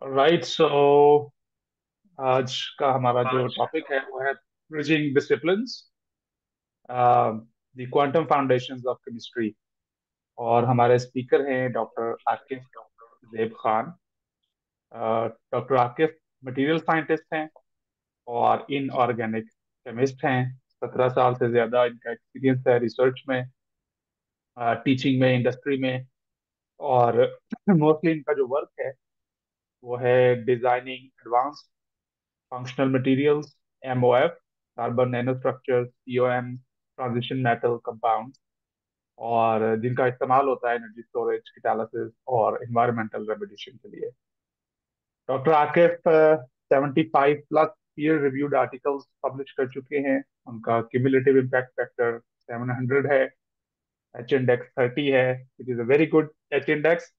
Right so आज का हमारा जो टॉपिक है वो है bridging disciplines, the quantum foundations of chemistry. और हमारे स्पीकर हैं doctor Akif Zeb Khan. Doctor Akif material scientist हैं और इनऑर्गेनिक केमिस्ट हैं। 17 साल से ज्यादा इनका एक्सपीरियंस है रिसर्च में, टीचिंग में, इंडस्ट्री में। और मोस्टली इनका जो वर्क है वो है designing advance functional materials, MOF, carbon nano structures, COM, transition metal compound, और जिनका इस्तेमाल होता है एनर्जी स्टोरेज, कैटालिसिस और इन्वायरमेंटल रेमेडिएशन के लिए। Doctor Akif 75 plus peer reviewed articles publish कर चुके हैं। उनका क्यूमुलेटिव इम्पैक्ट फैक्टर 700 है। एच इंडेक्स 30 है, it is a very good H index.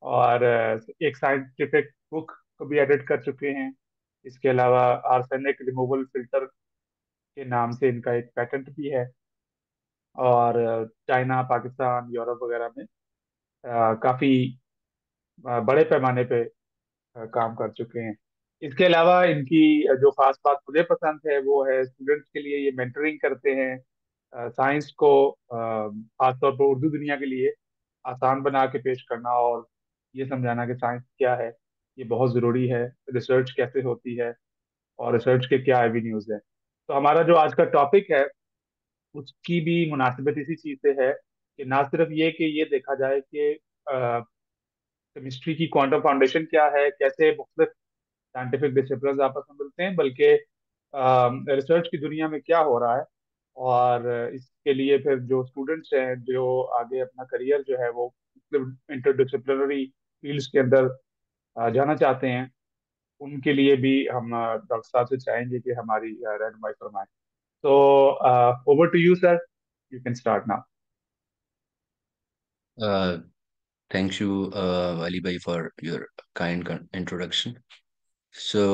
और एक साइंटिफिक बुक को भी एडिट कर चुके हैं। इसके अलावा आर्सेनिक रिमूवल फिल्टर के नाम से इनका एक पेटेंट भी है। और चाइना, पाकिस्तान, यूरोप वगैरह में काफी बड़े पैमाने पे काम कर चुके हैं। इसके अलावा इनकी जो खास बात मुझे पसंद है वो है स्टूडेंट्स के लिए ये मेंटरिंग करते हैं। साइंस को खासतौर पर उर्दू दुनिया के लिए आसान बना के पेश करना और ये समझाना कि साइंस क्या है, ये बहुत ज़रूरी है। रिसर्च कैसे होती है और रिसर्च के क्या एवेन्यूज है। तो हमारा जो आज का टॉपिक है उसकी भी मुनासिबत इसी चीज से है कि ना सिर्फ ये कि ये देखा जाए कि केमिस्ट्री की क्वांटम फाउंडेशन क्या है, कैसे मुख्तलिफ साइंटिफिक डिसिप्लिन आपस में मिलते हैं, बल्कि रिसर्च की दुनिया में क्या हो रहा है। और इसके लिए फिर जो स्टूडेंट्स हैं जो आगे अपना करियर जो है वो इंटरडिसिप्लिनरी फील्ड्स के अंदर जाना चाहते हैं, उनके लिए भी हम डॉक्टर साहब से चाहेंगे कि हमारी रहनुमाई फरमाएं। तो over to you sir, you can start now. Thank you, Ali Bhai, for your kind introduction. So,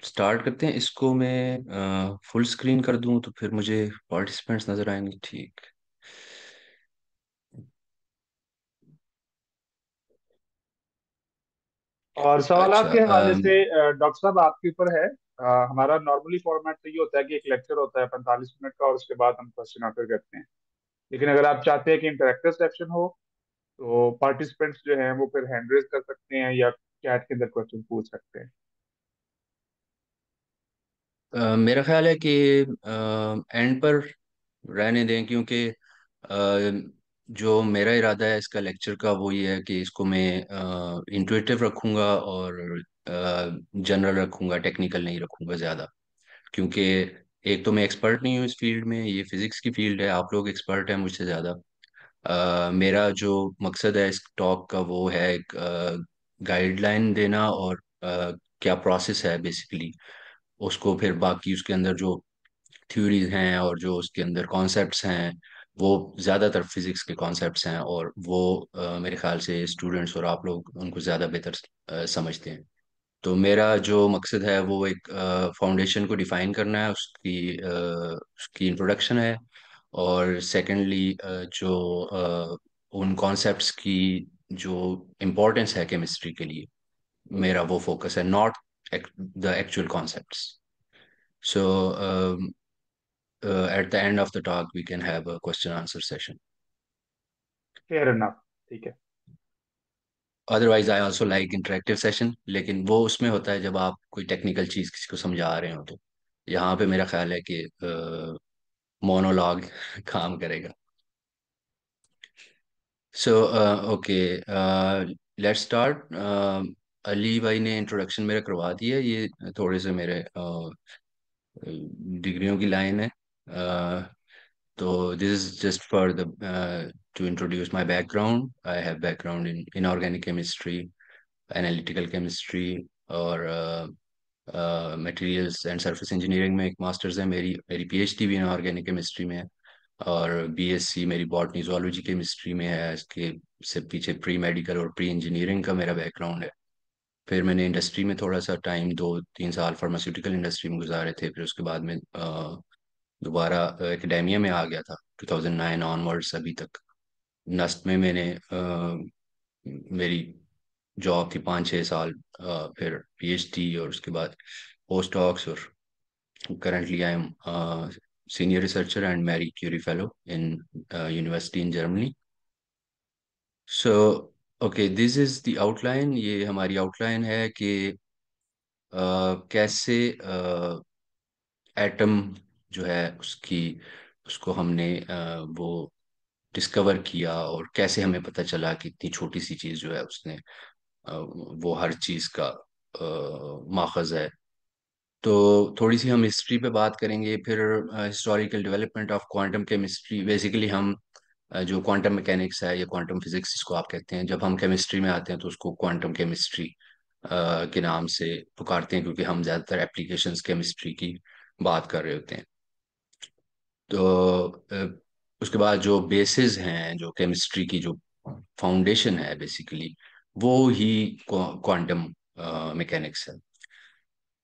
start करते हैं इसको। मैं फुल स्क्रीन कर दूं तो फिर मुझे पार्टिसिपेंट्स नजर आएंगे। ठीक। और सवालात अच्छा। के हवाले से डॉक्टर साहब आपके ऊपर है। हमारा नॉर्मली फॉर्मेट तो ये होता है कि एक लेक्चर होता है 45 मिनट का और उसके बाद हम क्वेश्चन आंसर करते हैं। लेकिन अगर आप चाहते हैं कि इंटरेक्टिव सेक्शन हो तो पार्टिसिपेंट्स जो हैं वो फिर हैंड रेज कर सकते हैं या चैट के अंदर क्वेश्चन पूछ सकते हैं। मेरा ख्याल है कि एंड पर रहने दें, क्योंकि जो मेरा इरादा है इसका लेक्चर का वो ये है कि इसको मैं इंट्यूटिव रखूंगा और जनरल रखूंगा, टेक्निकल नहीं रखूंगा ज़्यादा। क्योंकि एक तो मैं एक्सपर्ट नहीं हूँ इस फील्ड में, ये फिजिक्स की फील्ड है, आप लोग एक्सपर्ट हैं मुझसे ज़्यादा। मेरा जो मकसद है इस टॉक का वो है एक गाइडलाइन देना और क्या प्रोसेस है बेसिकली, उसको फिर बाकी उसके अंदर जो थ्योरीज हैं और जो उसके अंदर कॉन्सेप्ट्स हैं वो ज़्यादातर फिजिक्स के कॉन्सेप्ट्स हैं, और वो मेरे ख्याल से स्टूडेंट्स और आप लोग उनको ज़्यादा बेहतर समझते हैं। तो मेरा जो मकसद है वो एक फाउंडेशन को डिफाइन करना है, उसकी इंट्रोडक्शन है। और सेकेंडली जो उन कॉन्सेप्ट्स की जो इम्पोर्टेंस है केमिस्ट्री के लिए, मेरा वो फोकस है, not the actual concepts. So at the end of the talk we can have a question answer session. Fair enough, ठीक है। Otherwise I also like interactive session, लेकिन वो उसमें होता है जब आप कोई टेक्निकल चीज किसी को समझा रहे हो। तो यहाँ पे मेरा ख्याल है कि मोनोलॉग काम करेगा। So okay, let's start. Ali भाई ने इंट्रोडक्शन मेरा करवा दिया। ये थोड़े से मेरे डिग्रियों की लाइन है। तो this is just for the to introduce my background. I have background in inorganic chemistry, analytical chemistry, और मटेरियल्स एंड सरफेस इंजीनियरिंग में एक मास्टर्स है मेरी। मेरी पीएचडी भी इनऑर्गेनिक केमिस्ट्री में है, और बीएससी मेरी बॉटनी जूलॉजी केमिस्ट्री में है। इसके से पीछे प्री मेडिकल और प्री इंजीनियरिंग का मेरा बैकग्राउंड है। फिर मैंने इंडस्ट्री में थोड़ा सा टाइम, 2-3 साल फार्मास्यूटिकल इंडस्ट्री में गुजारे थे। फिर उसके बाद में दोबारा एकेडेमिया में आ गया था 2009 ऑनवर्ड्स अभी तक। नस्ट में मैंने मेरी जॉब थी 5-6 साल, फिर पीएचडी और उसके बाद पोस्ट डॉक्स, और currently I am senior researcher and Marie Curie fellow in university in Germany. So okay, this is the outline. ये हमारी आउटलाइन है कि कैसे एटम जो है उसकी उसको हमने वो डिस्कवर किया, और कैसे हमें पता चला कि इतनी छोटी सी चीज जो है उसने वो हर चीज का माखज है। तो थोड़ी सी हम हिस्ट्री पे बात करेंगे, फिर historical development of quantum chemistry. Basically हम जो क्वांटम मैकेनिक्स है या क्वांटम फिजिक्स जिसको आप कहते हैं, जब हम केमिस्ट्री में आते हैं तो उसको क्वांटम केमिस्ट्री के नाम से पुकारते हैं, क्योंकि हम ज़्यादातर एप्लीकेशंस केमिस्ट्री की बात कर रहे होते हैं। तो उसके बाद जो बेसिस हैं, जो केमिस्ट्री की जो फाउंडेशन है बेसिकली, वो ही क्वांटम मैकेनिक्स है।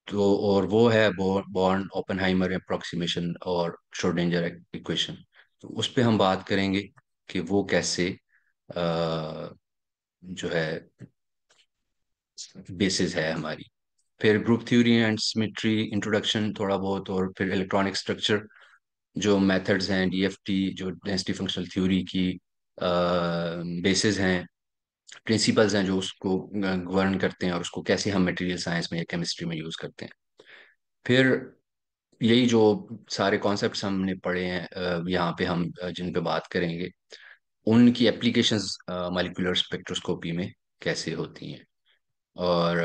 तो और वो है बॉर्न ओपेनहाइमर अप्रोक्सीमेशन और श्रोडिंगर इक्वेशन। तो उस पे हम बात करेंगे कि वो कैसे जो है बेसिस है हमारी। फिर group theory and symmetry introduction थोड़ा बहुत, और फिर इलेक्ट्रॉनिक स्ट्रक्चर, जो मेथड्स हैं डीएफटी, जो डेंसिटी फंक्शनल थ्योरी की बेसिस हैं, प्रिंसिपल्स हैं जो उसको गवर्न करते हैं, और उसको कैसे हम मटेरियल साइंस में या केमिस्ट्री में यूज करते हैं। फिर यही जो सारे कॉन्सेप्ट्स हमने पढ़े हैं, यहाँ पे हम जिन पे बात करेंगे, उनकी एप्लीकेशंस मॉलिक्यूलर स्पेक्ट्रोस्कोपी में कैसे होती हैं। और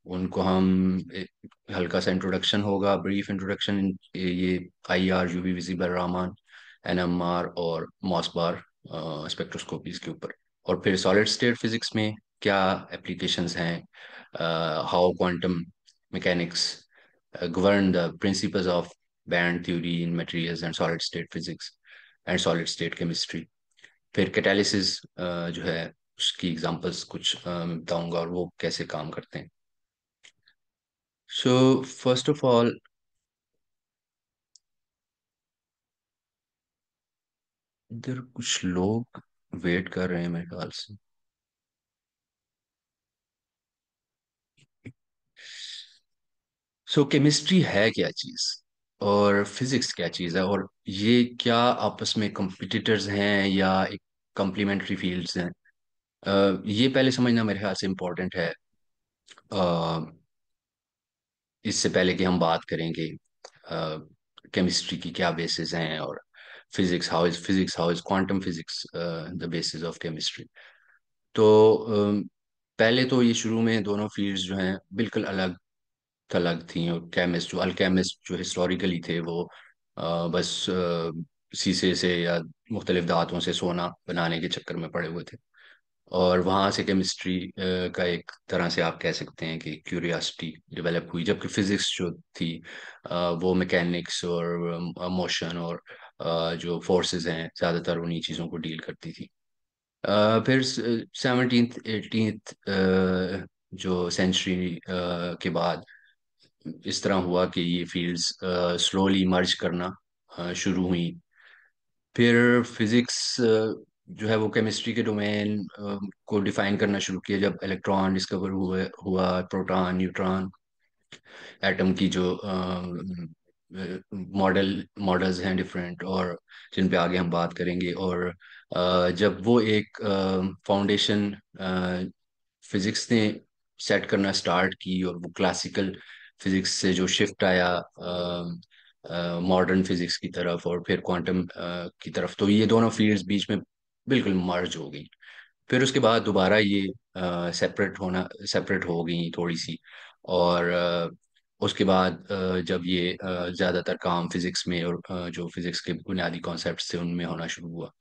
उनको हम हल्का सा इंट्रोडक्शन होगा, ब्रीफ इंट्रोडक्शन, ये आईआर, यूवी विजिबल रामान, एनएमआर और मॉस बार स्पेक्ट्रोस्कोपीज के ऊपर। और फिर सॉलिड स्टेट फिजिक्स में क्या एप्लीकेशंस हैं, how quantum mechanics govern the principles of band theory in materials and solid state physics and solid state chemistry। फिर कैटालिसिस जो है उसकी एग्जांपल्स कुछ मैं बताऊंगा, और वो कैसे काम करते हैं। सो फर्स्ट ऑफ ऑल, इधर कुछ लोग वेट कर रहे हैं मेरे ख्याल से। सो केमिस्ट्री है क्या चीज, और फिजिक्स क्या चीज है, और ये क्या आपस में कंपिटिटर्स हैं या एक कम्प्लीमेंट्री फील्ड्स हैं, ये पहले समझना मेरे ख्याल से इम्पोर्टेंट है। इससे पहले कि हम बात करेंगे केमिस्ट्री की क्या बेसिस हैं, और physics how is quantum physics the basis of chemistry. तो पहले तो ये शुरू में दोनों फील्ड्स जो हैं बिल्कुल अलग थलग थी, और केमिस्ट जो अल्केमिस्ट जो हिस्टोरिकली थे वो बस शीशे से या मुख्तलिफ धातुओं से सोना बनाने के चक्कर में पड़े हुए थे। और वहां से केमिस्ट्री का एक तरह से आप कह सकते हैं कि क्यूरियोसिटी डेवलप हुई, जबकि फिजिक्स जो थी वो मैकेनिक्स और मोशन और जो फोर्सेस हैं ज़्यादातर उन्हीं चीज़ों को डील करती थी। फिर 17th 18th जो सेंचुरी के बाद इस तरह हुआ कि ये फील्ड्स स्लोली मर्ज करना शुरू हुई। फिर फिजिक्स जो है वो केमिस्ट्री के डोमेन को डिफाइन करना शुरू किया, जब इलेक्ट्रॉन डिस्कवर हुआ, प्रोटॉन, न्यूट्रॉन, एटम की जो मॉडल्स हैं डिफरेंट, और जिन पे आगे हम बात करेंगे। और जब वो एक फाउंडेशन फिजिक्स ने सेट करना स्टार्ट की, और वो क्लासिकल फिजिक्स से जो शिफ्ट आया मॉडर्न फिजिक्स की तरफ, और फिर क्वांटम की तरफ, तो ये दोनों फील्ड्स बीच में बिल्कुल मर्ज हो गई। फिर उसके बाद दोबारा ये सेपरेट हो गई थोड़ी सी। और उसके बाद जब ये ज़्यादातर काम फिजिक्स में, और जो फिजिक्स के बुनियादी कॉन्सेप्ट्स थे उनमें होना शुरू हुआ।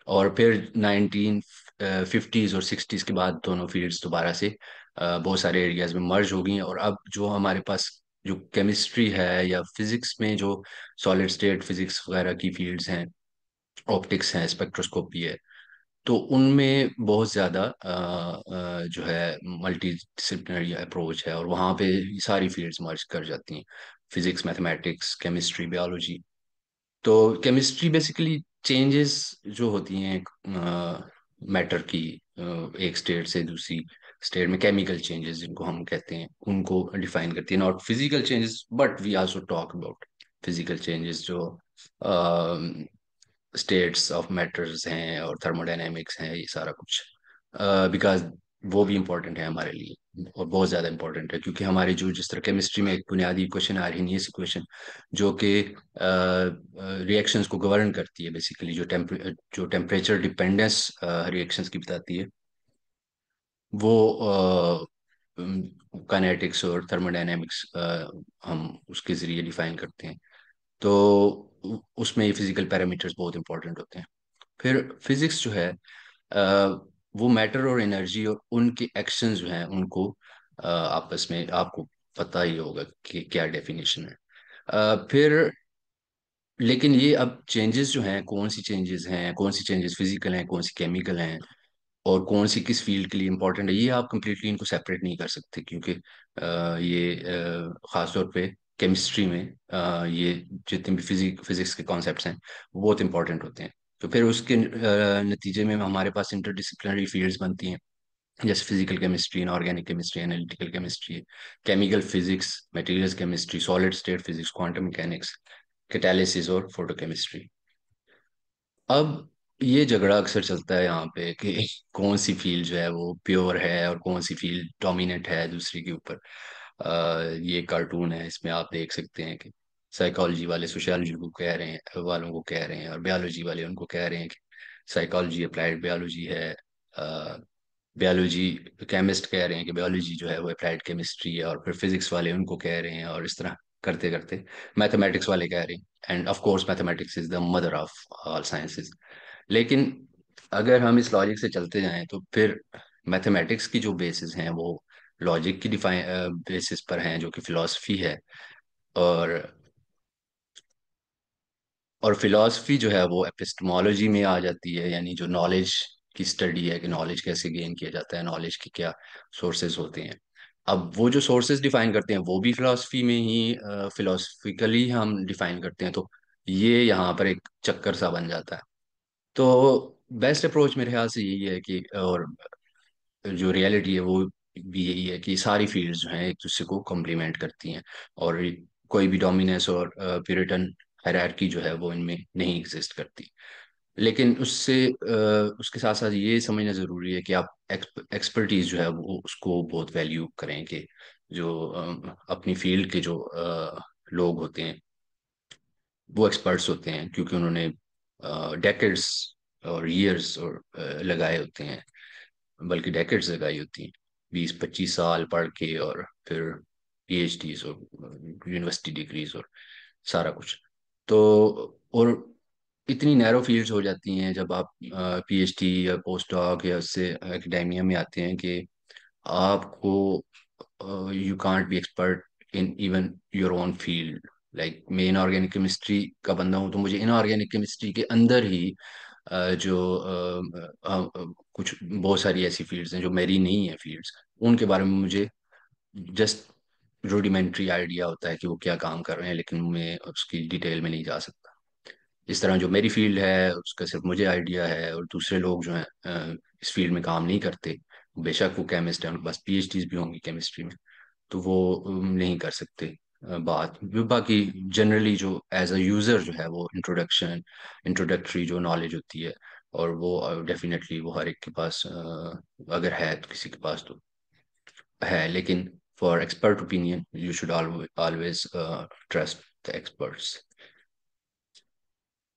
और फिर 1950s और 60s के बाद दोनों फील्ड्स दोबारा से बहुत सारे एरियाज में मर्ज हो गई हैं। और अब जो हमारे पास जो केमिस्ट्री है या फिजिक्स में जो सॉलिड स्टेट फिजिक्स वगैरह की फील्ड्स हैं, ऑप्टिक्स हैं, स्पेक्ट्रोस्कोपी है, तो उनमें बहुत ज़्यादा जो है मल्टी डिसिप्लिनरी अप्रोच है, और वहाँ पे सारी फील्ड्स मर्ज कर जाती हैं, फिजिक्स, मैथमेटिक्स, केमिस्ट्री, बायोलॉजी। तो केमिस्ट्री बेसिकली चेंजेस जो होती हैं मैटर की एक स्टेट से दूसरी स्टेट में केमिकल चेंजेस जिनको हम कहते हैं उनको डिफाइन करती है, not physical changes but we also talk about physical changes जो स्टेट्स ऑफ मैटर्स हैं और थर्मोडायनेमिक्स हैं, ये सारा कुछ बिकॉज वो भी इम्पोर्टेंट है हमारे लिए और बहुत ज़्यादा इम्पोर्टेंट है, क्योंकि हमारी जो जिस तरह केमिस्ट्री में एक बुनियादी इक्वेशन आ रही है इक्वेशन जो कि रिएक्शंस को गवर्न करती है, बेसिकली जो टेम्परेचर डिपेंडेंस रिएक्शंस की बताती है, वो काइनेटिक्स और थर्मोडायनेमिक्स हम उसके ज़रिए डिफाइन करते हैं। तो उसमें ये फिजिकल पैरामीटर्स बहुत इंपॉर्टेंट होते हैं। फिर फिजिक्स जो है वो मैटर और एनर्जी और उनके एक्शंस जो हैं उनको आपस में आपको पता ही होगा कि क्या डेफिनेशन है। फिर लेकिन ये अब चेंजेस जो हैं, कौन सी चेंजेस हैं, कौन सी चेंजेस फिजिकल हैं, कौन सी केमिकल हैं और कौन सी किस फील्ड के लिए इंपॉर्टेंट है, ये आप कंप्लीटली इनको सेपरेट नहीं कर सकते, क्योंकि ये खास तौर पे केमिस्ट्री में ये जितने भी फिजिक्स के कॉन्सेप्ट्स हैं वो बहुत इंपॉर्टेंट होते हैं। तो फिर उसके नतीजे में हमारे पास इंटरडिसिप्लिनरी फील्ड्स बनती हैं, जैसे physical chemistry, inorganic chemistry, analytical chemistry, chemical physics, materials chemistry, solid state physics, quantum mechanics, catalysis और फोटोकेमिस्ट्री। अब ये झगड़ा अक्सर चलता है यहाँ पे कि कौन सी फील्ड जो है वो प्योर है और कौन सी फील्ड डोमिनेट है दूसरी के ऊपर। ये कार्टून है, इसमें आप देख सकते हैं कि साइकोलॉजी वाले सोशियोलॉजी को कह रहे हैं, वालों को कह रहे हैं, और बायोलॉजी वाले उनको कह रहे हैं कि साइकोलॉजी अप्लाइड बायोलॉजी है। बायोलॉजी केमिस्ट कह रहे हैं कि बायोलॉजी जो है वो अप्लाइड केमिस्ट्री है, और फिर फिजिक्स वाले उनको कह रहे हैं, और इस तरह करते करते मैथमेटिक्स वाले कह रहे हैं, end of course mathematics is the mother of all sciences. लेकिन अगर हम इस लॉजिक से चलते जाएं तो फिर मैथमेटिक्स की जो बेसिस हैं वो लॉजिक की डिफाइन बेसिस पर हैं, जो कि फिलॉसफी है। और फिलॉसफी जो है वो एपिस्टेमोलॉजी में आ जाती है, यानी जो नॉलेज की स्टडी है कि नॉलेज कैसे गेन किया जाता है, नॉलेज के क्या सोर्सेज होते हैं। अब वो जो सोर्सेज डिफाइन करते हैं वो भी फिलॉसफी में ही फिलोसफिकली हम डिफाइन करते हैं, तो ये यहाँ पर एक चक्कर सा बन जाता है। तो बेस्ट अप्रोच मेरे ख्याल से यही है कि, और जो रियलिटी है वो भी यही है कि सारी फील्ड्स जो हैं एक दूसरे को कॉम्प्लीमेंट करती हैं, और कोई भी डोमिनेंस और प्यूरिटन हायरार्की जो है वो इनमें नहीं एग्जिस्ट करती। लेकिन उसके साथ साथ ये समझना ज़रूरी है कि आप एक्सपर्टीज जो है वो उसको बहुत वैल्यू करें, कि जो अपनी फील्ड के जो लोग होते हैं वो एक्सपर्ट्स होते हैं, क्योंकि उन्होंने डेकेड्स और ईयर्स और लगाए होते हैं, बल्कि डेकेड्स लगाई होती हैं, 20-25 साल पढ़ के, और फिर पीएचडीज और यूनिवर्सिटी डिग्रीज और सारा कुछ। तो और इतनी नैरो फील्ड्स हो जाती हैं जब आप पीएचडी या पोस्ट डॉक या उससे एकेडेमिया में आते हैं, कि आपको you can't be expert in even your own field. Like मैं इनऑर्गेनिक केमिस्ट्री का बंदा हूँ, तो मुझे इनऑर्गेनिक केमिस्ट्री के अंदर ही कुछ बहुत सारी ऐसी फील्ड्स हैं जो मेरी नहीं है फील्ड्स, उनके बारे में मुझे जस्ट रूडिमेंट्री आइडिया होता है कि वो क्या काम कर रहे हैं, लेकिन मैं उसकी डिटेल में नहीं जा सकता। इस तरह जो मेरी फील्ड है उसका सिर्फ मुझे आइडिया है, और दूसरे लोग जो हैं इस फील्ड में काम नहीं करते, बेशक वो केमिस्ट है, उनके पास पीएचडीज भी होंगी केमिस्ट्री में, तो वो नहीं कर सकते बात। बाकी जनरली जो एज अ यूज़र जो है वो इंट्रोडक्टरी जो नॉलेज होती है, और वो डेफिनेटली वो हर एक के पास अगर है तो किसी के पास तो है, लेकिन for expert opinion you should always trust the experts.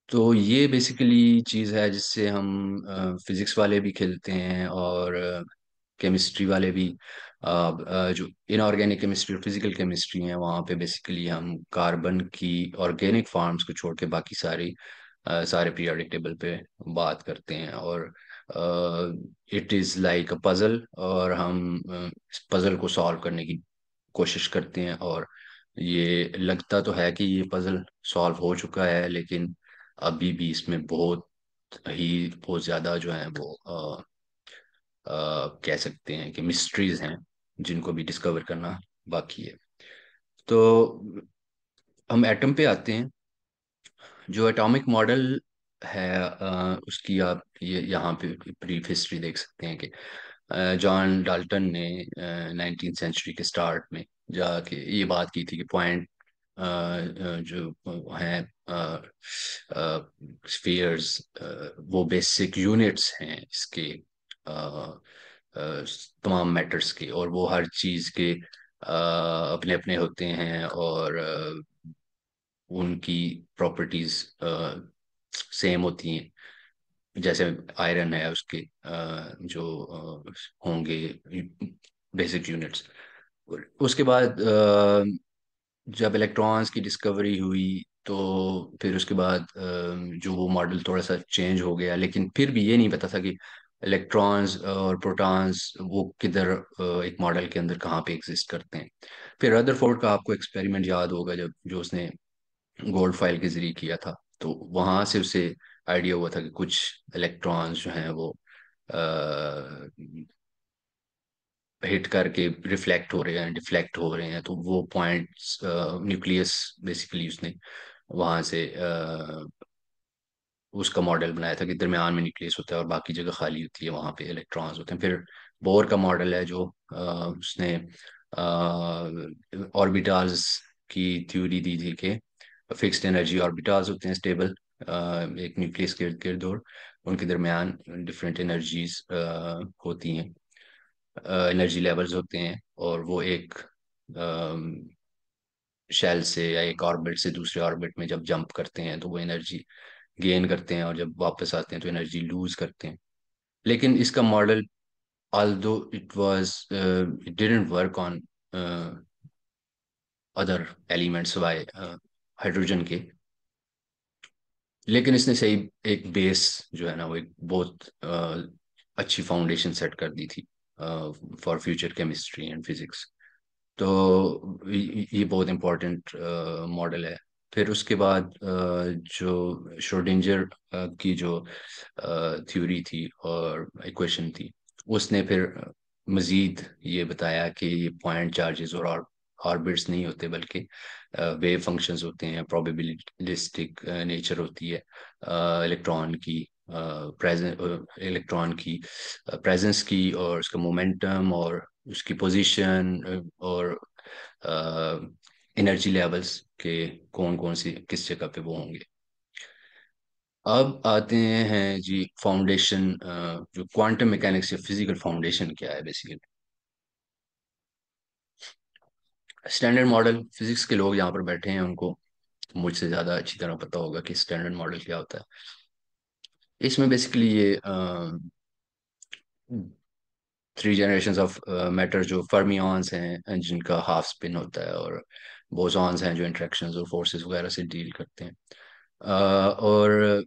तो ये बेसिकली चीज़ है जिससे हम फिजिक्स वाले भी खेलते हैं, और केमिस्ट्री वाले भी। जो इनऑर्गेनिक केमिस्ट्री और फिजिकल केमिस्ट्री है वहाँ पे बेसिकली हम कार्बन की ऑर्गेनिक फॉर्म्स को छोड़ के बाकी सारे पीरियोडिक टेबल पे बात करते हैं, और it is like a puzzle, और हम इस पजल को सॉल्व करने की कोशिश करते हैं। और ये लगता तो है कि ये पजल सॉल्व हो चुका है, लेकिन अभी भी इसमें बहुत ज़्यादा जो है वो कह सकते हैं कि मिस्ट्रीज हैं जिनको भी डिस्कवर करना बाकी है। तो हम एटम पे आते हैं। जो एटॉमिक मॉडल है, उसकी आप ये यहाँ पे ब्रीफ हिस्ट्री देख सकते हैं कि जॉन डाल्टन ने 19th सेंचुरी के स्टार्ट में जाके ये बात की थी कि पॉइंट जो हैं स्फीयर्स, वो बेसिक यूनिट्स हैं इसके तमाम मैटर्स के, और वो हर चीज़ के अपने अपने होते हैं, और उनकी प्रॉपर्टीज सेम होती हैं। जैसे आयरन है, उसके जो होंगे बेसिक यूनिट्स। उसके बाद जब इलेक्ट्रॉन्स की डिस्कवरी हुई, तो फिर उसके बाद जो वो मॉडल थोड़ा सा चेंज हो गया, लेकिन फिर भी ये नहीं पता था कि इलेक्ट्रॉन्स और प्रोटॉन्स वो किधर एक मॉडल के अंदर कहाँ पे एग्जिस्ट करते हैं। फिर रदरफोर्ड का आपको एक्सपेरिमेंट याद होगा, जब जो उसने गोल्ड फाइल के जरिए किया था, तो वहां से उसे आइडिया हुआ था कि कुछ इलेक्ट्रॉन्स जो हैं वो हिट करके रिफ्लेक्ट हो रहे हैं, डिफ्लेक्ट हो रहे हैं, तो वो पॉइंट्स न्यूक्लियस बेसिकली उसने वहां से उसका मॉडल बनाया था कि दरमियान में न्यूक्लियस होता है और बाकी जगह खाली होती है, वहां पे इलेक्ट्रॉन्स होते हैं। फिर बोर का मॉडल है, जो उसने ऑर्बिटल्स की थ्योरी दी थी कि फिक्स्ड एनर्जी ऑर्बिटल्स होते हैं स्टेबल, एक न्यूक्लियस के इर्द गिर्द, और उनके दरमियान डिफरेंट एनर्जीज होती हैं, एनर्जी लेवल्स होते हैं, और वो एक शेल से या एक ऑर्बिट से दूसरे ऑर्बिट में जब जंप करते हैं तो वो एनर्जी गेन करते हैं, और जब वापस आते हैं तो एनर्जी लूज करते हैं। लेकिन इसका model, although it didn't work on other elements Y hydrogen के, लेकिन इसने सही एक बेस जो है ना, वो एक बहुत अच्छी फाउंडेशन सेट कर दी थी for future chemistry and physics. तो ये बहुत इम्पोर्टेंट मॉडल है। फिर उसके बाद जो श्रोडिंजर की जो थ्योरी थी और इक्वेशन थी, उसने फिर मजीद ये बताया कि ये पॉइंट चार्जेस और ऑर्बिट्स नहीं होते, बल्कि वेव फंक्शंस होते हैं, प्रोबेबिलिस्टिक नेचर होती है इलेक्ट्रॉन की प्रेजेंस, इलेक्ट्रॉन की प्रेजेंस की, और उसका मोमेंटम, और उसकी पोजीशन, और एनर्जी लेवल्स के कौन कौन सी किस जगह पे वो होंगे। अब आते हैं जी फाउंडेशन, जो क्वांटम मैकेनिक्स या फिजिकल फाउंडेशन क्या है बेसिकली। स्टैंडर्ड मॉडल, फिजिक्स के लोग यहाँ पर बैठे हैं, उनको मुझसे ज़्यादा अच्छी तरह पता होगा कि स्टैंडर्ड मॉडल क्या होता है। इसमें बेसिकली ये थ्री जनरेशंस ऑफ मैटर, जो फर्मियंस हैं जिनका हाफ स्पिन होता है, और बोसॉन्स हैं जो इंटरेक्शंस और फोर्सेस वगैरह से डील करते हैं। और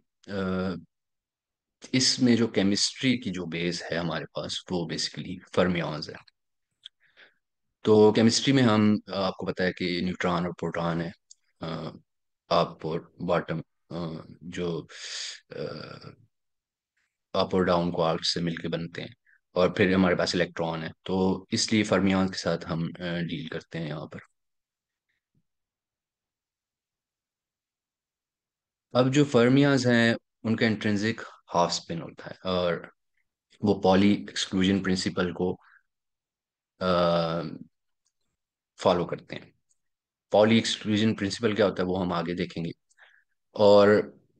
इसमें जो केमिस्ट्री की जो बेस है हमारे पास, वो बेसिकली फर्मियंस है। तो केमिस्ट्री में हम आपको पता है कि न्यूट्रॉन और प्रोटॉन है, अप और बॉटम, जो अप और डाउन क्वार्क्स से मिलके बनते हैं, और फिर हमारे पास इलेक्ट्रॉन है, तो इसलिए फर्मियंस के साथ हम डील करते हैं यहाँ पर। अब जो फर्मियंस हैं, उनका इंट्रिंसिक हाफ स्पिन होता है, और वो पॉली एक्सक्लूजन प्रिंसिपल को फॉलो करते हैं। पॉली एक्सक्लूजन प्रिंसिपल क्या होता है वो हम आगे देखेंगे। और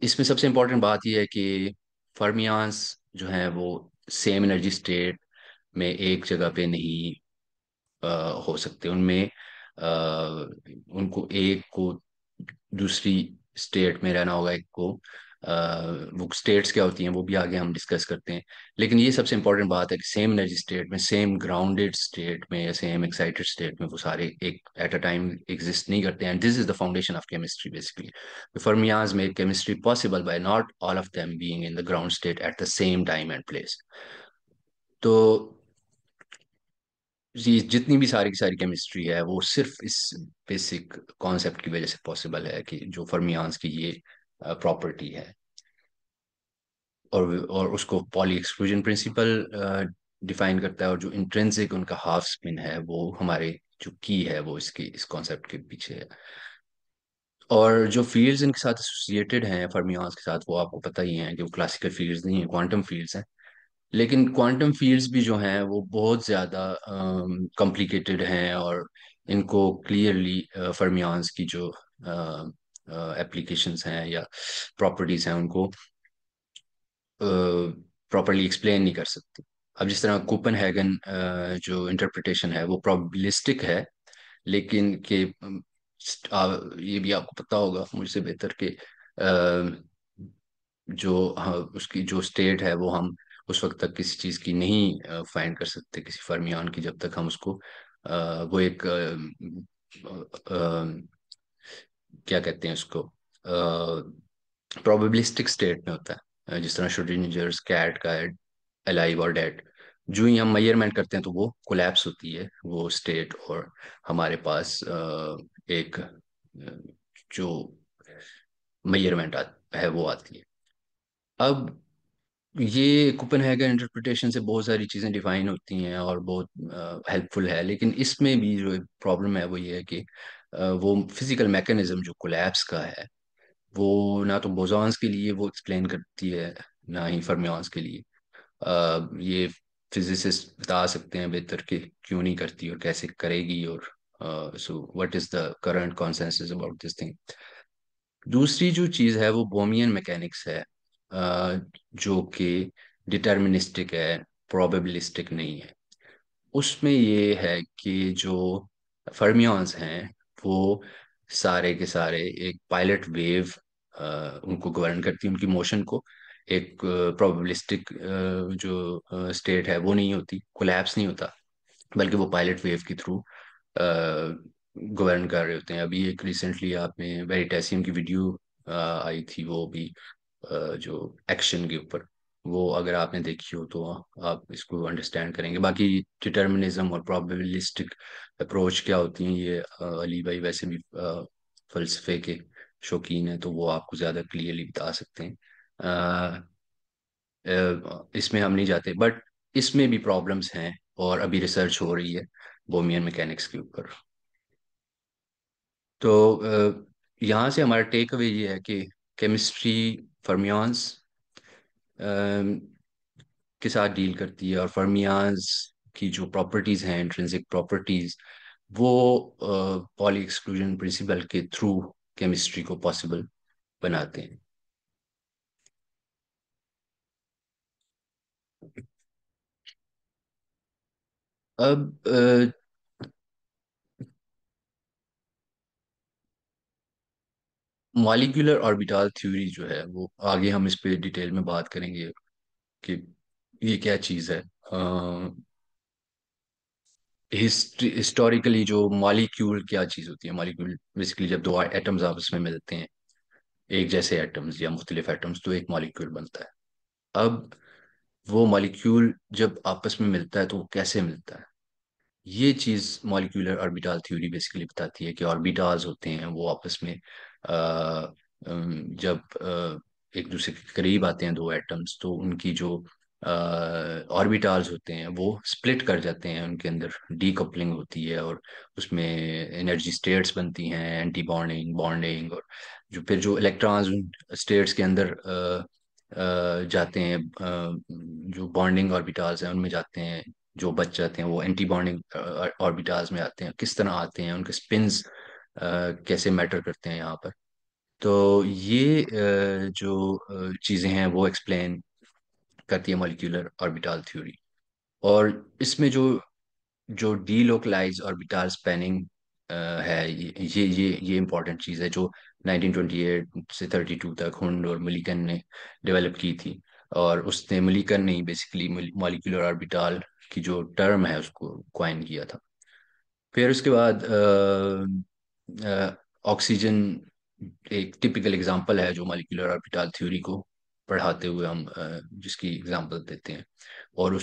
इसमें सबसे इम्पोर्टेंट बात यह है कि फर्मियंस जो हैं वो सेम एनर्जी स्टेट में एक जगह पे नहीं हो सकते। उनमें उनको एक को दूसरी स्टेट में रहना होगा, एक को वो स्टेट्स क्या होती हैं वो भी आगे हम डिस्कस करते हैं। लेकिन ये सबसे इंपॉर्टेंट बात है कि सेम एनर्जी स्टेट में, सेम ग्राउंडेड स्टेट में, या सेम एक्साइटेड स्टेट में वो सारे एक एट अ टाइम एग्जिस्ट नहीं करते हैं। And this is the foundation of chemistry basically. Fermions make chemistry possible by not all of them being in the ground state at the same time and place. तो ये जितनी भी सारी की सारी केमिस्ट्री है, वो सिर्फ इस बेसिक कॉन्सेप्ट की वजह से पॉसिबल है कि जो फर्मियान्स की ये प्रॉपर्टी है, और उसको पॉली एक्सक्लूजन प्रिंसिपल डिफाइन करता है, और जो इंट्रिंसिक उनका हाफ स्पिन है, वो हमारे जो की है वो इसके इस कॉन्सेप्ट के पीछे है। और जो फील्ड्स इनके साथ एसोसिएटेड हैं फर्मियास के साथ, वो आपको पता ही है कि वो क्लासिकल फील्ड्स नहीं है, क्वांटम फील्ड्स हैं। लेकिन क्वांटम फील्ड्स भी जो हैं वो बहुत ज़्यादा कॉम्प्लिकेटेड हैं, और इनको क्लियरली फर्मियास की जो एप्लीकेशंस हैं या प्रॉपर्टीज हैं उनको प्रॉपरली एक्सप्लेन नहीं कर सकती। अब जिस तरह कोपेनहेगन जो इंटरप्रिटेशन है वो प्रोबेबिलिस्टिक है, लेकिन ये भी आपको पता होगा मुझसे बेहतर कि जो हाँ, उसकी जो स्टेट है वो हम उस वक्त तक किसी चीज़ की नहीं फाइंड कर सकते, किसी फर्मियान की, जब तक हम उसको वो एक क्या कहते हैं उसको, प्रोबेबिलिस्टिक स्टेट में होता है। जिस तरह श्रोडिंजर्स कैट का है अलाइव और डेड, जो ही हम मेजरमेंट करते हैं तो वो कोलैप्स होती है वो स्टेट, और हमारे पास एक जो मेजरमेंट है वो आती है। अब ये कोपेनहेगन इंटरप्रिटेशन से बहुत सारी चीज़ें डिफाइन होती हैं और बहुत हेल्पफुल है, लेकिन इसमें भी जो प्रॉब्लम है वो ये है कि वो फिजिकल मैकेनिज्म जो कोलैप्स का है, वो ना तो बोसॉन्स के लिए वो एक्सप्लेन करती है, ना ही फर्मियान्स के लिए। ये फिजिसिस्ट बता सकते हैं बेहतर कि क्यों नहीं करती और कैसे करेगी, और so what is the current consensus about this thing. दूसरी जो चीज़ है वो बोमियन मैकेनिक्स है, जो कि डिटर्मिनिस्टिक है, प्रोबेबिलिस्टिक नहीं है। उसमें ये है कि जो फर्मियंस हैं वो सारे के सारे एक पायलट वेव उनको गवर्न करती है, उनकी मोशन को। एक प्रोबेबिलिस्टिक जो स्टेट है वो नहीं होती, कोलैप्स नहीं होता, बल्कि वो पायलट वेव के थ्रू गवर्न कर रहे होते हैं। अभी एक रिसेंटली आप में वेरिटेसियम की वीडियो आई थी, वो भी जो एक्शन के ऊपर, वो अगर आपने देखी हो तो आप इसको अंडरस्टैंड करेंगे। बाकी डिटर्मिनिज्म और प्रोबेबिलिस्टिक अप्रोच क्या होती हैं, ये अली भाई वैसे भी फलसफे के शौकीन है, तो वो आपको ज़्यादा क्लियरली बता सकते हैं। इसमें हम नहीं जाते, बट इसमें भी प्रॉब्लम्स हैं, और अभी रिसर्च हो रही है बोमियन मैकेनिक्स के ऊपर। तो यहाँ से हमारा टेक अवे ये है कि केमिस्ट्री फर्मियान्स के साथ डील करती है, और फर्मियान्स की जो प्रॉपर्टीज हैं, इंट्रिंसिक प्रॉपर्टीज, वो पॉली एक्सक्लूजन प्रिंसिपल के थ्रू केमिस्ट्री को पॉसिबल बनाते हैं। अब मॉलिक्यूलर ऑर्बिटल थ्योरी जो है वो आगे हम इस पे डिटेल में बात करेंगे कि ये क्या चीज़ है। हिस्टोरिकली जो मॉलिक्यूल क्या चीज़ होती है, मॉलिक्यूल बेसिकली जब दो एटम्स आपस में मिलते हैं, एक जैसे एटम्स या मुख्तलिफ एटम्स, तो एक मॉलिक्यूल बनता है। अब वो मॉलिक्यूल जब आपस में मिलता है तो वो कैसे मिलता है, ये चीज मॉलिक्यूलर ऑर्बिटल थ्योरी बेसिकली बताती है कि ऑर्बिटल्स होते हैं वो आपस में जब एक दूसरे के करीब आते हैं दो एटम्स, तो उनकी जो ऑर्बिटल्स होते हैं वो स्प्लिट कर जाते हैं, उनके अंदर डीकपलिंग होती है, और उसमें एनर्जी स्टेट्स बनती हैं, एंटी बॉन्डिंग, बॉन्डिंग, और जो इलेक्ट्रॉन्स उन स्टेट्स के अंदर जाते हैं, जो बॉन्डिंग ऑर्बिटल्स हैं उनमें जाते हैं, जो बच जाते हैं वो एंटी बॉन्डिंग ऑर्बिटल्स में आते हैं। किस तरह आते हैं, उनके स्पिन्स कैसे मैटर करते हैं यहाँ पर। तो ये जो चीज़ें हैं वो एक्सप्लेन करती है मॉलिक्यूलर ऑर्बिटल थ्योरी। और इसमें जो जो डीलोकलाइज ऑर्बिटल स्पैनिंग है, ये इंपॉर्टेंट चीज़ है जो 1928 से 32 तक हुंड और मलिकन ने डेवलप की थी। और उसने मलिकन ने बेसिकली मॉलिक्यूलर ऑर्बिटल की जो टर्म है उसको क्वाइन किया था। फिर उसके बाद ऑक्सीजन एक टिपिकल एग्जांपल है जो मॉलिक्यूलर ऑर्बिटल थ्योरी को पढ़ाते हुए हम जिसकी एग्जांपल देते हैं। और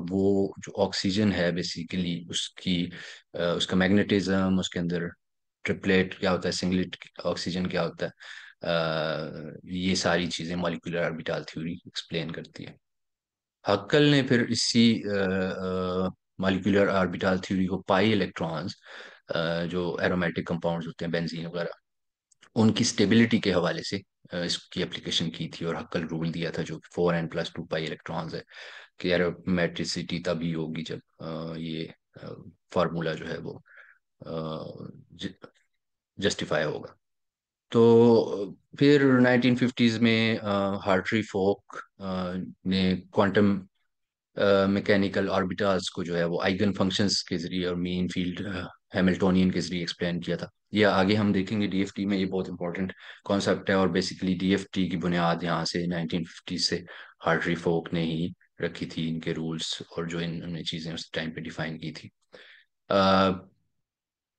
वो जो ऑक्सीजन है बेसिकली उसकी उसका मैग्नेटिज्म, उसके अंदर ट्रिपलेट क्या होता है, सिंगलेट ऑक्सीजन क्या होता है, ये सारी चीजें मॉलिक्यूलर ऑर्बिटल थ्योरी एक्सप्लेन करती है। हक्कल ने फिर इसी मॉलिक्यूलर ऑर्बिटल थ्योरी को पाई इलेक्ट्रॉन्स, जो एरोमेटिक कंपाउंड्स होते हैं बेंजीन वगैरह, उनकी स्टेबिलिटी के हवाले से इसकी एप्लीकेशन की थी, और हक्कल रूल दिया था जो 4n+2 पाई इलेक्ट्रॉन्स है, कि एरोमेट्रिसिटी तभी होगी जब ये फार्मूला जो है वो जस्टिफाई होगा। तो फिर 1950s में हार्ट्री फोक ने क्वांटम मैकेनिकल ऑर्बिटल्स को जो है वो आइगन फंक्शंस के जरिए और मीन फील्ड हैमिल्टोनियन के जरिए एक्सप्लेन किया था। ये आगे हम देखेंगे डीएफटी में, ये बहुत इंपॉर्टेंट कॉन्सेप्ट है, और बेसिकली डीएफटी की बुनियाद यहाँ से 1950 से हार्ट्री फोक ने ही रखी थी, इनके रूल्स और जो इन्होंने चीज़ें उस टाइम पे डिफाइन की थी।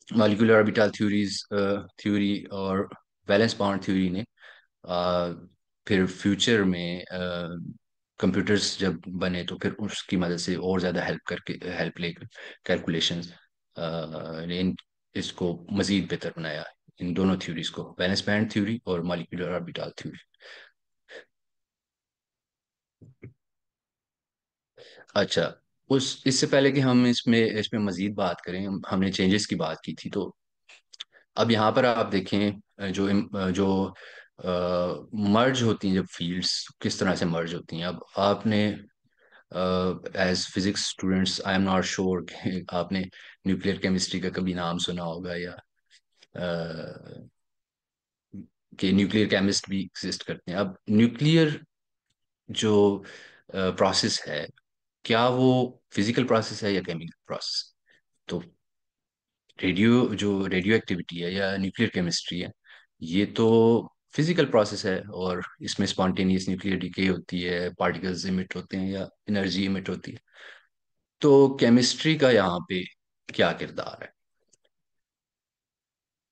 मॉलिक्यूलर ऑर्बिटल थ्योरी और वैलेंस बाउंड थ्योरी ने आ, फिर फ्यूचर में कंप्यूटर्स जब बने तो फिर उसकी मदद से और ज़्यादा हेल्प ले कैलकुलेशंस ने इसको मज़ीद बेहतर बनाया, इन दोनों थ्योरीज को, वैलेंस बैंड थ्योरी और मॉलिक्यूलर ऑर्बिटल थ्योरी। अच्छा, उस इससे पहले कि हम इसमें इसमें मज़ीद बात करें, हमने चेंजेस की बात की थी, तो अब यहाँ पर आप देखें जो मर्ज होती हैं, जब फील्ड्स किस तरह से मर्ज होती हैं। अब आपने as physics students, I am not sure कि आपने न्यूक्लियर केमिस्ट्री का कभी नाम सुना होगा, या अ, कि न्यूक्लियर केमिस्ट भी एग्जिस्ट करते हैं। अब न्यूक्लियर जो प्रोसेस है, क्या वो फिजिकल प्रोसेस है या केमिकल प्रोसेस? तो रेडियो एक्टिविटी है या न्यूक्लियर केमिस्ट्री है, ये तो फिजिकल प्रोसेस है, और इसमें स्पॉन्टेनियस न्यूक्लियर डिके होती है, पार्टिकल्स इमिट होते हैं या एनर्जी इमिट होती है। तो केमिस्ट्री का यहाँ पे क्या किरदार है?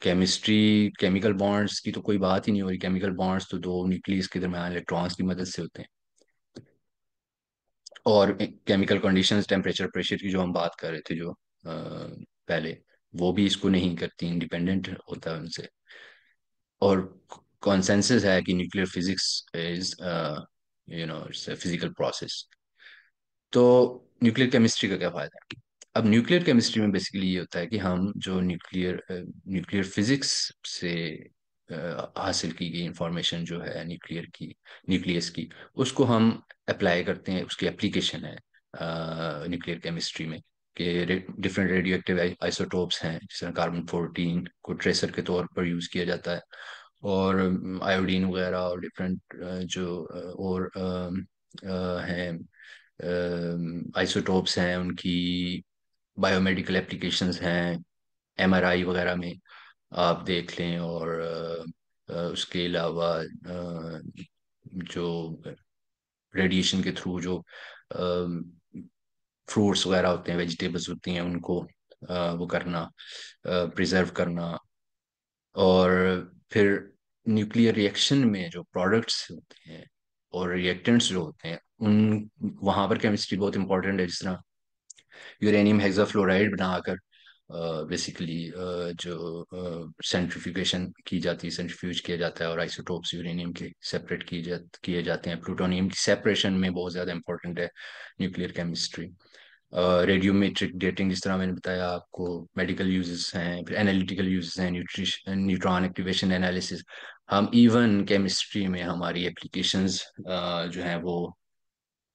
केमिस्ट्री, केमिकल बॉन्ड्स की तो कोई बात ही नहीं हो रही। केमिकल बॉन्ड्स तो दो न्यूक्लियस के दरम्यान इलेक्ट्रॉन्स की मदद से होते हैं, और केमिकल कंडीशंस, टेम्परेचर, प्रेशर की जो हम बात कर रहे थे जो पहले, वो भी इसको नहीं करती, इंडिपेंडेंट होता है उनसे। और कॉन्सेंसस है कि nuclear physics is it's a physical process. तो न्यूक्लियर केमिस्ट्री का क्या फायदा है? अब न्यूक्लियर केमिस्ट्री में बेसिकली ये होता है कि हम जो न्यूक्लियर फिजिक्स से हासिल की गई इंफॉर्मेशन जो है न्यूक्लियस की, उसको हम अप्लाई करते हैं, उसकी एप्लीकेशन है न्यूक्लियर केमिस्ट्री में, कि डिफरेंट रेडियो एक्टिव आइसोटोप्स हैं, जैसे कार्बन 14 को ट्रेसर के तौर पर यूज़ किया जाता है, और आयोडीन वगैरह, और डिफरेंट जो और हैं आइसोटोप्स हैं, उनकी बायोमेडिकल एप्लीकेशंस हैं, एमआरआई वगैरह में आप देख लें। और उसके अलावा जो रेडिएशन के थ्रू जो फ्रूट्स वगैरह होते हैं, वेजिटेबल्स होती हैं, उनको वो करना, प्रिजर्व करना। और फिर न्यूक्लियर रिएक्शन में जो प्रोडक्ट्स होते हैं और रिएक्टेंट्स जो होते हैं, उन वहाँ पर केमिस्ट्री बहुत इंपॉर्टेंट है। जिस तरह यूरेनियम हेक्साफ्लोराइड बनाकर बेसिकली जो सेंट्रीफ्यूगेशन की जाती है, सेंट्रीफ्यूज किया जाता है, और आइसोटोप्स यूरेनियम के सेपरेट किए जाते हैं। प्लूटोनियम की सेपरेशन में बहुत ज़्यादा इंपॉर्टेंट है न्यूक्लियर केमिस्ट्री। रेडियोमेट्रिक डेटिंग, जिस तरह मैंने बताया आपको, मेडिकल यूजेस हैं, फिर एनालिटिकल यूजेस हैं, न्यूट्रॉन एक्टिवेशन एनालिसिस। हम इवन केमिस्ट्री में हमारी एप्लीकेशंस जो हैं वो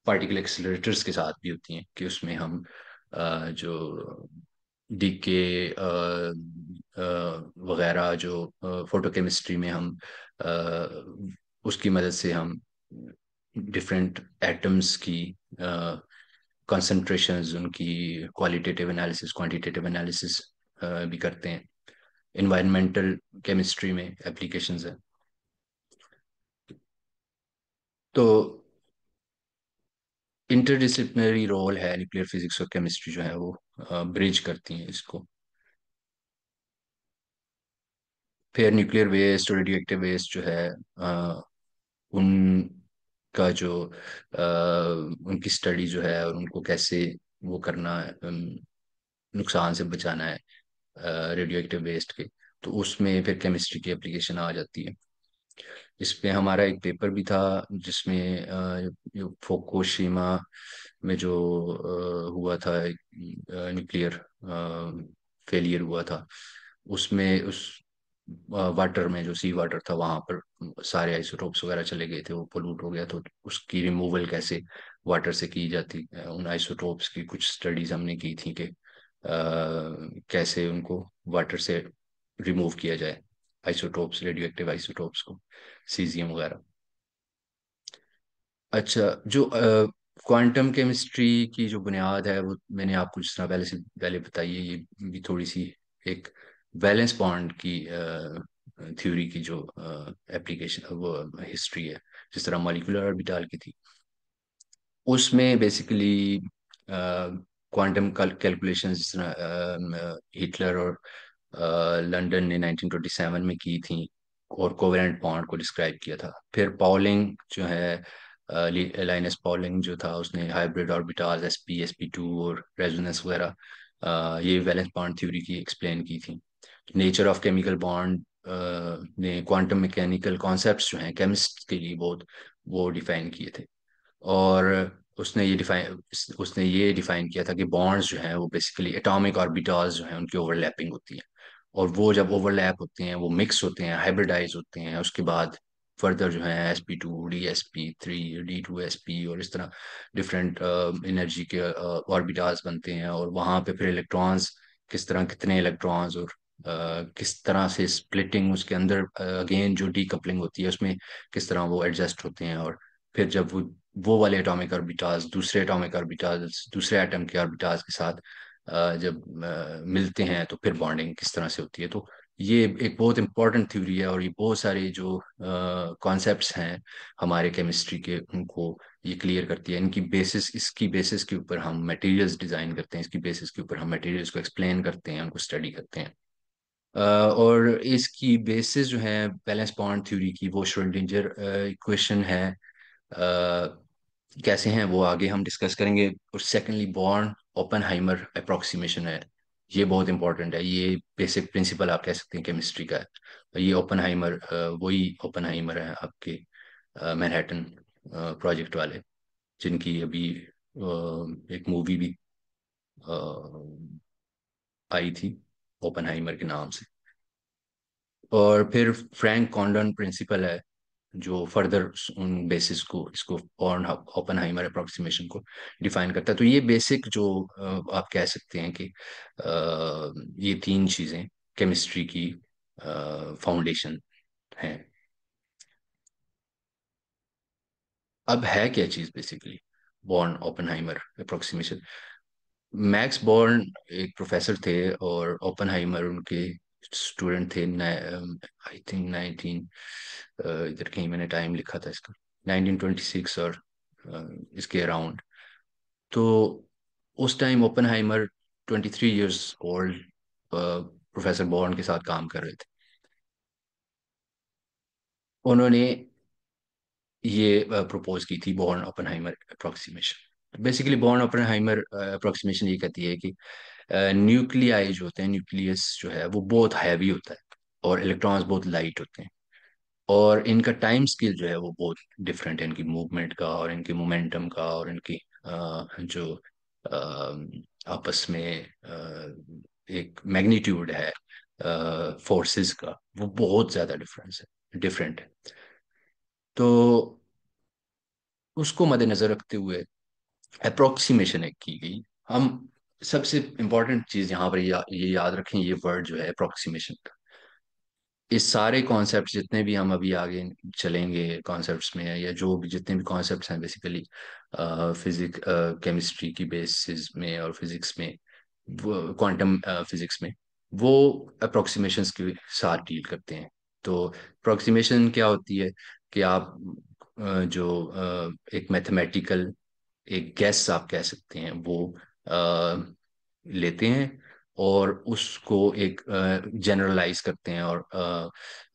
पार्टिकल एक्सीलरेटर्स के साथ भी होती हैं, कि उसमें हम जो डीके वगैरह जो फोटोकेमिस्ट्री में हम उसकी मदद से हम डिफरेंट एटम्स की कॉन्सेंट्रेशंस, उनकी क्वालिटेटिव एनालिसिस, क्वांटिटेटिव एनालिसिस भी करते हैं। इन्वायरमेंटल केमिस्ट्री में एप्लीकेशंस है। तो इंटरडिसिप्लिनरी रोल है न्यूक्लियर फिजिक्स और केमिस्ट्री जो है वो ब्रिज करती हैं इसको। फिर न्यूक्लियर वेस्ट और रेडियो एक्टिव वेस्ट जो है उनका जो उनकी स्टडी जो है, और उनको कैसे वो करना है, नुकसान से बचाना है रेडियो एक्टिव वेस्ट के, तो उसमें फिर केमिस्ट्री की एप्लीकेशन आ जाती है। इस पे हमारा एक पेपर भी था, जिसमें जो फोकुशिमा में जो हुआ था, न्यूक्लियर फेलियर हुआ था, उसमें उस वाटर में, जो सी वाटर था वहां पर सारे आइसोटोप्स वगैरह चले गए थे, वो पोल्यूट हो गया, तो उसकी रिमूवल कैसे वाटर से की जाती, उन आइसोटोप्स की कुछ स्टडीज हमने की थी कि कैसे उनको वाटर से रिमूव किया जाए, आइसोटोप्स, रेडियो एक्टिव आइसोटोप्स को, सीजियम वगैरह। अच्छा, जो क्वांटम केमिस्ट्री की जो बुनियाद है वो मैंने आपको जिस तरह पहले से पहले बताई है, ये भी थोड़ी सी एक वैलेंस बॉन्ड की थ्योरी की जो एप्लीकेशन, वो हिस्ट्री है, जिस तरह मॉलिक्यूलर ऑर्बिटल की थी, उसमें बेसिकली क्वांटम कैलकुलेशंस जिस तरह हिटलर और लंदन ने 1927 में की थी, और कोवेलेंट बॉन्ड को डिस्क्राइब किया था। फिर पॉलिंग जो है, लाइनस पॉलिंग जो था, उसने हाइब्रिड ऑर्बिटल्स sp sp2 और रेजोनेंस वगैरह, ये वैलेंस बॉन्ड थ्योरी की एक्सप्लेन की थी। नेचर ऑफ केमिकल बॉन्ड ने क्वांटम मैकेनिकल कॉन्सेप्ट्स जो हैं केमिस्ट के लिए बहुत, वो डिफाइन किए थे। और उसने ये डिफाइन किया था कि बॉन्ड्स जो हैं वो बेसिकली एटॉमिक ऑर्बिटल्स जो हैं उनकी ओवरलैपिंग होती है, और वो जब ओवरलैप होते हैं, वो मिक्स होते हैं, हाइब्रिडाइज होते हैं, उसके बाद फर्दर जो है sp2 dsp3 d2sp और इस तरह डिफरेंट एनर्जी के ऑर्बिटल्स बनते हैं, और वहाँ पे फिर इलेक्ट्रॉन्स, किस तरह कितने इलेक्ट्रॉन्स, और किस तरह से स्प्लिटिंग उसके अंदर, अगेन जो डीकपलिंग होती है उसमें किस तरह वो एडजस्ट होते हैं, और फिर जब वो वाले एटॉमिक ऑर्बिटल्स दूसरे एटॉमिक ऑर्बिटल्स दूसरे एटम के ऑर्बिटल्स के साथ जब मिलते हैं, तो फिर बॉन्डिंग किस तरह से होती है। तो ये एक बहुत इंपॉर्टेंट थ्योरी है, और ये बहुत सारे जो कॉन्सेप्ट्स हैं हमारे केमिस्ट्री के, उनको ये क्लियर करती है। इसकी बेसिस के ऊपर हम मटेरियल्स डिजाइन करते हैं, इसकी बेसिस के ऊपर हम मटेरियल्स को एक्सप्लेन करते हैं, उनको स्टडी करते हैं। और इसकी बेसिस जो है बैलेंस बॉन्ड थ्योरी की, वो श्रोडिंगर इक्वेशन है। कैसे हैं वो आगे हम डिस्कस करेंगे। और सेकेंडली बॉर्न ओपनहाइमर अप्रोक्सीमेशन है, ये बहुत इंपॉर्टेंट है, ये बेसिक प्रिंसिपल आप कह सकते हैं केमिस्ट्री का है। ये ओपनहाइमर, वही ओपनहाइमर है आपके मैनहट्टन प्रोजेक्ट वाले, जिनकी अभी एक मूवी भी आई थी ओपनहाइमर के नाम से। और फिर फ्रैंक कॉन्डन प्रिंसिपल है, जो फर्दर उन बेसिस को, इसको बॉर्न ओपनहाइमर अप्रोक्सीमेशन को डिफाइन करता है। तो ये बेसिक जो आप कह सकते हैं कि ये तीन चीजें केमिस्ट्री की फाउंडेशन हैं। अब है क्या चीज basically born Oppenheimer approximation. Max born एक प्रोफेसर थे, और ओपनहाइमर उनके स्टूडेंट थे। आई थिंक 19, इधर कहीं मैंने टाइम लिखा था इसका, 1926 और इसके अराउंड। तो उस time Oppenheimer 23 years old professor born के साथ काम कर रहे थे। उन्होंने ये प्रपोज की थी born Oppenheimer approximation. Basically born Oppenheimer approximation ये कहती है कि न्यूक्लियाई जो होते हैं, न्यूक्लियस जो है वो बहुत हैवी होता है, और इलेक्ट्रॉन्स बहुत लाइट होते हैं, और इनका टाइम स्केल जो है वो बहुत डिफरेंट है, इनकी मूवमेंट का और इनकी मोमेंटम का, और इनकी जो आपस में एक मैग्नीट्यूड है फोर्सेस का, वो बहुत ज्यादा डिफरेंट है। तो उसको मद्देनजर रखते हुए अप्रोक्सीमेशन एक की गई। हम सबसे इम्पोर्टेंट चीज यहाँ पर ये याद रखें, ये वर्ड जो है अप्रोक्सीमेशन, इस सारे कॉन्सेप्ट जितने भी हम अभी आगे चलेंगे कॉन्सेप्ट्स में, या जो भी जितने भी कॉन्सेप्ट्स हैं बेसिकली केमिस्ट्री की बेसिस में और फिजिक्स में, वो क्वांटम फिजिक्स में, वो अप्रोक्सीमेशंस के साथ डील करते हैं। तो अप्रोक्सीमेशन क्या होती है कि आप जो एक मैथमेटिकल एक गैस आप कह सकते हैं, वो लेते हैं, और उसको एक जनरलाइज करते हैं, और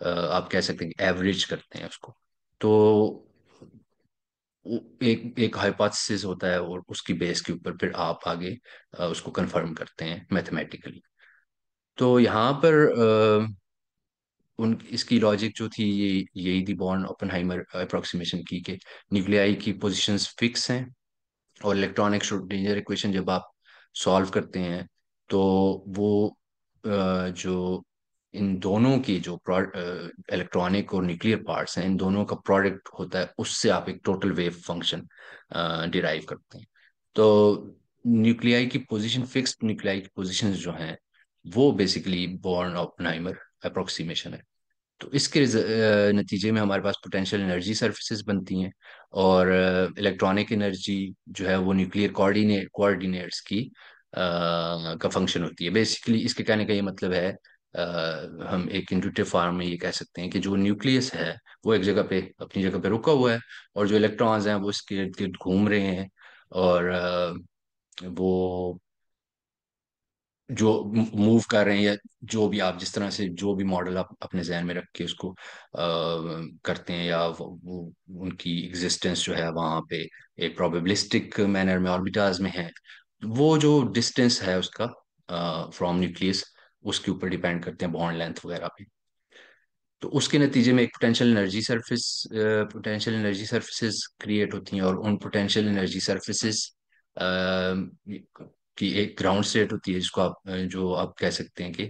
आप कह सकते हैं एवरेज करते हैं उसको। तो एक एक हाइपोथेसिस होता है, और उसकी बेस के ऊपर फिर आप आगे उसको कंफर्म करते हैं मैथमेटिकली। तो यहाँ पर उन इसकी लॉजिक जो थी, ये यही थी बॉर्न ओपनहाइमर अप्रोक्सीमेशन की, कि न्यूक्लियाई की पोजीशंस फिक्स हैं, और इलेक्ट्रॉनिक श्रोडिंगर इक्वेशन जब आप सॉल्व करते हैं, तो वो जो इन दोनों की जो इलेक्ट्रॉनिक और न्यूक्लियर पार्ट्स हैं, इन दोनों का प्रोडक्ट होता है, उससे आप एक टोटल वेव फंक्शन डिराइव करते हैं। तो न्यूक्लियाई की पोजीशन, फिक्स्ड न्यूक्लियाई की पोजीशन जो हैं, वो बेसिकली बॉर्न ऑपनहाइमर अप्रोक्सीमेशन है। तो इसके नतीजे में हमारे पास पोटेंशियल एनर्जी सर्फेसेस बनती हैं, और इलेक्ट्रॉनिक एनर्जी जो है वो न्यूक्लियर कोऑर्डिनेट्स की का फंक्शन होती है। बेसिकली इसके कहने का ये मतलब है, हम एक इंट्यूटिव फॉर्म में ये कह सकते हैं कि जो न्यूक्लियस है वो एक जगह पे अपनी जगह पे रुका हुआ है, और जो इलेक्ट्रॉन्स हैं वो इसके इर्द गिर्द घूम रहे हैं, और वो जो मूव कर रहे हैं, या जो भी आप जिस तरह से जो भी मॉडल आप अपने जहन में रख के उसको करते हैं, या वो उनकी एग्जिस्टेंस जो है वहाँ पे एक प्रोबेबिलिस्टिक मैनर में ऑर्बिटाज में है, वो जो डिस्टेंस है उसका फ्रॉम न्यूक्लियस, उसके ऊपर डिपेंड करते हैं बॉन्ड लेंथ वगैरह पे। तो उसके नतीजे में एक पोटेंशियल एनर्जी सर्फेसिस क्रिएट होती हैं, और उन पोटेंशियल एनर्जी सर्फेसिस की एक ग्राउंड स्टेट होती है, जिसको आप जो आप कह सकते हैं कि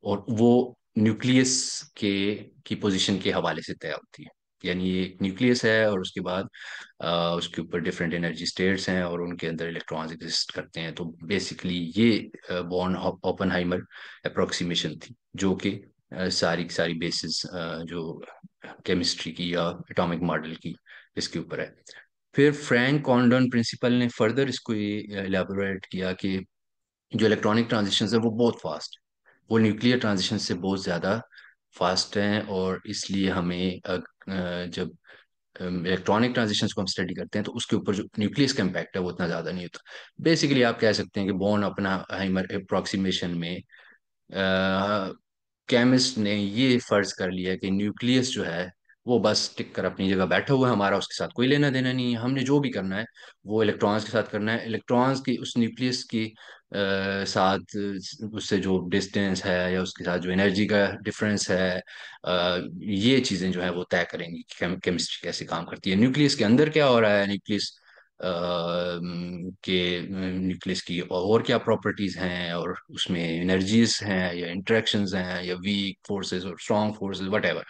और वो न्यूक्लियस के की पोजीशन के हवाले से तय होती है। यानी ये एक न्यूक्लियस है, और उसके बाद उसके ऊपर डिफरेंट एनर्जी स्टेट्स हैं, और उनके अंदर इलेक्ट्रॉन्स एग्जिस्ट करते हैं। तो बेसिकली ये बॉर्न ओपनहाइमर अप्रोक्सीमेशन थी, जो कि सारी की सारी बेसिस जो केमिस्ट्री की या एटॉमिक मॉडल की, इसके ऊपर है। फिर फ्रैंक कॉन्डन प्रिंसिपल ने फर्दर इसको ये एलेबोरेट किया कि जो इलेक्ट्रॉनिक ट्रांजिशंस है वो बहुत फास्ट, वो न्यूक्लियर ट्रांजिशन से बहुत ज़्यादा फास्ट हैं, और इसलिए हमें जब इलेक्ट्रॉनिक ट्रांजिशंस को हम स्टडी करते हैं तो उसके ऊपर जो न्यूक्लियस का इम्पैक्ट है वो इतना ज़्यादा नहीं होता। बेसिकली आप कह सकते हैं कि बॉर्न अपना हाइमर अप्रोक्सीमेशन में केमिस्ट ने ये फर्ज कर लिया कि न्यूक्लियस जो है वो बस टिक कर अपनी जगह बैठा हुआ है, हमारा उसके साथ कोई लेना देना नहीं है, हमने जो भी करना है वो इलेक्ट्रॉन्स के साथ करना है। इलेक्ट्रॉन्स की उस न्यूक्लियस की साथ उससे जो डिस्टेंस है या उसके साथ जो एनर्जी का डिफरेंस है, ये चीज़ें जो है वो तय करेंगी कि केमिस्ट्री कैसे काम करती है, न्यूक्लियस के अंदर क्या हो रहा है, न्यूक्लियस के न्यूक्लियस की और क्या प्रॉपर्टीज हैं, और उसमें एनर्जीज हैं या इंटरेक्शंस हैं या वीक फोर्सेस और स्ट्रॉन्ग फोर्सेस वट,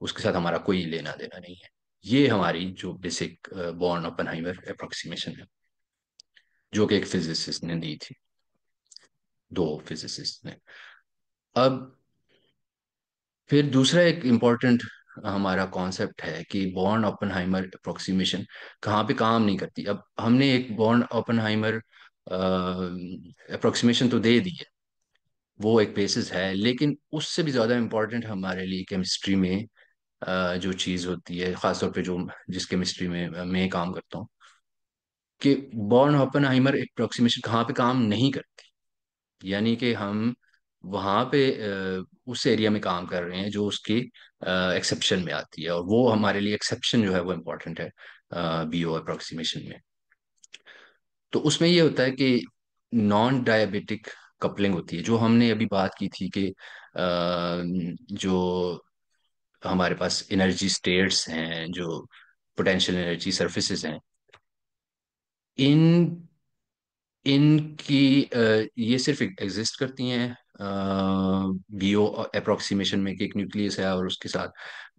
उसके साथ हमारा कोई लेना देना नहीं है। ये हमारी जो बेसिक बॉर्न ओपेनहाइमर अप्रोक्सीमेशन है, जो कि एक फिजिसिस्ट ने दी थी, दो फिजिसिस्ट ने। अब फिर दूसरा एक इम्पॉर्टेंट हमारा कॉन्सेप्ट है कि बॉर्न ओपेनहाइमर अप्रोक्सीमेशन कहाँ पे काम नहीं करती। अब हमने एक बॉर्न ओपेनहाइमर अप्रोक्सीमेशन तो दे दी है, वो एक बेसिस है, लेकिन उससे भी ज़्यादा इम्पोर्टेंट हमारे लिए केमिस्ट्री में जो चीज़ होती है, ख़ासतौर पे जो जिस केमिस्ट्री में मैं काम करता हूँ, कि बॉर्न ओपेनहाइमर अप्रोक्सीमेशन कहाँ पे काम नहीं करती। यानी कि हम वहाँ पे उस एरिया में काम कर रहे हैं जो उसकी एक्सेप्शन में आती है, और वो हमारे लिए एक्सेप्शन जो है वो इम्पोर्टेंट है बीओ अप्रोक्सीमेशन में। तो उसमें ये होता है कि नॉन डायबिटिक कपलिंग होती है, जो हमने अभी बात की थी कि जो हमारे पास एनर्जी स्टेट्स हैं, जो पोटेंशियल एनर्जी सर्फेसेस हैं, इन इनकी ये सिर्फ एग्जिस्ट करती हैं बीओ अप्रोक्सीमेशन में, कि एक न्यूक्लियस है और उसके साथ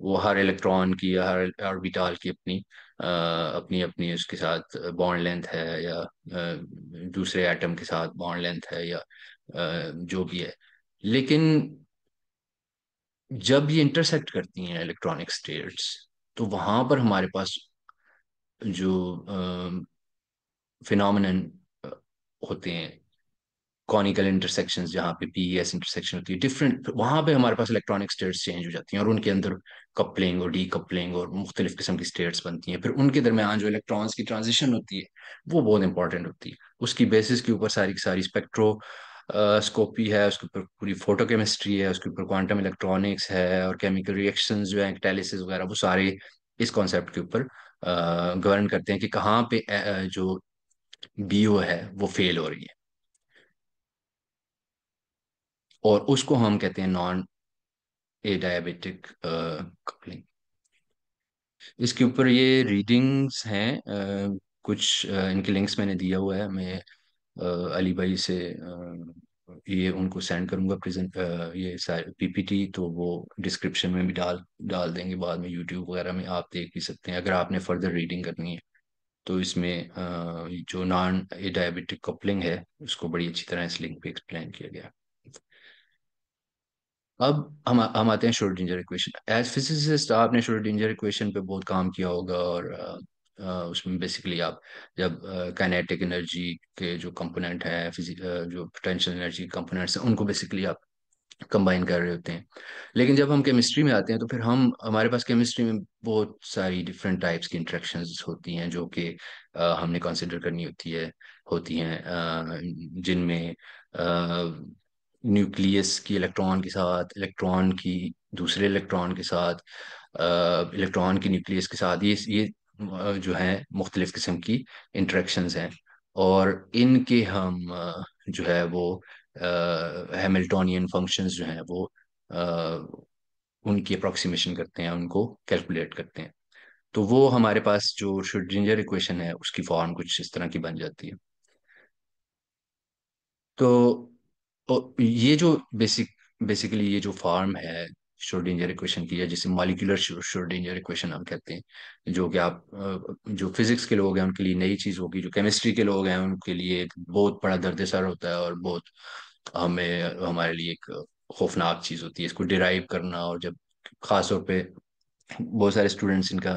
वो हर इलेक्ट्रॉन की या हर ऑर्बिटल की अपनी अपनी अपनी उसके साथ बॉन्ड लेंथ है, या दूसरे एटम के साथ बॉन्ड लेंथ है, या जो भी है। लेकिन जब ये इंटरसेक्ट करती हैं इलेक्ट्रॉनिक स्टेट्स, तो वहां पर हमारे पास जो फिनोमिनन होते हैं, कॉनिकल इंटरसेक्शंस, जहाँ पे पीईएस इंटरसेक्शन होती है डिफरेंट, वहां पे हमारे पास इलेक्ट्रॉनिक स्टेट्स चेंज हो जाती हैं, और उनके अंदर कपलिंग और डीकपलिंग और मुख्तलिफ किस्म की स्टेट्स बनती हैं। फिर उनके दरमियान जो इलेक्ट्रॉन्स की ट्रांजिशन होती है वो बहुत इंपॉर्टेंट होती है। उसकी बेसिस के ऊपर सारी की सारी स्पेक्ट्रो स्कोपी है, उसके ऊपर पूरी फोटोकेमिस्ट्री है, उसके ऊपर क्वांटम इलेक्ट्रॉनिक्स है, और केमिकल रिएक्शंस जो है, कैटालिसिस वगैरह, वो सारे इस कॉन्सेप्ट के ऊपर गवर्न करते हैं कि कहाँ पे जो बीओ है वो फेल हो रही है, और उसको हम कहते हैं नॉन ए डायबिटिक कपलिंग। इसके ऊपर ये रीडिंग्स हैं, कुछ इनके लिंक्स मैंने दिया हुआ है, मैं अली भाई से ये उनको सेंड करूंगा प्रेजेंट, ये पीपीटी, तो वो डिस्क्रिप्शन में भी डाल डाल देंगे बाद में, यूट्यूब वगैरह में आप देख भी सकते हैं अगर आपने फर्दर रीडिंग करनी है। तो इसमें जो नॉन डायबिटिक कपलिंग है उसको बड़ी अच्छी तरह इस लिंक पे एक्सप्लेन किया गया है। अब हम आते हैं श्रोडिंगर इक्वेशन। एज फिजिसिस्ट आपने श्रोडिंगर इक्वेशन पे बहुत काम किया होगा, और उसमें बेसिकली आप जब काइनेटिक एनर्जी के जो कंपोनेंट है, जो पोटेंशियल एनर्जी कंपोनेंट्स हैं, उनको बेसिकली आप कंबाइन कर रहे होते हैं। लेकिन जब हम केमिस्ट्री में आते हैं तो फिर हम हमारे पास केमिस्ट्री में बहुत सारी डिफरेंट टाइप्स की इंटरेक्शंस होती हैं जो कि हमने कंसिडर करनी होती हैं, जिनमें न्यूक्लियस की इलेक्ट्रॉन के साथ, इलेक्ट्रॉन की दूसरे इलेक्ट्रॉन के साथ, इलेक्ट्रॉन की न्यूक्लियस के साथ, ये जो है मुख्तलिफ किस्म की इंटरेक्शंस हैं। और इनके हम जो है वो हैमिल्टोनियन फंक्शंस जो हैं वो उनकी अप्रोक्सीमेशन करते हैं, उनको कैलकुलेट करते हैं। तो वो हमारे पास जो श्रोडिंगर इक्वेशन है उसकी फॉर्म कुछ इस तरह की बन जाती है। तो ये जो बेसिकली ये जो फॉर्म है श्रोडिंगर इक्वेशन की है, जिसे मॉलिक्यूलर श्रोडिंगर इक्वेशन हम कहते हैं, जो कि आप जो फिजिक्स के लोग हैं उनके लिए नई चीज़ होगी, जो केमिस्ट्री के लोग हैं उनके लिए एक बहुत बड़ा दर्द-ए-सर होता है, और बहुत हमें हमारे लिए एक खौफनाक चीज़ होती है इसको डिराइव करना। और जब खास तौर पे बहुत सारे स्टूडेंट्स इनका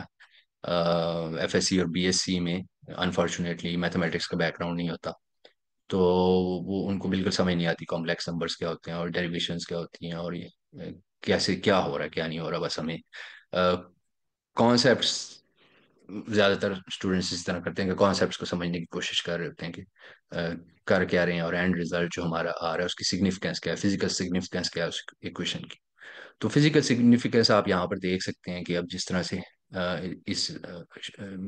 एफएससी और बीएससी में अनफॉर्चुनेटली मैथमेटिक्स का बैकग्राउंड नहीं होता, तो वो उनको बिल्कुल समझ नहीं आती कॉम्प्लेक्स नंबर्स क्या होते हैं और डेरिवेशंस क्या होती हैं, और ये कैसे क्या हो रहा है क्या नहीं हो रहा। बस हमें कॉन्सेप्ट्स, ज़्यादातर स्टूडेंट्स इस तरह करते हैं कि कॉन्सेप्ट्स को समझने की कोशिश कर रहे होते हैं कि कर क्या रहे हैं, और एंड रिजल्ट जो हमारा आ रहा है उसकी सिग्निफिकेंस क्या है, फिजिकल सिग्निफिकेंस क्या है उस इक्वेशन की। तो फिजिकल सिग्निफिकेंस आप यहाँ पर देख सकते हैं कि अब जिस तरह से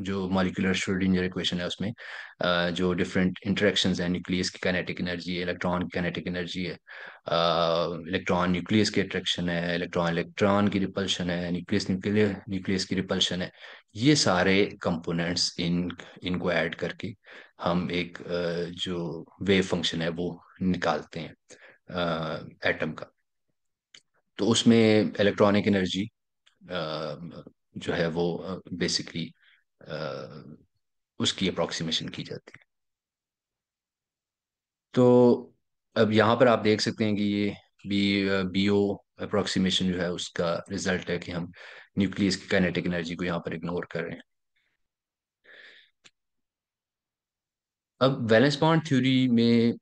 जो मॉलिक्यूलर श्रोडिंगर इक्वेशन है उसमें जो डिफरेंट इंटरेक्शंस हैं, न्यूक्लियस की काइनेटिक एनर्जी है, इलेक्ट्रॉन की काइनेटिक एनर्जी है, इलेक्ट्रॉन न्यूक्लियस की अट्रैक्शन है, इलेक्ट्रॉन इलेक्ट्रॉन की रिपल्शन है, न्यूक्लियस न्यूक्लियस की रिपल्शन है। ये सारे कंपोनेंट्स इनको ऐड करके हम एक जो वेव फंक्शन है वो निकालते हैं एटम का। तो उसमें इलेक्ट्रॉनिक एनर्जी जो है वो बेसिकली उसकी अप्रोक्सीमेशन की जाती है। तो अब यहाँ पर आप देख सकते हैं कि ये बीओ अप्रोक्सीमेशन जो है उसका रिजल्ट है कि हम न्यूक्लियस की काइनेटिक एनर्जी को यहाँ पर इग्नोर कर रहे हैं। अब वैलेंस बॉन्ड थ्योरी में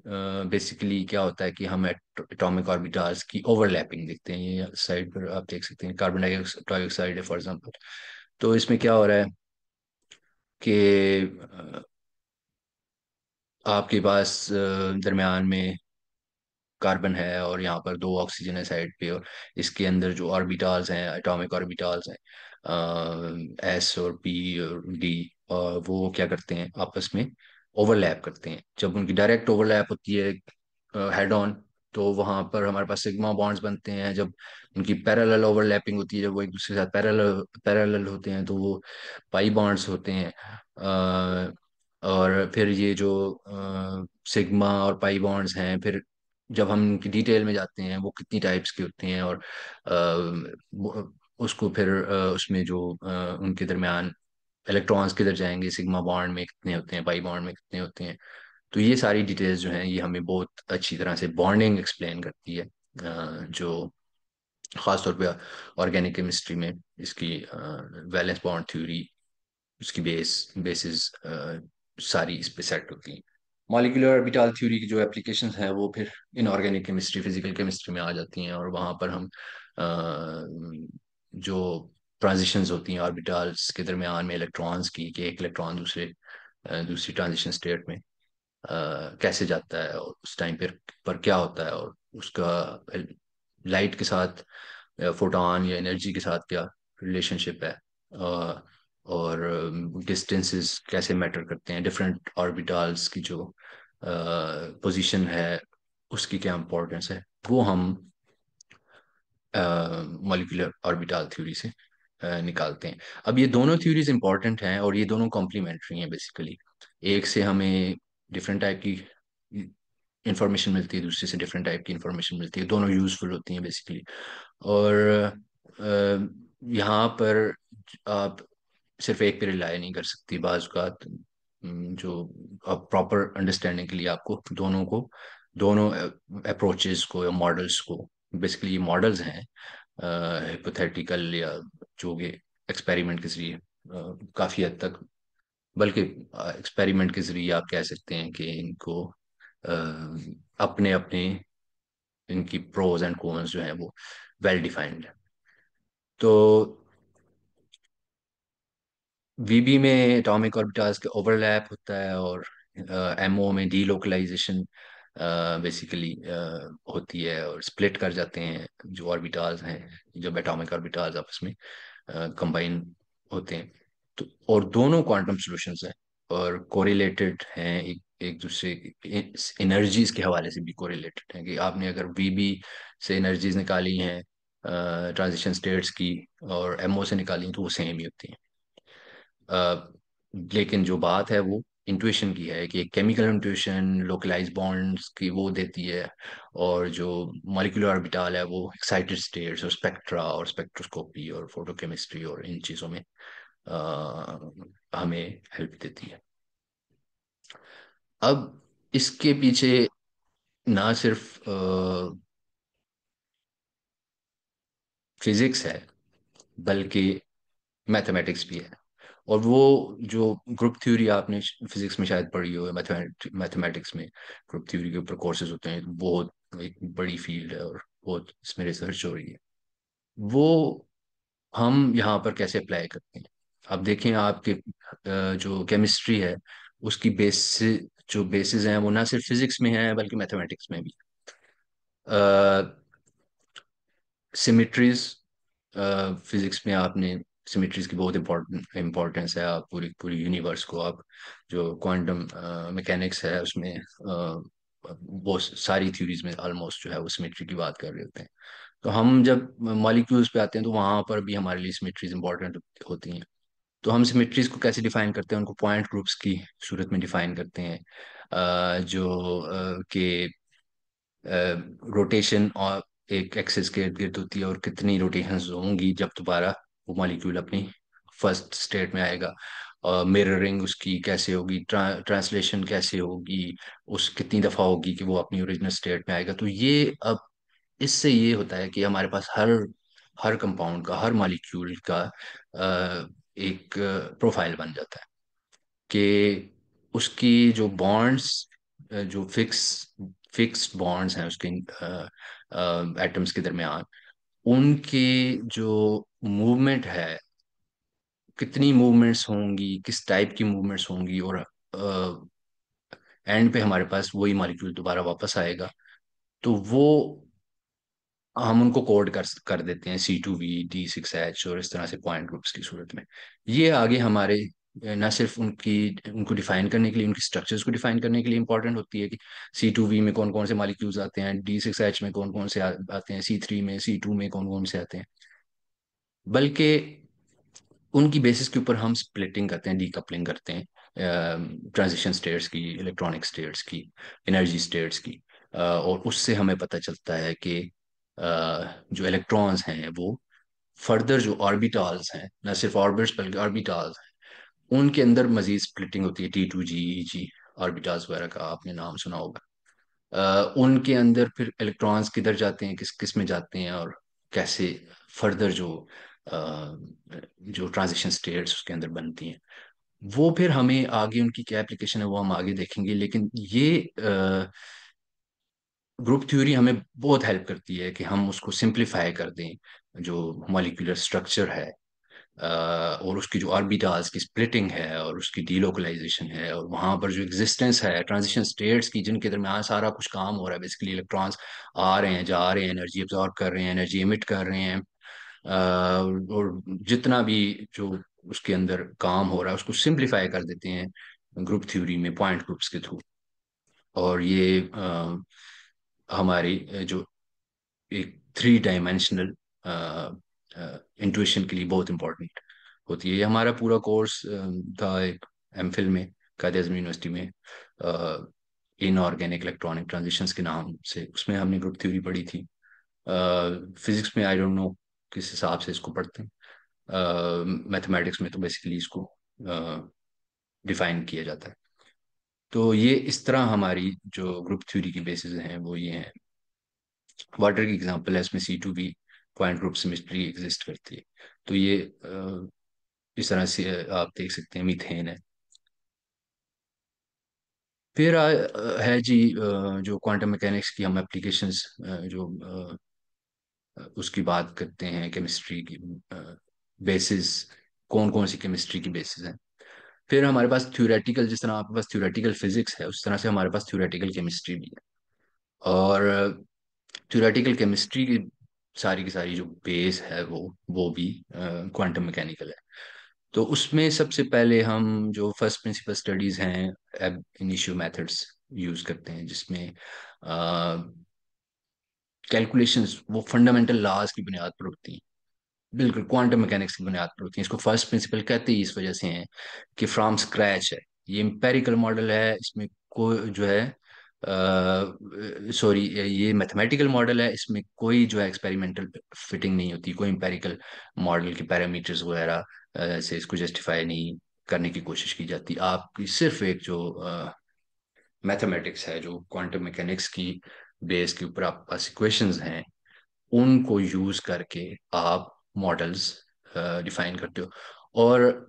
बेसिकली क्या होता है कि हम एटॉमिक ऑर्बिटल्स की ओवरलैपिंग देखते हैं। ये साइड पर आप देख सकते हैं कार्बन डाइऑक्साइड है फॉर एग्जांपल। तो इसमें क्या हो रहा है कि आपके पास दरमियान में कार्बन है और यहाँ पर दो ऑक्सीजन है साइड पे, और इसके अंदर जो ऑर्बिटल्स हैं, एटॉमिक ऑर्बिटल्स हैं, एस और पी और डी, वो क्या करते हैं आपस में ओवरलैप करते हैं। जब उनकी डायरेक्ट ओवरलैप होती है हेड ऑन, तो वहां पर हमारे पास सिग्मा बॉन्ड्स बनते हैं। जब उनकी पैरेलल ओवरलैपिंग होती है, जब वो एक दूसरे के साथ पैरेलल पैरेलल होते हैं, तो वो पाई बॉन्ड्स होते हैं। और फिर ये जो सिग्मा और पाई बॉन्ड्स हैं, फिर जब हम उनकी डिटेल में जाते हैं वो कितनी टाइप्स के होते हैं, और उसको फिर उसमें जो उनके दरमियान इलेक्ट्रॉन्स किधर जाएंगे, सिग्मा बॉन्ड में कितने होते हैं, पाई बॉन्ड में कितने होते हैं। तो ये सारी डिटेल्स जो हैं ये हमें बहुत अच्छी तरह से बॉन्डिंग एक्सप्लेन करती है, जो खासतौर पे ऑर्गेनिक केमिस्ट्री में इसकी वैलेंस बॉन्ड थ्योरी, उसकी बेसिस सारी इस पे सेट होती हैं। मॉलिक्यूलर ऑर्बिटल थ्योरी की जो एप्लीकेशंस हैं वो फिर इनऑर्गेनिक केमिस्ट्री, फिजिकल केमिस्ट्री में आ जाती हैं, और वहाँ पर हम जो ट्रांजिशंस होती हैं ऑर्बिटल्स के दरमियान में इलेक्ट्रॉन्स की, कि एक इलेक्ट्रॉन दूसरी ट्रांजिशन स्टेट में कैसे जाता है, और उस टाइम पर क्या होता है, और उसका लाइट के साथ, फोटॉन या एनर्जी के साथ क्या रिलेशनशिप है, और डिस्टेंसेस कैसे मैटर करते हैं, डिफरेंट ऑर्बिटल्स की जो पोजीशन है उसकी क्या इम्पोर्टेंस है, वो हम मॉलिक्यूलर ऑर्बिटल थ्योरी से निकालते हैं। अब ये दोनों थ्योरीज इंपॉर्टेंट हैं और ये दोनों कॉम्प्लीमेंट्री हैं बेसिकली। एक से हमें डिफरेंट टाइप की इंफॉर्मेशन मिलती है, दूसरे से डिफरेंट टाइप की इंफॉर्मेशन मिलती है, दोनों यूजफुल होती हैं बेसिकली। और यहाँ पर आप सिर्फ एक पे रिलाय नहीं कर सकती, बाज़ औक़ात जो अब प्रॉपर अंडरस्टैंडिंग के लिए आपको दोनों अप्रोचेस को या मॉडल्स को, बेसिकली ये मॉडल्स हैं हिपोथेटिकल या जो भी, एक्सपेरिमेंट के जरिए काफ़ी हद तक, बल्कि एक्सपेरिमेंट के जरिए आप कह सकते हैं कि इनको अपने अपने इनकी प्रोज एंड कॉन्स जो हैं वो वेल डिफाइंड है। तो वीबी में एटॉमिक ऑर्बिटल्स का ओवरलैप होता है, और एमओ में डीलोकलाइजेशन बेसिकली होती है, और स्प्लिट कर जाते हैं जो ऑर्बिटल्स हैं, जब एटॉमिक ऑर्बिटल्स आपस में कंबाइन होते हैं। तो और दोनों क्वांटम सॉल्यूशंस हैं और कोरिलेटेड हैं, एक दूसरे एनर्जीज के हवाले से भी कोरिलेटेड हैं, कि आपने अगर वीबी से एनर्जीज निकाली हैं ट्रांजिशन स्टेट्स की, और एमओ से निकाली हैं, तो वो सेम ही होती हैं। अ, लेकिन जो बात है वो इंट्यूशन की है, कि केमिकल इंट्यूशन लोकलाइज बॉन्ड्स की वो देती है, और जो मॉलिक्यूलर ऑर्बिटल है वो एक्साइटेड स्टेट्स और स्पेक्ट्रा और स्पेक्ट्रोस्कोपी और फोटोकेमिस्ट्री और इन चीज़ों में हमें हेल्प देती है। अब इसके पीछे ना सिर्फ फिजिक्स है, बल्कि मैथमेटिक्स भी है। और वो जो ग्रुप थ्योरी आपने फिजिक्स में शायद पढ़ी हो, मैथमेटिक्स में ग्रुप थ्योरी के ऊपर कोर्सेज होते हैं, बहुत एक बड़ी फील्ड है और बहुत इसमें रिसर्च हो रही है। वो हम यहाँ पर कैसे अप्लाई करते हैं? अब देखें आपके जो केमिस्ट्री है उसकी जो बेसिस हैं वो ना सिर्फ फिजिक्स में है बल्कि मैथमेटिक्स में भी। सिमिट्रीज, फिजिक्स में आपने सिमिट्रीज की बहुत इम्पोर्टेंस है। आप पूरी पूरी यूनिवर्स को आप जो क्वांटम मैकेनिक्स है उसमें बहुत सारी थ्योरीज में ऑलमोस्ट जो है वो सिमिट्री की बात कर रहे होते हैं। तो हम जब मॉलिक्यूल्स पे आते हैं तो वहां पर भी हमारे लिए सिमिट्रीज इंपॉर्टेंट होती हैं। तो हम सिमिट्रीज को कैसे डिफाइन करते हैं? उनको पॉइंट ग्रुप्स की सूरत में डिफाइन करते हैं, जो कि रोटेशन और एक एक्सिस के इर्द गिर्द होती है, और कितनी रोटेशंस होंगी जब दोबारा वो मॉलिक्यूल अपनी फर्स्ट स्टेट में आएगा, मिररिंग उसकी कैसे होगी, ट्रांसलेशन कैसे होगी, उस कितनी दफ़ा होगी कि वो अपनी ओरिजिनल स्टेट में आएगा। तो ये अब इससे ये होता है कि हमारे पास हर हर कंपाउंड का, हर मॉलिक्यूल का एक प्रोफाइल बन जाता है, कि उसकी जो बॉन्ड्स, जो फिक्स्ड बॉन्ड्स हैं उसके एटम्स के दरमियान, उनकी जो मूवमेंट है, कितनी मूवमेंट्स होंगी, किस टाइप की मूवमेंट्स होंगी, और एंड पे हमारे पास वही मॉलिक्यूल दोबारा वापस आएगा। तो वो हम उनको कोड कर देते हैं C2V D6H, और इस तरह से पॉइंट ग्रुप्स की सूरत में। ये आगे हमारे ना सिर्फ उनको डिफाइन करने के लिए, उनकी स्ट्रक्चर्स को डिफाइन करने के लिए इंपॉर्टेंट होती है, कि C2V में कौन कौन से मॉलिक्यूल्स आते हैं, D6H में कौन कौन से आते हैं, C3 में, C2 में कौन कौन से आते हैं, बल्कि उनकी बेसिस के ऊपर हम स्प्लिटिंग करते हैं, डीकपलिंग करते हैं ट्रांजिशन स्टेट्स की, इलेक्ट्रॉनिक स्टेट्स की, एनर्जी स्टेट्स की। और उससे हमें पता चलता है कि जो इलेक्ट्रॉन्स हैं वो फर्दर जो ऑर्बिटल्स हैं, न सिर्फ ऑर्बिट्स बल्कि ऑर्बिटल्स हैं, उनके अंदर मजीद स्प्लिटिंग होती है, T2G, E G ऑर्बिटल्स वगैरह का आपने नाम सुना होगा। उनके अंदर फिर इलेक्ट्रॉन्स किधर जाते हैं, किस किस में जाते हैं, और कैसे फर्दर जो ट्रांजिशन स्टेट्स उसके अंदर बनती हैं, वो फिर हमें आगे उनकी क्या एप्लीकेशन है वो हम आगे देखेंगे। लेकिन ये ग्रुप थ्योरी हमें बहुत हेल्प करती है कि हम उसको सिंप्लीफाई कर दें, जो मॉलिक्यूलर स्ट्रक्चर है, और उसकी जो ऑर्बिटल्स की स्प्लिटिंग है, और उसकी डीलोकलाइजेशन है, और वहां पर जो एग्जिस्टेंस है ट्रांजिशन स्टेट्स की, जिनके दरमियान सारा कुछ काम हो रहा है, बेसिकली इलेक्ट्रॉन्स आ रहे हैं, जा रहे हैं, एनर्जी एब्जॉर्ब कर रहे हैं, एनर्जी एमिट कर रहे हैं, और जितना भी जो उसके अंदर काम हो रहा है उसको सिंप्लीफाई कर देते हैं ग्रुप थ्योरी में पॉइंट ग्रुप्स के थ्रू। और ये हमारी जो एक 3 डायमेंशनल इंट्यूशन के लिए बहुत इंपॉर्टेंट होती है। ये हमारा पूरा कोर्स था एक एमफिल में कायद आज़म यूनिवर्सिटी में। इनऑर्गेनिक इलेक्ट्रॉनिक ट्रांजिशंस के नाम से, उसमें हमने ग्रुप थ्योरी पढ़ी थी। फिजिक्स में आई डोंट नो किस हिसाब से इसको पढ़ते हैं, मैथमेटिक्स में तो बेसिकली इसको डिफाइन किया जाता है। तो ये इस तरह हमारी जो ग्रुप थ्योरी की बेसिस हैं वो ये हैं। वाटर की एग्जांपल है, इसमें C2V point group symmetry exist करती है। तो ये इस तरह से आप देख सकते हैं, मीथेन है। फिर है जी जो क्वांटम मैकेनिक्स की हम एप्लीकेशंस जो उसकी बात करते हैं, केमिस्ट्री की बेसिस, कौन कौन सी केमिस्ट्री की बेसिस हैं। फिर हमारे पास थ्योरेटिकल, जिस तरह आपके पास थ्योरेटिकल फिजिक्स है उस तरह से हमारे पास थ्योरेटिकल केमिस्ट्री भी है। और थ्योरेटिकल केमिस्ट्री की सारी जो बेस है वो भी क्वांटम मैकेनिकल है। तो उसमें सबसे पहले हम जो फर्स्ट प्रिंसिपल स्टडीज हैं, एब इनिशियो मेथड्स यूज करते हैं, जिसमें कैलकुलेशंस वो फंडामेंटल लॉज की बुनियाद पर होती हैं, बिल्कुल क्वांटम मैकेनिक्स की बुनियाद पर होती हैं। इसको फर्स्ट प्रिंसिपल कहते ही इस वजह से हैं कि फ्रॉम स्क्रैच है। ये एम्पेरिकल मॉडल है, इसमें कोई जो है सॉरी, ये मैथमेटिकल मॉडल है, इसमें कोई जो है एक्सपेरिमेंटल फिटिंग नहीं होती, कोई एम्पेरिकल मॉडल के पैरामीटर्स वगैरह से इसको जस्टिफाई नहीं करने की कोशिश की जाती। आपकी सिर्फ एक जो मैथमेटिक्स है, जो क्वांटम मैकेनिक्स की बेस के ऊपर आपके पास इक्वेशंस हैं, उनको यूज करके आप मॉडल्स डिफाइन करते हो। और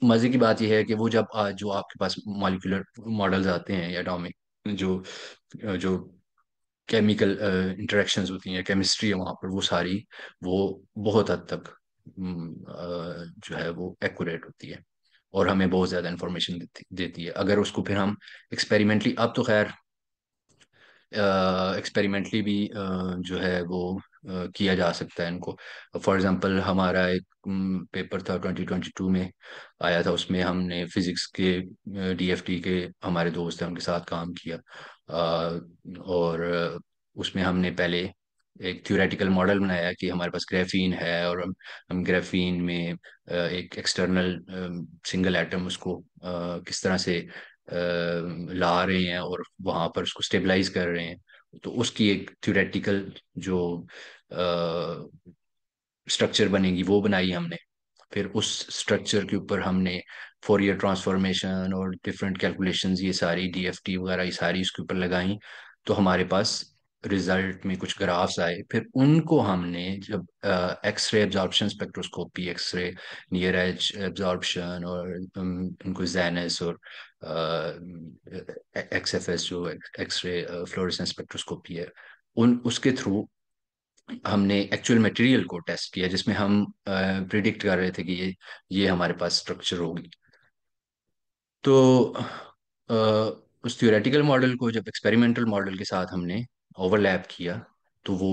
मजे की बात यह है कि वो जब जो आपके पास मॉलिक्यूलर मॉडल्स आते हैं या एटॉमिक जो जो केमिकल इंटरेक्शंस होती हैं, केमिस्ट्री है वहाँ पर, वो सारी वो बहुत हद तक जो है वो एक्यूरेट होती है और हमें बहुत ज़्यादा इंफॉर्मेशन देती है। अगर उसको फिर हम एक्सपेरिमेंटली, अब तो खैर एक्सपेरिमेंटली भी जो है वो किया जा सकता है इनको। फॉर एग्जांपल हमारा एक पेपर था 2022 में आया था, उसमें हमने फिजिक्स के DFT के हमारे दोस्त हैं उनके साथ काम किया। और उसमें हमने पहले एक थ्योरेटिकल मॉडल बनाया कि हमारे पास ग्राफीन है और हम ग्राफीन में एक एक्सटर्नल सिंगल एटम उसको किस तरह से ला रहे हैं और वहां पर उसको स्टेबलाइज कर रहे हैं। तो उसकी एक थ्योरेटिकल जो स्ट्रक्चर बनेगी वो बनाई हमने। फिर उस स्ट्रक्चर के ऊपर हमने फोरियर ट्रांसफॉर्मेशन और डिफरेंट कैलकुलेशंस, ये सारी DFT वगैरह ये सारी इसके ऊपर लगाई। तो हमारे पास रिजल्ट में कुछ ग्राफ्स आए। फिर उनको हमने जब x-ray absorption spectroscopy, x-ray near edge absorption और उनको जेनस और XFS जो एक्सरे फ्लोरेसेंस स्पेक्ट्रोस्कोपी है, उन उसके थ्रू हमने एक्चुअल मटेरियल को टेस्ट किया, जिसमें हम प्रिडिक्ट कर रहे थे कि ये हमारे पास स्ट्रक्चर होगी। तो अ, उस थ्योरेटिकल मॉडल को जब एक्सपेरिमेंटल मॉडल के साथ हमने ओवरलैप किया तो वो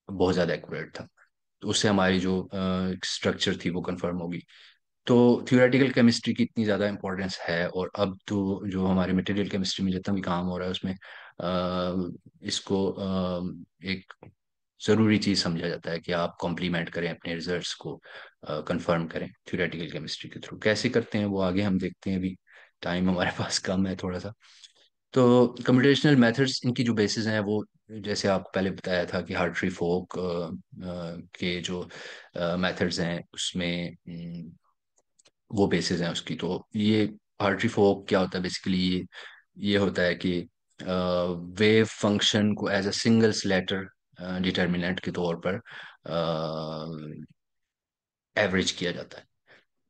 बहुत ज़्यादा एक्यूरेट था। तो उससे हमारी जो स्ट्रक्चर थी वो कंफर्म होगी। तो थियोरेटिकल केमिस्ट्री की इतनी ज़्यादा इंपॉर्टेंस है, और अब तो जो हमारे मटेरियल केमिस्ट्री में जितना भी काम हो रहा है उसमें इसको एक ज़रूरी चीज़ समझा जाता है कि आप कॉम्प्लीमेंट करें अपने रिजल्ट्स को, कंफर्म करें थियोरेटिकल केमिस्ट्री के थ्रू। कैसे करते हैं वो आगे हम देखते हैं, अभी टाइम हमारे पास कम है थोड़ा सा। तो कंप्यूटेशनल मेथड्स, इनकी जो बेसिस हैं वो, जैसे आपको पहले बताया था कि हार्ट्री फोक के जो मेथड्स हैं उसमें वो बेसिस हैं उसकी। तो ये हार्ट्री फोक क्या होता है बेसिकली, ये होता है कि वेव फंक्शन को as a single Slater determinant के तौर पर एवरेज किया जाता है।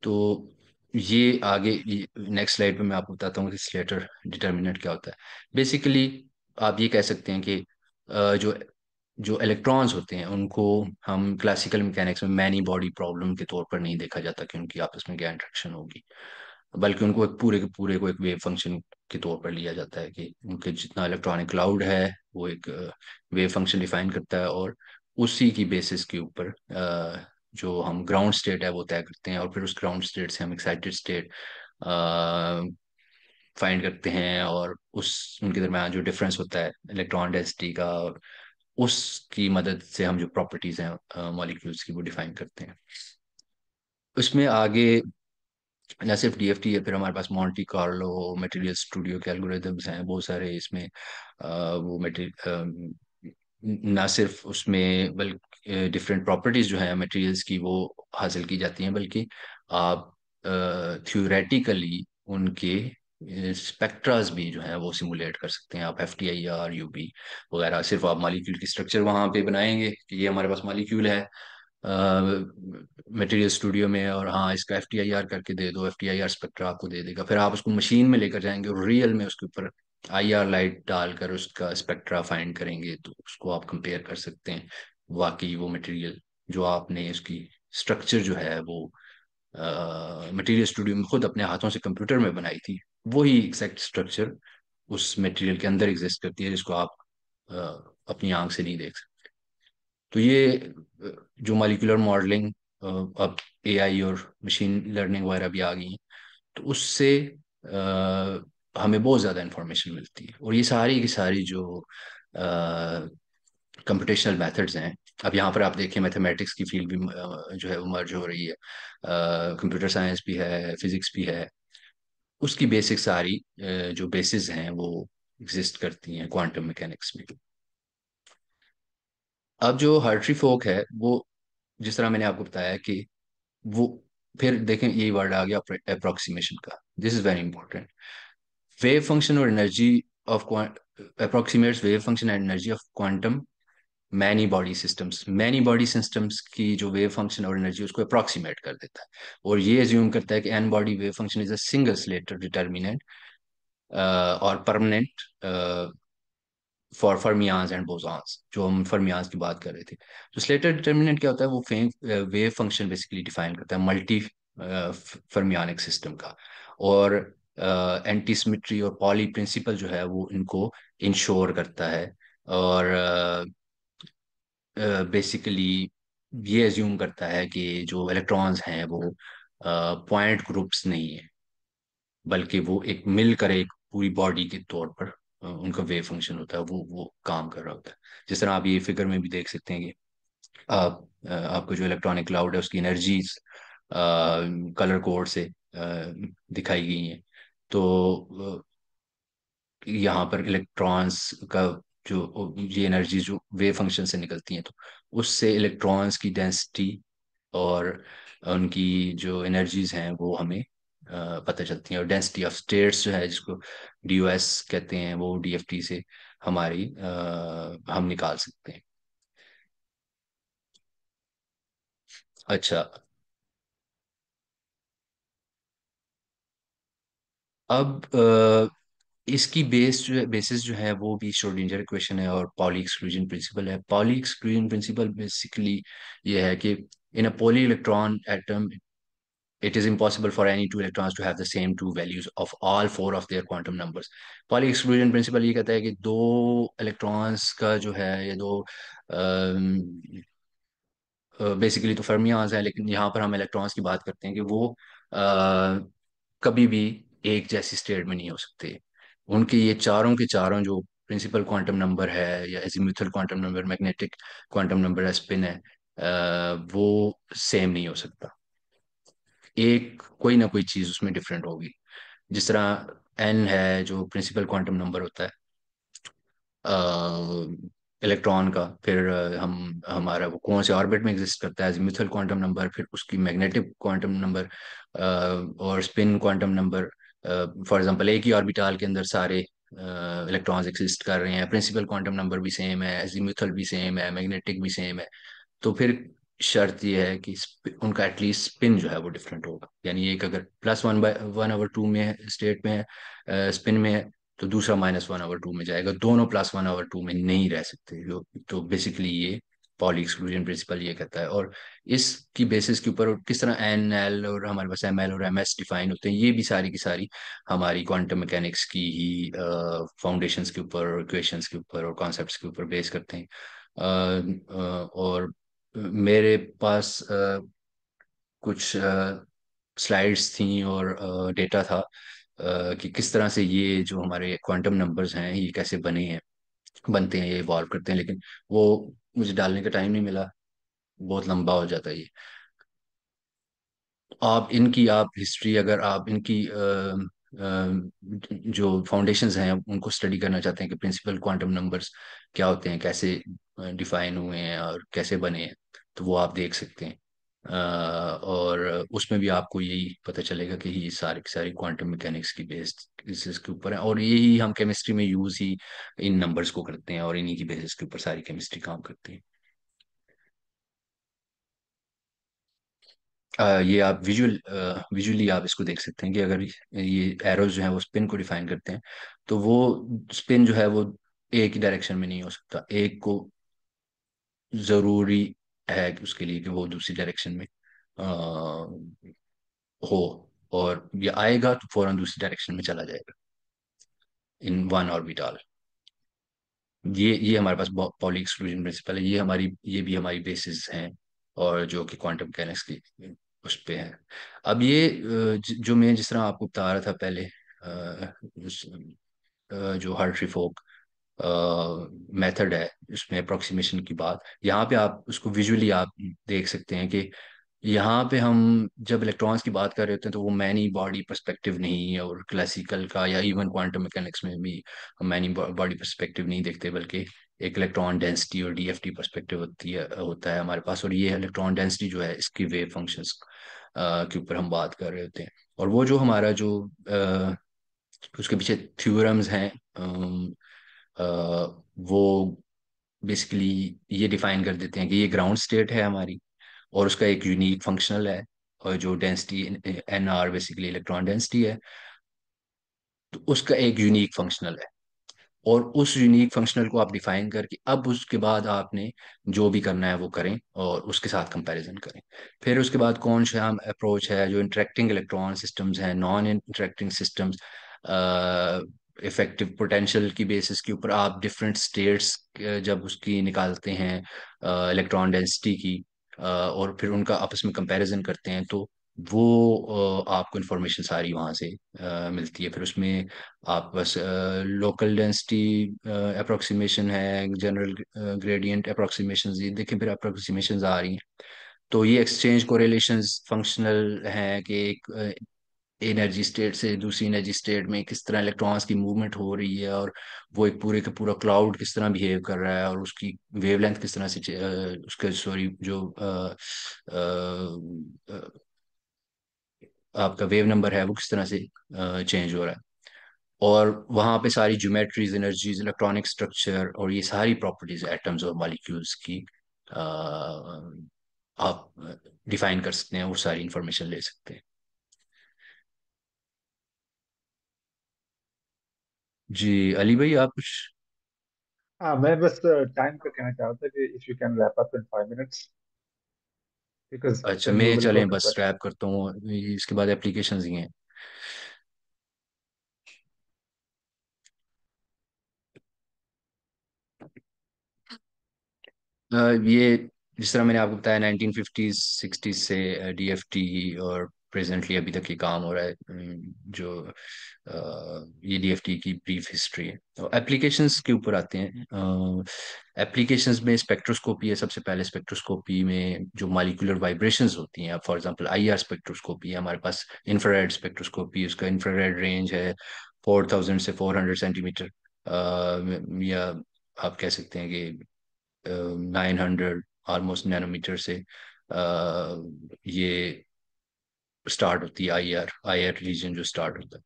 तो ये आगे नेक्स्ट स्लाइड पे मैं आपको बताता हूँ कि स्लेटर डिटर्मिनेंट क्या होता है। बेसिकली आप ये कह सकते हैं कि जो जो इलेक्ट्रॉन्स होते हैं उनको हम क्लासिकल मैकेनिक्स में मैनी बॉडी प्रॉब्लम के तौर पर नहीं देखा जाता कि उनकी आपस में क्या इंटरेक्शन होगी, बल्कि उनको एक पूरे के पूरे को एक वेव फंक्शन के तौर पर लिया जाता है कि उनके जितना इलेक्ट्रॉनिक क्लाउड है वो एक वेव फंक्शन डिफाइन करता है, और उसी की बेसिस के ऊपर जो हम ग्राउंड स्टेट है वो तय करते हैं, और फिर उस ग्राउंड स्टेट से हम एक्साइटेड स्टेट फाइंड करते हैं, और उस उनके दरम्यान जो डिफरेंस होता है इलेक्ट्रॉन डेंसिटी का, और उसकी मदद से हम जो प्रॉपर्टीज हैं मॉलिक्यूल्स की वो डिफाइन करते हैं। उसमें आगे न सिर्फ डीएफटी है, फिर हमारे पास मॉन्टी कार्लो, मटेरियल स्टूडियो के एल्गोरिदम्स हैं बहुत सारे इसमें। वो मटेरियल ना सिर्फ उसमें बल्कि डिफरेंट प्रॉपर्टीज जो है मटेरियल्स की वो हासिल की जाती हैं, बल्कि आप थ्योरेटिकली उनके स्पेक्ट्रास भी जो है वो सिमुलेट कर सकते हैं। आप F T I R U V वगैरह, सिर्फ आप मॉलिक्यूल की स्ट्रक्चर वहां पे बनाएंगे कि ये हमारे पास मॉलिक्यूल है मटेरियल स्टूडियो में, और हाँ इसका एफ टी आई आर करके दे दो, F T I are spectra आपको दे देगा। फिर आप उसको मशीन में लेकर जाएंगे और रियल में उसके ऊपर आई आर लाइट डालकर उसका स्पेक्ट्रा फाइंड करेंगे, तो उसको आप कंपेयर कर सकते हैं। वाकई वो मटेरियल जो आपने उसकी स्ट्रक्चर जो है वो मटेरियल स्टूडियो में खुद अपने हाथों से कंप्यूटर में बनाई थी, वही एग्जैक्ट स्ट्रक्चर उस मटेरियल के अंदर एग्जिस्ट करती है, जिसको आप अ, अपनी आंख से नहीं देख सकते। तो ये जो मॉलिक्यूलर मॉडलिंग अब एआई और मशीन लर्निंग वगैरह भी आ गई हैं, तो उससे हमें बहुत ज़्यादा इंफॉर्मेशन मिलती है। और ये सारी की सारी जो कंप्यूटेशनल मेथड्स हैं, अब यहाँ पर आप देखिए मैथमेटिक्स की फील्ड भी जो है वो मर्ज हो रही है, कंप्यूटर साइंस भी है, फिजिक्स भी है। उसकी बेसिक सारी जो बेसिस हैं वो एग्जिस्ट करती हैं क्वांटम मैकेनिक्स में। अब जो हार्ट्री फोक है वो, जिस तरह मैंने आपको बताया कि वो, फिर देखें यही वर्ड आ गया अप्रोक्सीमेशन का, this is very important. Wave function और energy of approximates wave function and energy of quantum many body systems. Many body systems की जो वेव फंक्शन और एनर्जी उसको अप्रोक्सीमेट कर देता है, और ये एज्यूम करता है कि N body wave function is a single Slater determinant और permanent for fermions and bosons, जो हम फर्मियाज की बात कर रहे थे। तो स्लेटर डिटर्मिनेंट क्या होता है, वो वेव फंक्शन बेसिकली डिफाइन करता है मल्टी फर्मियानिक सिस्टम का। और एंटी सिमेट्री और पॉली प्रिंसिपल जो है वो इनको इंश्योर करता है। और बेसिकली ये एज्यूम करता है कि जो इलेक्ट्रॉन्स हैं वो पॉइंट ग्रुप्स नहीं है, बल्कि वो एक मिलकर एक पूरी बॉडी के तौर पर उनका वेव फंक्शन होता है, वो काम कर रहा होता है। जिस तरह आप ये फिगर में भी देख सकते हैं कि आपको जो इलेक्ट्रॉनिक क्लाउड है उसकी एनर्जीज कलर कोड से दिखाई गई हैं। तो यहाँ पर इलेक्ट्रॉन्स का जो ये एनर्जी जो वेव फंक्शन से निकलती हैं, तो उससे इलेक्ट्रॉन्स की डेंसिटी और उनकी जो एनर्जीज हैं वो हमें पता चलती हैं। और डेंसिटी ऑफ स्टेट्स जो है जिसको डीओएस कहते हैं, वो डीएफटी से हमारी हम निकाल सकते हैं। अच्छा, अब इसकी बेसिस जो है वो भी श्रोडिंजर इक्वेशन है और पॉली एक्सक्लूजन प्रिंसिपल है। पॉली एक्सक्लूजन प्रिंसिपल बेसिकली ये है कि in a poly electron atom it is impossible for any two electrons to have the same two values of all four of their quantum numbers। Poly exclusion principal ये कहता है कि दो electrons का जो है, ये दो बेसिकली तो फर्मियाज हैं, लेकिन यहाँ पर हम इलेक्ट्रॉन्स की बात करते हैं कि वो कभी भी एक जैसी स्टेट में नहीं हो सकते। उनके ये चारों के चारों जो प्रिंसिपल क्वांटम नंबर है या azimuthal quantum number, magnetic quantum number है, स्पिन है, वो सेम नहीं हो सकता। एक कोई ना कोई चीज उसमें डिफरेंट होगी। जिस तरह एन है जो प्रिंसिपल क्वांटम नंबर होता है इलेक्ट्रॉन का, फिर हम हमारा वो कौन से ऑर्बिट में एग्जिस्ट करता है, अजीमुथल क्वांटम नंबर, फिर उसकी मैग्नेटिक क्वांटम नंबर और spin quantum number. For example एक ही ऑर्बिटाल के अंदर सारे इलेक्ट्रॉन्स एग्जिस्ट कर रहे हैं, प्रिंसिपल क्वांटम नंबर भी सेम है, अजीमुथल भी सेम है, मैग्नेटिक भी सेम है। तो फिर शर्त यह है कि उनका एटलीस्ट स्पिन जो है वो डिफरेंट होगा। यानी एक अगर +1/1/2 में स्टेट में है, स्पिन में है, तो दूसरा -1/2 में जाएगा, दोनों +1/2 में नहीं रह सकते। तो बेसिकली ये पॉली एक्सक्लूजन प्रिंसिपल ये कहता है। और इसकी बेसिस के ऊपर किस तरह एन एल और हमारे पास एम एल और एम एस डिफाइन होते हैं, ये भी सारी की सारी हमारी क्वांटम मैकेनिक्स की ही फाउंडेशंस के ऊपर, इक्वेशंस के ऊपर और कॉन्सेप्ट्स के ऊपर बेस करते हैं। और मेरे पास कुछ स्लाइड्स थी और डेटा था कि किस तरह से ये जो हमारे क्वांटम नंबर्स हैं ये कैसे बनते हैं, ये इवॉल्व करते हैं, लेकिन वो मुझे डालने का टाइम नहीं मिला, बहुत लंबा हो जाता है ये। आप इनकी आप हिस्ट्री, अगर आप इनकी जो फाउंडेशंस हैं उनको स्टडी करना चाहते हैं कि प्रिंसिपल क्वांटम नंबर्स क्या होते हैं, कैसे डिफाइन हुए हैं और कैसे बने हैं, तो वो आप देख सकते हैं। और उसमें भी आपको यही पता चलेगा कि ये सारी की सारी क्वांटम मैकेनिक्स की बेसिस के ऊपर है, और यही हम केमिस्ट्री में यूज ही इन नंबर्स को करते हैं, और इन्हीं की बेसिस के ऊपर सारी केमिस्ट्री काम करती है। ये आप विजुअली आप इसको देख सकते हैं कि अगर ये एरोज जो है वो स्पिन को डिफाइन करते हैं, तो वो स्पिन जो है वो एक ही डायरेक्शन में नहीं हो सकता, एक को जरूरी है कि उसके लिए कि वो दूसरी डायरेक्शन में हो, और ये आएगा तो फौरन दूसरी डायरेक्शन में चला जाएगा इन वन ऑर्बिटल। ये हमारे पास पॉली एक्सक्लूजन प्रिंसिपल है, ये भी हमारी बेसिस हैं, और जो कि क्वांटम मैकेनिक्स की उस पे है। अब ये जो मैं जिस तरह आपको बता रहा था पहले, जो हर्ट्री फोक मेथड है, उसमें अप्रोक्सीमेशन की बात, यहाँ पे आप उसको विजुअली आप देख सकते हैं कि यहाँ पे हम जब इलेक्ट्रॉन्स की बात कर रहे होते हैं तो वो मैनी बॉडी पर्सपेक्टिव नहीं है, और क्लासिकल का या इवन क्वांटम मैकेनिक्स में भी हम मैनी बॉडी पर्सपेक्टिव नहीं देखते, बल्कि एक इलेक्ट्रॉन डेंसिटी और डीएफटी पर्सपेक्टिव होता है हमारे पास। और ये इलेक्ट्रॉन डेंसिटी जो है इसकी वेव फंक्शंस के ऊपर हम बात कर रहे होते हैं। और वो जो हमारा जो उसके पीछे थ्योरम्स हैं, वो बेसिकली ये डिफाइन कर देते हैं कि ये ग्राउंड स्टेट है हमारी, और उसका एक यूनिक फंक्शनल है, और जो density N R basically electron density है, तो उसका एक यूनिक फंक्शनल है। और उस यूनिक फंक्शनल को आप डिफाइन करके अब उसके बाद आपने जो भी करना है वो करें और उसके साथ कंपैरिजन करें। फिर उसके बाद कौन सा अप्रोच है, जो इंटरेक्टिंग इलेक्ट्रॉन सिस्टम्स हैं, non interacting systems, effective potential की बेसिस के ऊपर आप डिफरेंट स्टेट्स जब उसकी निकालते हैं इलेक्ट्रॉन डेंसिटी की, और फिर उनका आपस में कंपैरिजन करते हैं, तो वो आपको इंफॉर्मेशन सारी वहाँ से मिलती है। फिर उसमें आप बस लोकल डेंसिटी अप्रोक्सीमेशन है, जनरल ग्रेडियंट अप्रोक्सीमेशन, ये देखिए फिर अप्रोक्सीमेशन आ रही हैं। तो ये एक्सचेंज कोरिलेशंस फंक्शनल है कि एक एनर्जी स्टेट से दूसरी एनर्जी स्टेट में किस तरह इलेक्ट्रॉन्स की मूवमेंट हो रही है, और वो एक पूरे का पूरा क्लाउड किस तरह बिहेव कर रहा है, और उसकी वेवलेंथ किस तरह से उसका सॉरी जो आपका वेव नंबर है वो किस तरह से चेंज हो रहा है। और वहाँ पे सारी ज्योमेट्रीज, एनर्जीज, इलेक्ट्रॉनिक स्ट्रक्चर और ये सारी प्रॉपर्टीज एटम्स और मॉलिक्यूल्स की अ, आप डिफाइन कर सकते हैं, वो सारी इंफॉर्मेशन ले सकते हैं। जी अली भाई, आप कुछ? हाँ, मैं बस टाइम का कहना चाह रहा था कि if you can wrap up in 5 minutes, because अच्छा, देन वी मैं विल गो चलें टू बस क्वेश्चन। रैप करता हूँ, इसके बाद एप्लीकेशंस ही हैं। ये जिस तरह मैंने आपको बताया 1950s 60s से डीएफटी, और प्रेजेंटली अभी तक ये काम हो रहा है। जो ये डीएफटी की ब्रीफ हिस्ट्री है। तो एप्लीकेशंस के ऊपर आते हैं। एप्लीकेशंस में स्पेक्ट्रोस्कोपी है सबसे पहले। स्पेक्ट्रोस्कोपी में जो मॉलिक्यूलर वाइब्रेशंस होती हैं, फॉर एग्जांपल आईआर स्पेक्ट्रोस्कोपी है हमारे पास, इंफ्रारेड स्पेक्ट्रोस्कोपी, उसका इंफ्रारेड रेंज है 4000 से 400 सेंटीमीटर, या आप कह सकते हैं कि 900 ऑलमोस्ट नैनोमीटर से ये स्टार्ट होती है। आईआर आईआर रीजन जो स्टार्ट होता है,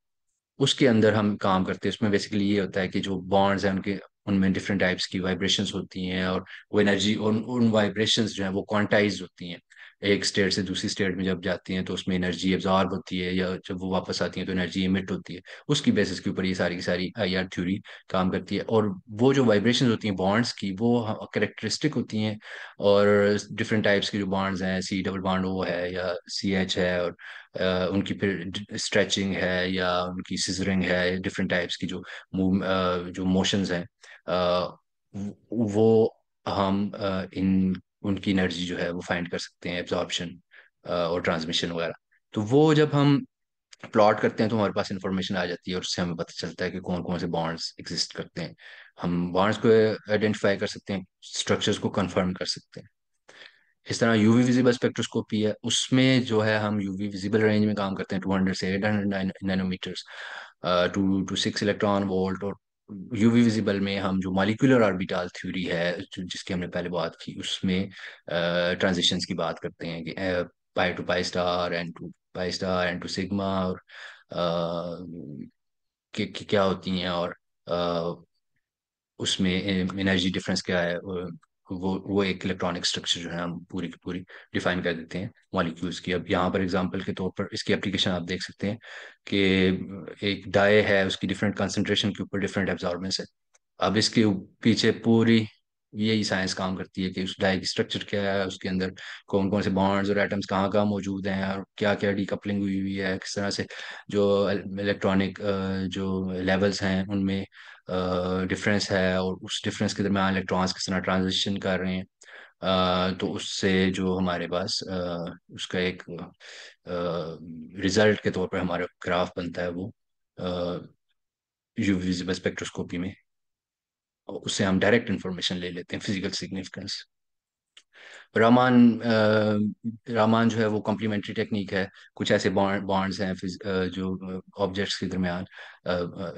उसके अंदर हम काम करते हैं। उसमें बेसिकली ये होता है कि जो बॉन्ड्स हैं उनके, उनमें डिफरेंट टाइप्स की वाइब्रेशंस होती हैं, और वो एनर्जी उन वाइब्रेशंस जो है वो क्वांटाइज होती हैं। एक स्टेट से दूसरी स्टेट में जब जाती हैं तो उसमें एनर्जी एब्जॉर्ब होती है, या जब वो वापस आती है तो एनर्जी इमिट होती है। उसकी बेसिस के ऊपर ये सारी की सारी आईआर थ्योरी काम करती है। और वो जो वाइब्रेशंस होती हैं बॉन्ड्स की, वो करेक्टरिस्टिक होती हैं। और डिफरेंट टाइप्स के जो बॉन्ड्स हैं, सी डबल बॉन्ड ओ है या सी एच है, और उनकी फिर स्ट्रेचिंग है या उनकी सिजरिंग है, डिफरेंट टाइप्स की जो जो मोशंस हैं, अ, वो हम इन उनकी एनर्जी जो है वो फाइंड कर सकते हैं, एब्जॉर्प्शन और ट्रांसमिशन वगैरह। तो वो जब हम प्लॉट करते हैं तो हमारे पास इंफॉर्मेशन आ जाती है, और उससे हमें पता चलता है कि कौन कौन से बॉन्ड्स एग्जिस्ट करते हैं। हम बॉन्ड्स को आइडेंटिफाई कर सकते हैं, स्ट्रक्चर्स को कंफर्म कर सकते हैं। इस तरह यूवी विजिबल स्पेक्ट्रोस्कोपी है, उसमें जो है हम यूवी विजिबल रेंज में काम करते हैं 200 से 800 नैनोमीटर्स, 2 to 6 इलेक्ट्रॉन वोल्ट। और यूवी विजिबल में हम जो मॉलिक्यूलर ऑर्बिटल थ्योरी है जिसकी हमने पहले बात की, उसमें ट्रांजिशंस की बात करते हैं कि pi to pi star, n to pi star, n to sigma, और क्या होती हैं, और उसमें एनर्जी डिफरेंस क्या है, वो एक इलेक्ट्रॉनिक स्ट्रक्चर जो है हम पूरी की पूरी डिफाइन कर देते हैं मॉलिक्यूल्स की। अब यहाँ पर एग्जांपल के तौर पर इसकी एप्लीकेशन आप देख सकते हैं कि एक डाई है, उसकी डिफरेंट कंसंट्रेशन के ऊपर डिफरेंट एब्जॉर्बेंस है। अब इसके पीछे पूरी यही साइंस काम करती है कि उस डाई की स्ट्रक्चर क्या है, उसके अंदर कौन कौन से बॉन्ड्स और एटम्स कहाँ कहाँ मौजूद हैं, और क्या क्या डीकपलिंग हुई हुई है, किस तरह से जो इलेक्ट्रॉनिक जो लेवल्स हैं उनमें डिफरेंस है, और उस डिफरेंस के दरम्यान इलेक्ट्रॉन्स किस तरह ट्रांजिशन कर रहे हैं। तो उससे जो हमारे पास उसका एक रिजल्ट के तौर पर हमारा ग्राफ बनता है, वो यूवी विजिबल स्पेक्ट्रोस्कोपी में, और उससे हम डायरेक्ट इंफॉर्मेशन ले लेते हैं फिजिकल सिग्निफिकेंस। रामान रामान जो है वो कॉम्प्लीमेंट्री टेक्निक है। कुछ ऐसे बॉन्ड्स हैं जो ऑब्जेक्ट्स के दरमियान,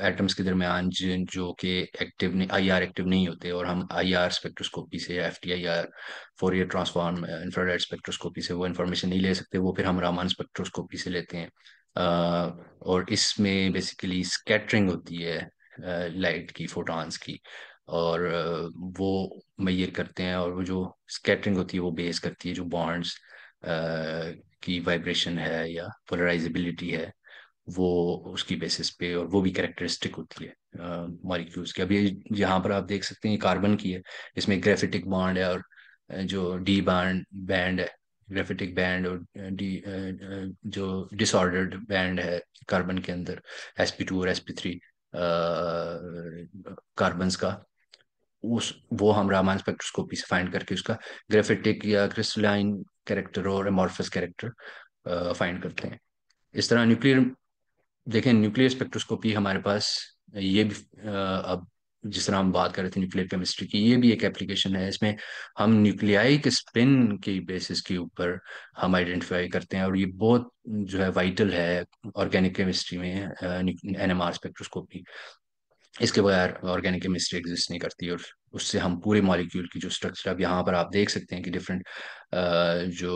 एटम्स के दरमियान, जिन जो कि एक्टिव नहीं, आईआर एक्टिव नहीं होते, और हम आईआर स्पेक्ट्रोस्कोपी से या FTIR, Fourier transform infrared spectroscopy से वो इंफॉर्मेशन नहीं ले सकते, वो फिर हम रामान स्पेक्ट्रोस्कोपी से लेते हैं। और इसमें बेसिकली स्कैटरिंग होती है लाइट की, फोटॉन्स की, और वो मेजर करते हैं, और वो जो स्कैटरिंग होती है वो बेस करती है जो बॉन्ड्स की वाइब्रेशन है या पोलराइजेबिलिटी है, वो उसकी बेसिस पे, और वो भी कैरेक्टरिस्टिक होती है मॉलिक्यूल्स की। अभी यहाँ पर आप देख सकते हैं कार्बन की है, इसमें ग्रेफिटिक बॉन्ड है, और जो डी बैंड बैंड है, ग्रेफिटिक बैंड, और जो डिसऑर्डर्ड बैंड है कार्बन के अंदर, sp2 और sp3 कार्बन्स का, उस वो हम रामान स्पेक्ट्रोस्कोपी से फाइंड करके उसका ग्रेफिटिक या क्रिस्टलाइन कैरेक्टर और एमॉर्फस कैरेक्टर फाइंड करते हैं। इस तरह न्यूक्लियर, देखें न्यूक्लियर स्पेक्ट्रोस्कोपी हमारे पास ये भी अब जिस तरह हम बात कर रहे थे न्यूक्लियर केमिस्ट्री की, ये भी एक एप्लीकेशन है। इसमें हम न्यूक्लियाई के स्पिन की बेसिस के ऊपर हम आइडेंटिफाई करते हैं, और ये बहुत जो है वाइटल है ऑर्गेनिक केमिस्ट्री में, एनएमआर स्पेक्ट्रोस्कोपी। इसके बगैर ऑर्गेनिक केमिस्ट्री एग्जिस्ट नहीं करती, और उससे हम पूरे मॉलिक्यूल की जो स्ट्रक्चर, अब यहाँ पर आप देख सकते हैं कि डिफरेंट जो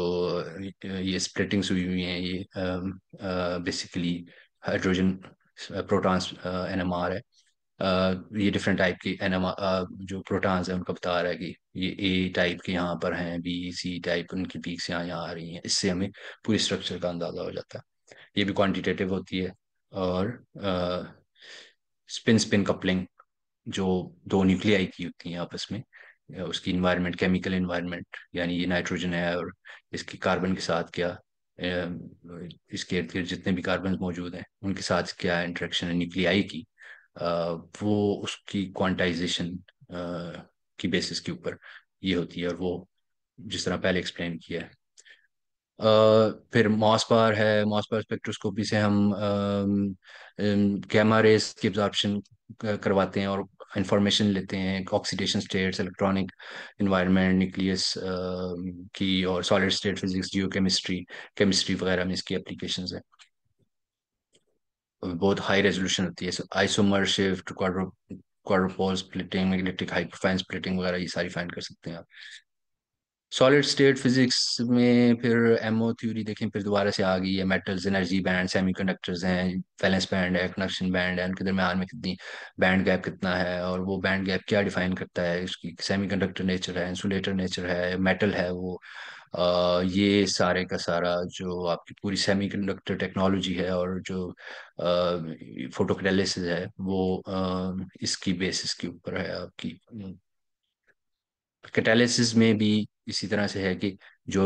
ये स्प्लिटिंग्स हुई हुई हैं, ये बेसिकली हाइड्रोजन प्रोटॉन्स एनएमआर है। ये डिफरेंट टाइप के एनएमआर जो प्रोटॉन्स हैं उनको बता रहा है कि ये ए टाइप के यहाँ पर हैं, बी सी टाइप उनकी पीक्स यहाँ आ रही हैं। इससे हमें पूरी स्ट्रक्चर का अंदाजा हो जाता है। ये भी क्वांटिटेटिव होती है। और स्पिन स्पिन कपलिंग जो दो न्यूक्लियाई की होती हैं आपस में, या उसकी इन्वायरमेंट, केमिकल इन्वायरमेंट, यानी ये नाइट्रोजन है और इसकी कार्बन के साथ क्या इसके इर्द गिर्द जितने भी कार्बन मौजूद हैं उनके साथ क्या इंटरेक्शन है न्यूक्लियाई की, अ, वो उसकी क्वांटाइजेशन की बेसिस के ऊपर ये होती है, और वो जिस तरह पहले एक्सप्लेन किया है। फिर मॉसपार है, मॉसपार स्पेक्ट्रोस्कोपी से हम गैमा रेस की एब्जॉर्प्शन करवाते हैं, और इंफॉर्मेशन लेते हैं oxidation states, electronic environment, nucleus की, और solid state physics, geochemistry, chemistry वगैरह में इसकी एप्लीकेशंस है। बहुत हाई रेजोल्यूशन होती है, isomer shift, quadrupole splitting, magnetic hyperfine splitting वगैरह, ये सारी फाइंड कर सकते हैं आप। सॉलिड स्टेट फिजिक्स में फिर एमओ थ्योरी देखें, फिर दोबारा से आ गई है। मेटल्स, एनर्जी बैंड, सेमीकंडक्टर्स हैं, वैलेंस बैंड है, कंडक्शन बैंड है, उनके दरम्यान में कितनी बैंड गैप कितना है, और वो बैंड गैप क्या डिफाइन करता है, उसकी सेमीकंडक्टर नेचर है, इंसुलेटर नेचर है, मेटल है वो। ये सारे का सारा जो आपकी पूरी सेमीकंडक्टर टेक्नोलॉजी है, और जो फोटोकैटालिसिस है, वो इसकी बेसिस के ऊपर है आपकी। कैटालिसिस में भी इसी तरह से है कि जो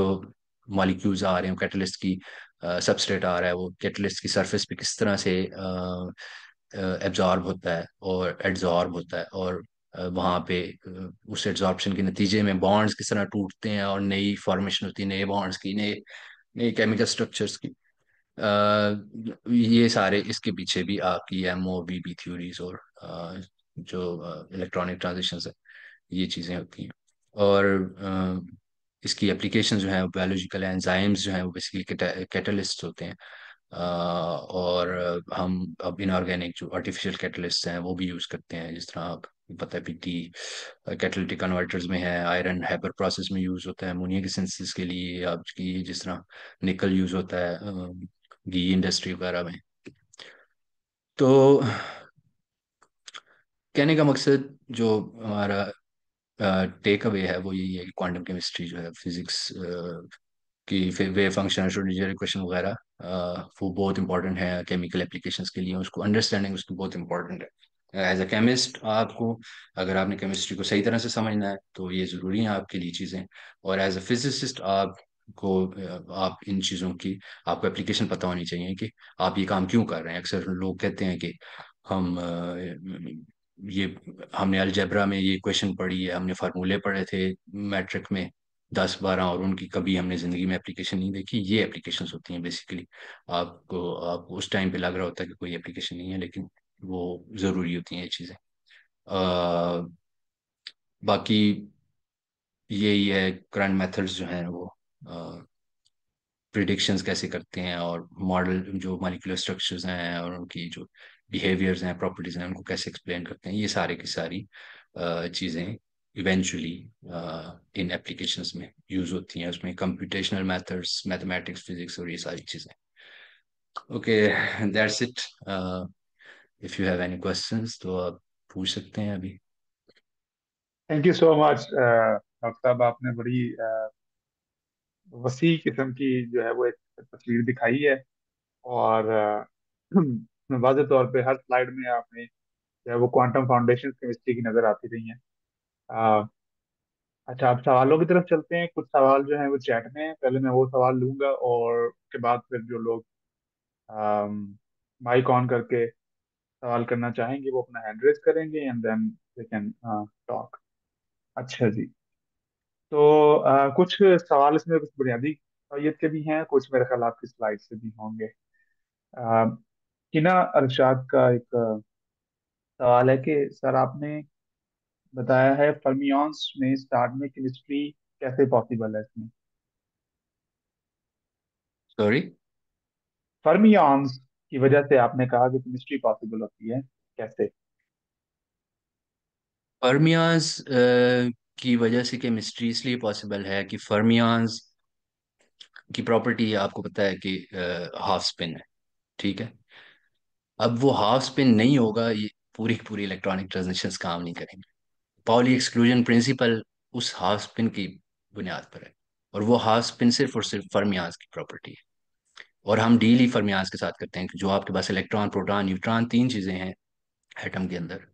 मॉलिक्यूल्स आ रहे हैं कैटलिस्ट की, सबस्ट्रेट आ रहा है, वो कैटलिस्ट की सरफेस पे किस तरह से एब्जॉर्ब होता है और एड्जॉर्ब होता है, और वहाँ पे उस एड्जॉर्प्शन के नतीजे में बॉन्ड्स किस तरह टूटते हैं, और नई फॉर्मेशन होती है नए बॉन्ड्स की, नए नए केमिकल स्ट्रक्चर्स की। ये सारे इसके पीछे भी आपकी एमओ बीबी थ्योरीज, और जो इलेक्ट्रॉनिक ट्रांजिशंस है, ये चीज़ें होती हैं। और इसकी एप्लीकेशन जो है वो बायोलॉजिकल एंजाइम्स जो हैं वो बेसिकली कैटलिस्ट होते हैं। और हम अब इनऑर्गेनिक जो आर्टिफिशियल कैटलिस्ट हैं वो भी यूज़ करते हैं, जिस तरह आपको पता है पीटी कैटलिटिक कन्वर्टर्स में है, आयरन हाइपर प्रोसेस में यूज़ होता है, अमोनिया की सिंथेसिस के लिए आपकी जिस तरह निकल यूज़ होता है घी इंडस्ट्री वगैरह में। तो कहने का मकसद जो हमारा टेक अवे है वो यही है कि क्वांटम केमिस्ट्री जो है फिजिक्स की वे फंक्शन श्रोडिंगर इक्वेशन वगैरह वो बहुत इंपॉर्टेंट है केमिकल एप्लीकेशंस के लिए, उसको अंडरस्टैंडिंग उसकी बहुत इंपॉर्टेंट है। एज अ केमिस्ट आपको, अगर आपने केमिस्ट्री को सही तरह से समझना है तो ये ज़रूरी है आपके लिए चीज़ें। और एज अ फिजिसिस्ट आपको आप इन चीज़ों की आपको एप्लीकेशन पता होनी चाहिए कि आप ये काम क्यों कर रहे हैं। अक्सर लोग कहते हैं कि हम ये हमने अलजेब्रा में ये क्वेश्चन पढ़ी है, हमने फार्मूले पढ़े थे मैट्रिक में 10-12, और उनकी कभी हमने जिंदगी में एप्लीकेशन नहीं देखी। ये एप्लीकेशंस होती हैं बेसिकली। आपको उस टाइम पे लग रहा होता है कि कोई एप्लीकेशन नहीं है, लेकिन वो ज़रूरी होती हैं ये चीज़ें। बाकी यही है, करंट मेथड्स जो हैं वो प्रिडिक्शंस कैसे करते हैं, और मॉडल जो मॉलिक्यूलर स्ट्रक्चर्स हैं और उनकी जो बिहेवियर्स हैं प्रॉपर्टीज हैं उनको कैसे एक्सप्लेन करते हैं, ये सारे की सारी चीज़ें इवेंचुअली इन एप्लीकेशंस में यूज होती हैं। उसमें कंप्यूटेशनल मेथड्स, मैथमेटिक्स, फिजिक्स और ये सारी चीज़ें। Okay, that's it. If you have any questions तो आप पूछ सकते हैं अभी। Thank you so much doctor साहब, आपने बड़ी वसी किस्म की जो है वो एक तस्वीर दिखाई है। और वाज़ेह तौर पे हर स्लाइड में आपने जो है वो क्वांटम फाउंडेशन केमिस्ट्री की नजर आती रही हैं। अ, अच्छा, आप सवालों की तरफ चलते हैं। कुछ सवाल जो है वो चैट में है, पहले मैं वो सवाल लूंगा और उसके बाद फिर जो लोग माइक ऑन करके सवाल करना चाहेंगे वो अपना हैंड रेज करेंगे and then they can talk. अच्छा जी। तो कुछ सवाल इसमें कुछ बुनियादी नौइयत के भी हैं, कुछ मेरे ख्याल आपकी स्लाइड से भी होंगे। हिना अरशाद का एक सवाल है कि सर आपने बताया है फर्मियंस में स्टार्ट में केमिस्ट्री कैसे पॉसिबल है इसमें। सॉरी। फर्मियंस की वजह से आपने कहा कि केमिस्ट्री पॉसिबल होती है, कैसे। फर्मियाज की वजह से केमिस्ट्री इसलिए पॉसिबल है कि फर्मियाज की प्रॉपर्टी आपको पता है कि हाफ स्पिन है, ठीक है। अब वो हाफ स्पिन नहीं होगा, ये पूरी की पूरी इलेक्ट्रॉनिक ट्रांजिशंस काम नहीं करेंगे। पाउली एक्सक्लूजन प्रिंसिपल उस हाफ स्पिन की बुनियाद पर है, और वो हाफ स्पिन सिर्फ और सिर्फ फर्मियाज की प्रॉपर्टी है। और हम डील ही फर्मियाज के साथ करते हैं कि जो आपके पास इलेक्ट्रॉन, प्रोटॉन, न्यूट्रॉन, तीन चीजें हैं एटम के अंदर,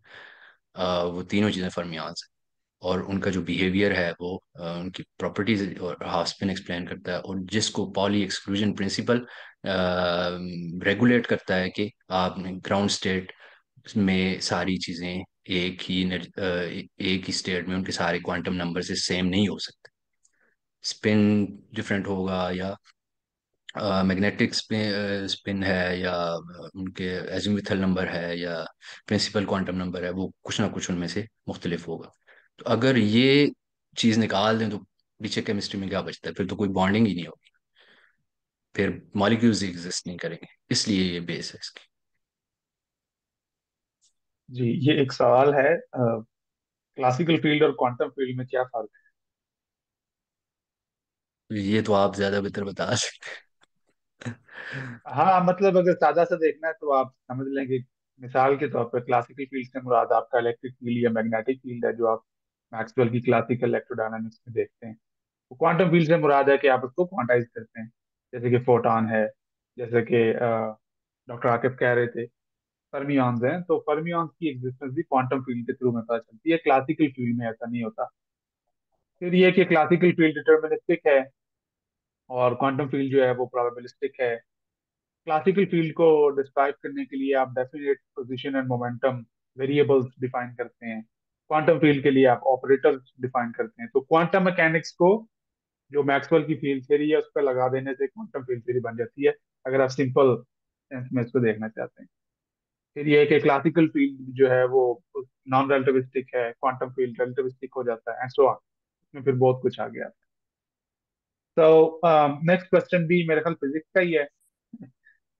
वो तीनों चीजें फर्मियाज हैं। और उनका जो बिहेवियर है वो उनकी प्रॉपर्टीज और हाफ स्पिन एक्सप्लेन करता है, और जिसको पॉली एक्सक्लूजन प्रिंसिपल रेगुलेट करता है कि आपने ग्राउंड स्टेट में सारी चीजें एक ही स्टेट में उनके सारे क्वांटम नंबर से सेम नहीं हो सकते। स्पिन डिफरेंट होगा, या मैग्नेटिक स्पिन है, या उनके एजीमुथल नंबर है, या प्रिंसिपल क्वांटम नंबर है, वो कुछ ना कुछ उनमें से मुख्तलिफ होगा। तो अगर ये चीज निकाल दें तो पीछे केमिस्ट्री में क्या बचता है? फिर तो कोई बॉन्डिंग ही नहीं होगी, फिर मॉलिक्यूल्स एग्जिस्ट नहीं करेंगे। इसलिए ये बेस है इसकी। जी, ये एक सवाल है, क्लासिकल फील्ड और क्वांटम फील्ड में क्या फर्क ये तो आप ज्यादा बेहतर बता सकते हैं। है। हाँ, मतलब अगर सादा सा देखना है तो आप समझ लेंगे। मिसाल के तौर पर क्लासिकल फील्ड से मुराद आपका इलेक्ट्रिक फील्ड या मैग्नेटिक फील्ड है, जो आप मैक्सवेल की क्लासिकल इलेक्ट्रोडायनामिक्स में देखते हैं। तो क्वांटम फील्ड से मुराद है कि आप उसको क्वांटाइज करते हैं, जैसे कि फोटॉन है, जैसे कि डॉक्टर आकिब कह रहे थे फर्मियंस हैं। तो फर्मियंस की एग्जिस्टेंस भी क्वांटम फील्ड के थ्रू में पता चलती है, क्लासिकल फील्ड में ऐसा नहीं होता। फिर ये कि क्लासिकल फील्ड डिटर्मिनिस्टिक है और क्वांटम फील्ड जो है वो प्रोबेबिलिस्टिक है। क्लासिकल फील्ड को डिस्क्राइब करने के लिए आप definite position and momentum variables define करते हैं। क्वांटम फील्ड के लिए आप ऑपरेटर्स डिफाइन करते हैं। तो क्वांटम मैकेनिक्स को जो मैक्सवेल की फील्ड थ्योरी है उस पर लगा देने से क्वांटम फील्ड थ्योरी बन जाती है, अगर आप सिंपल सेंस में इसको देखना चाहते हैं। फिर ये है कि क्लासिकल फील्ड जो है वो नॉन रिलेटिविस्टिक है, क्वांटम फील्ड रिलेटिविस्टिक हो जाता है एंड सो ऑन। इसमें फिर बहुत कुछ आ गया। तो नेक्स्ट क्वेश्चन भी मेरे ख्याल फिजिक्स का ही है।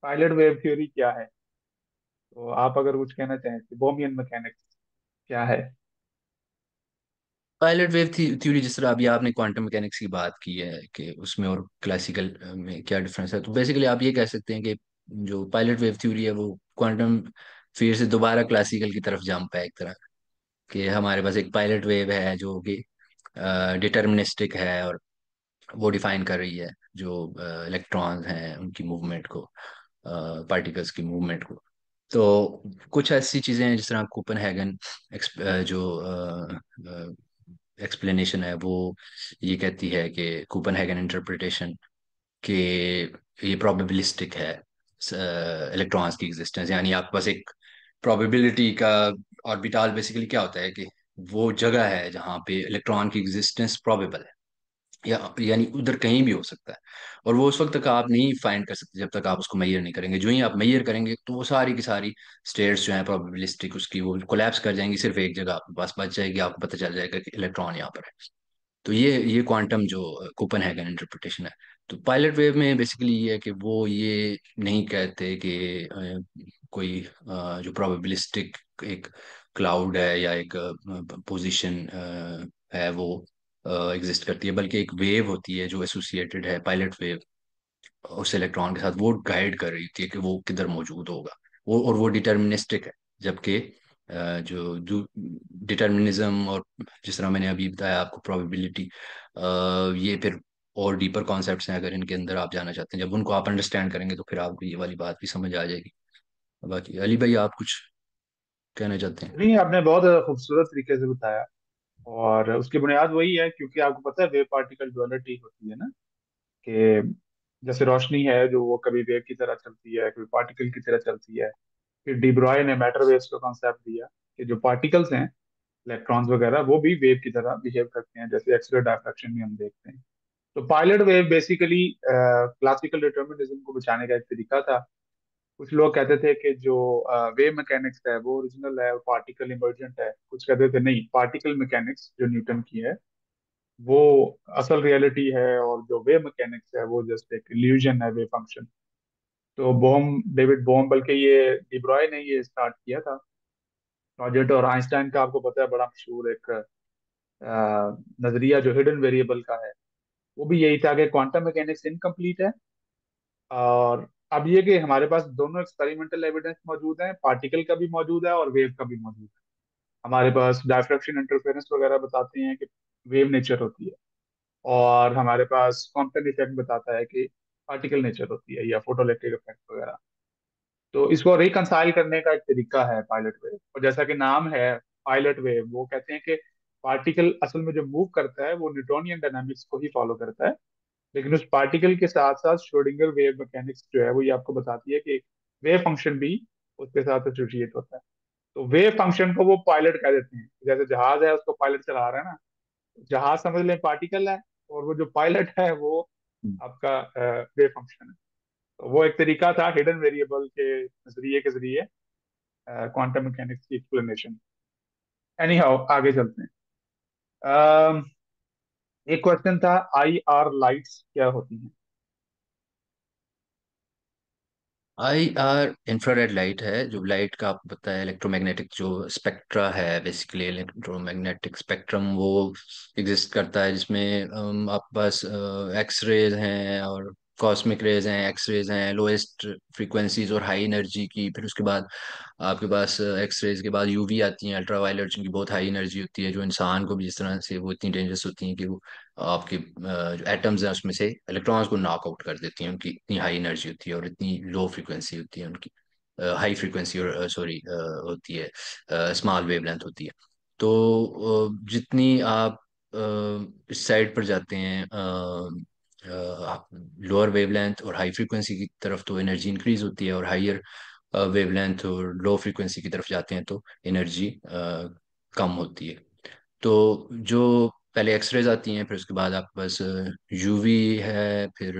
पायलट वेव थ्योरी क्या है? तो आप अगर कुछ कहना चाहें तो बोमियन मैकेनिक्स क्या है? पायलट वेव थ्योरी, जिस तरह अभी आपने क्वांटम मैकेनिक्स की बात की है कि उसमें और क्लासिकल में क्या डिफरेंस है, तो बेसिकली आप ये कह सकते हैं कि जो पायलट वेव थ्योरी है वो क्वांटम फिर से दोबारा क्लासिकल की तरफ जंप है एक तरह, कि हमारे पास एक पायलट वेव है जो कि डिटर्मिनिस्टिक है, और वो डिफाइन कर रही है जो इलेक्ट्रॉन्स हैं उनकी मूवमेंट को, पार्टिकल्स की मूवमेंट को। तो कुछ ऐसी चीजें हैं जिस तरह कोपेनहेगन जो एक्सप्लेनेशन है वो ये कहती है कि कोपेनहेगन इंटरप्रिटेशन कि ये प्रोबेबिलिस्टिक है इलेक्ट्रॉन्स की एग्जिस्टेंस, यानी आपके पास एक प्रोबेबिलिटी का ऑर्बिटल बेसिकली क्या होता है कि वो जगह है जहाँ पे इलेक्ट्रॉन की एग्जिस्टेंस प्रोबेबल है, या यानी उधर कहीं भी हो सकता है। और वो उस वक्त तक आप नहीं फाइंड कर सकते जब तक आप उसको मेजर नहीं करेंगे। जो ही आप मेजर करेंगे तो वो सारी की सारी स्टेट्स जो है प्रोबेबिलिस्टिक उसकी वो कोलैप्स कर जाएंगी, सिर्फ एक जगह आपके पास बच जाएगी, आपको पता चल जाएगा कि इलेक्ट्रॉन यहाँ पर है। तो ये क्वांटम जो कोपेनहेगन इंटरप्रिटेशन है। तो पायलट वेव में बेसिकली ये है कि वो ये नहीं कहते कि कोई जो प्रोबेबिलिस्टिक एक क्लाउड है या एक पोजीशन है वो एग्जिस्ट करती है, बल्कि एक वेव होती है जो एसोसिएटेड है पायलट वेव उस इलेक्ट्रॉन के साथ, वो गाइड कर रही होती है कि वो किधर मौजूद होगा। वो और वो डिटर्मिनिस्टिक है। जबकि जो डिटर्मिनिज्म और जिस तरह मैंने अभी बताया आपको प्रोबेबिलिटी, ये फिर और डीपर कॉन्सेप्ट्स हैं, अगर इनके अंदर आप जाना चाहते हैं, जब उनको आप अंडरस्टैंड करेंगे तो फिर आपको ये वाली बात भी समझ आ जाएगी। बाकी अली भाई आप कुछ कहना चाहते हैं? नहीं, आपने बहुत खूबसूरत तरीके से बताया। और उसकी बुनियाद वही है, क्योंकि आपको पता है वेव पार्टिकल डुअलिटी होती है ना, कि जैसे रोशनी है जो वो कभी वेव की तरह चलती है, कभी पार्टिकल की तरह चलती है। फिर डी ब्रॉय ने मैटर वेव्स का कॉन्सेप्ट दिया कि जो पार्टिकल्स हैं, इलेक्ट्रॉन्स वगैरह, वो भी वेव की तरह बिहेव करते हैं, जैसे एक्सरे डायफ्रैक्शन में हम देखते हैं। तो pilot wave basically classical determinism को बचाने का एक तरीका था। कुछ लोग कहते थे कि जो वेव मैकेनिक्स है वो ओरिजिनल है और पार्टिकल इमर्जेंट है। कुछ कहते थे नहीं, पार्टिकल मैकेनिक्स जो न्यूटन की है वो असल रियलिटी है, और जो वेव मैकेनिक्स है वो जस्ट एक इल्यूजन है, वेव फंक्शन। तो डेविड बोम, बल्कि ये डिब्रॉय ने ये स्टार्ट किया था प्रोजेक्ट। और आइंस्टाइन का आपको पता है बड़ा मशहूर एक नजरिया जो हिडन वेरिएबल का है, वो भी यही था कि क्वांटम मैकेनिक्स इनकम्प्लीट है। और अब ये कि हमारे पास दोनों एक्सपेरिमेंटल एविडेंस मौजूद है, पार्टिकल का भी मौजूद है और वेव का भी मौजूद है। हमारे पास डायफ्रैक्शन इंटरफेरेंस वगैरह बताते हैं कि वेव नेचर होती है, और हमारे पास क्वांटम इफेक्ट बताता है कि पार्टिकल नेचर होती है, या फोटोइलेक्ट्रिक इफेक्ट वगैरह। तो इसको रिकंसाइल करने का एक तरीका है पायलट वेव। और जैसा कि नाम है पायलट वेव, वो कहते हैं कि पार्टिकल असल में जो मूव करता है वो न्यूटोनियन डायनामिक्स को ही फॉलो करता है, लेकिन उस पार्टिकल के साथ साथ श्रोडिंगर वेव मैकेनिक्स जो है वो ये आपको बताती है कि वेव फंक्शन भी उसके साथ एसोसिएट होता है। तो वेव फंक्शन को वो पायलट कह देते हैं। जैसे जहाज है उसको पायलट चला रहा है ना, जहाज समझ लें पार्टिकल है, और वो जो पायलट है वो आपका वेव फंक्शन है। तो वो एक तरीका था हिडन वेरिएबल के नजरिए के जरिए क्वांटम मैकेनिक्स की एक्सप्लेनेशन। एनी हाउ, आगे चलते हैं। अम, एक क्वेश्चन था, आई आर लाइट्स क्या होती हैं? आई आर इंफ्रारेड लाइट है, जो लाइट का आपको पता है इलेक्ट्रोमैग्नेटिक जो स्पेक्ट्रा है, बेसिकली इलेक्ट्रोमैग्नेटिक स्पेक्ट्रम वो एग्जिस्ट करता है, जिसमें आपके पास एक्स रेज हैं और कॉस्मिक रेज हैं, एक्स रेज हैं लोएस्ट फ्रीक्वेंसीज और हाई एनर्जी की। फिर उसके बाद आपके पास एक्स रेज के बाद यूवी आती हैं, अल्ट्रावायलेट, जिनकी बहुत हाई एनर्जी होती है, जो इंसान को भी जिस तरह से वो इतनी डेंजरस होती हैं कि वो आपके जो एटम्स हैं उसमें से इलेक्ट्रॉन्स को नॉकआउट कर देती हैं। उनकी इतनी हाई एनर्जी होती है और इतनी लो फ्रीक्वेंसी होती है उनकी, हाई फ्रीक्वेंसी और सॉरी होती है, स्मॉल वेवलेंथ होती है। तो जितनी आप इस साइड पर जाते हैं लोअर वेवलेंथ और हाई फ्रीक्वेंसी की तरफ, तो एनर्जी इंक्रीज होती है, और हाइयर वेवलेंथ और लो फ्रीक्वेंसी की तरफ जाते हैं तो एनर्जी कम होती है। तो जो पहले एक्सरेज आती हैं, फिर उसके बाद आपके पास यूवी है, फिर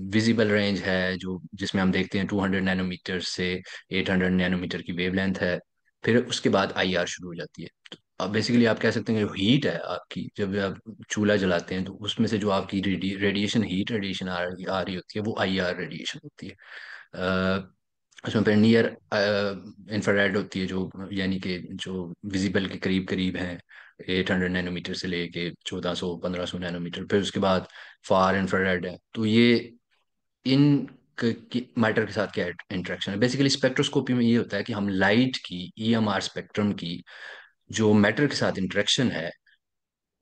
विजिबल रेंज है जो जिसमें हम देखते हैं 200 नैनोमीटर से 800 नैनोमीटर की वेवलेंथ है। फिर उसके बाद आईआर शुरू हो जाती है। अब बेसिकली आप कह सकते हैं जो हीट है आपकी, जब आप चूल्हा जलाते हैं तो उसमें से जो आपकी रेडिएशन आ रही होती है, वो IR रेडिएशन होती है। उसमें फिर नियर इंफ्रारेड होती है, जो यानी कि जो विजिबल के करीब करीब है, 800 नैनोमीटर से लेके 1400 1500 नैनोमीटर। फिर उसके बाद फार इंफ्रारेड है। तो ये इन मैटर के साथ क्या इंटरेक्शन है, बेसिकली स्पेक्ट्रोस्कोपी में ये होता है कि हम लाइट की EMR स्पेक्ट्रम की जो मैटर के साथ इंटरेक्शन है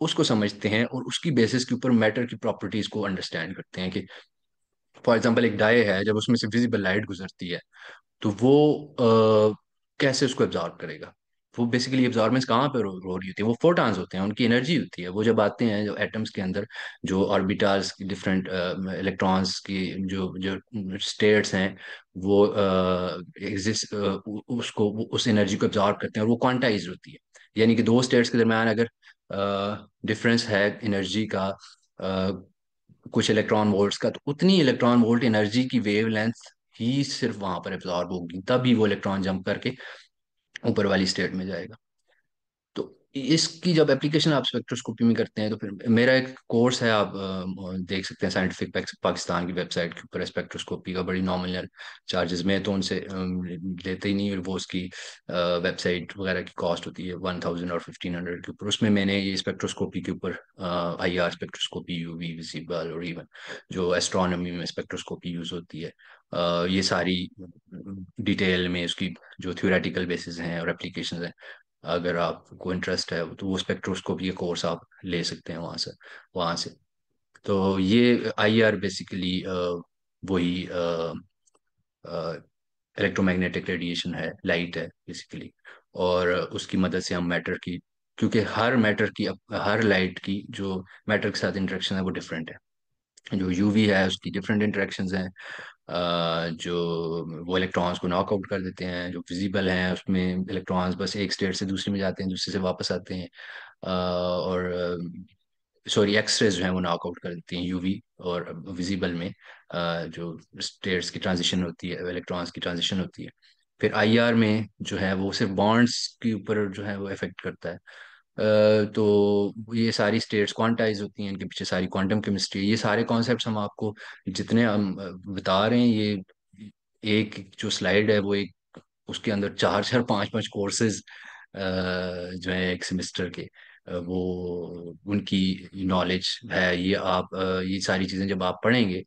उसको समझते हैं, और उसकी बेसिस के ऊपर मैटर की प्रॉपर्टीज को अंडरस्टैंड करते हैं कि फॉर एग्जांपल एक डाई है, जब उसमें से विजिबल लाइट गुजरती है तो वो कैसे उसको एब्जॉर्ब करेगा। वो बेसिकली एब्जॉर्बेंस कहाँ पे हो रही होती है, वो फोटॉन्स होते हैं, उनकी एनर्जी होती है। वो जब आते हैं जो एटम्स के अंदर, जो ऑर्बिटल्स की डिफरेंट इलेक्ट्रॉन्स की जो जो स्टेट्स हैं, वो एग्जिस्ट उसको उस एनर्जी को एब्जॉर्ब करते हैं, और वो क्वांटाइज होती है। यानी कि दो स्टेट्स के दरम्यान अगर डिफरेंस है एनर्जी का, कुछ इलेक्ट्रॉन वोल्ट्स का, तो उतनी इलेक्ट्रॉन वोल्ट एनर्जी की वेवलेंथ ही सिर्फ वहां पर एब्जॉर्ब होगी, तभी वो इलेक्ट्रॉन जंप करके ऊपर वाली स्टेट में जाएगा। तो इसकी जब एप्लीकेशन आप स्पेक्ट्रोस्कोपी में करते हैं, तो फिर मेरा एक कोर्स है, आप देख सकते हैं साइंटिफिक पाकिस्तान की वेबसाइट के ऊपर, स्पेक्ट्रोस्कोपी का बड़ी नॉमिनल चार्जेस में, तो उनसे लेते ही नहीं। वो उसकी वेबसाइट वगैरह की कॉस्ट होती है 1000 और 1500 के ऊपर। उसमें मैंने ये स्पेक्ट्रोस्कोपी के ऊपर IR स्पेक्ट्रोस्कोपी, UV विजिबल, और इवन जो एस्ट्रोनॉमी में स्पेक्ट्रोस्कोपी यूज होती है, ये सारी डिटेल में उसकी जो थ्योरेटिकल बेसिस हैं और एप्लीकेशंस हैं, अगर आपको इंटरेस्ट है तो वो स्पेक्ट्रोस्कोपी के कोर्स आप ले सकते हैं वहाँ से। तो ये IR बेसिकली वही इलेक्ट्रोमैग्नेटिक रेडिएशन है, लाइट है बेसिकली। और उसकी मदद से हम मैटर की, क्योंकि हर लाइट की जो मैटर के साथ इंटरेक्शन है वो डिफरेंट है। जो UV है उसकी डिफरेंट इंटरेक्शंस हैं। जो वो इलेक्ट्रॉन्स को नॉकआउट कर देते हैं। जो विजिबल हैं उसमें इलेक्ट्रॉन्स बस एक स्टेट से दूसरे में जाते हैं, दूसरे से वापस आते हैं। और सॉरी, एक्सरेज जो है वो नॉकआउट कर देती हैं UV। और विजिबल में जो स्टेट्स की ट्रांजिशन होती है, इलेक्ट्रॉन्स की ट्रांजिशन होती है। फिर IR में जो है वो सिर्फ बॉन्ड्स के ऊपर जो है वो इफेक्ट करता है। तो ये सारी स्टेट्स क्वांटाइज होती हैं, इनके पीछे सारी क्वांटम केमिस्ट्री, ये सारे कॉन्सेप्ट्स हम आपको जितने हम बता रहे हैं, ये एक जो स्लाइड है वो एक, उसके अंदर चार चार पांच पांच कोर्सेज जो है एक सेमेस्टर के, वो उनकी नॉलेज है। ये आप ये सारी चीजें जब आप पढ़ेंगे,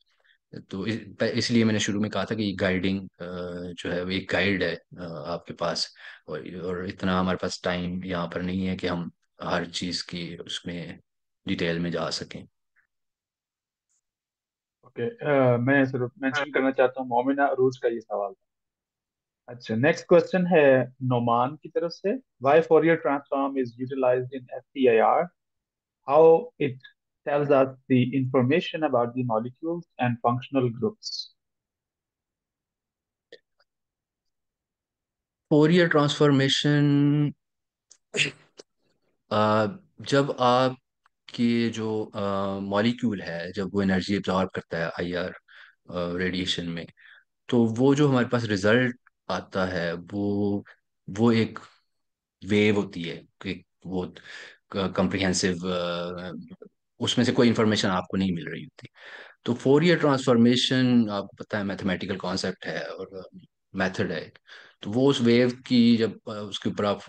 तो इसलिए मैंने शुरू में कहा था कि ये गाइडिंग जो है वो एक गाइड है आपके पास। और इतना हमारे पास टाइम यहाँ पर नहीं है कि हम हर चीज़ की उसमें डिटेल में जा सकें। ओके, मैं सिर्फ मेंशन करना चाहता हूँ, मोमिना अरूज का ये सवाल था। अच्छा, नेक्स्ट क्वेश्चन है नोमान की तरफ से। Why Fourier transform is utilized in FTIR, how it tells us the information about the molecules and functional groups. Fourier transformation, जब आपकी जो मॉलिक्यूल है, जब वो एनर्जी एब्जॉर्ब करता है IR रेडिएशन में, तो वो जो हमारे पास रिजल्ट आता है, वो एक वेव होती है कि वो कंप्रिहेंसिव, उसमें से कोई इंफॉर्मेशन आपको नहीं मिल रही होती। तो फोरियर ट्रांसफॉर्मेशन आपको पता है मैथमेटिकल कॉन्सेप्ट है और मेथड है। तो वो उस वेव की जब उसके ऊपर आप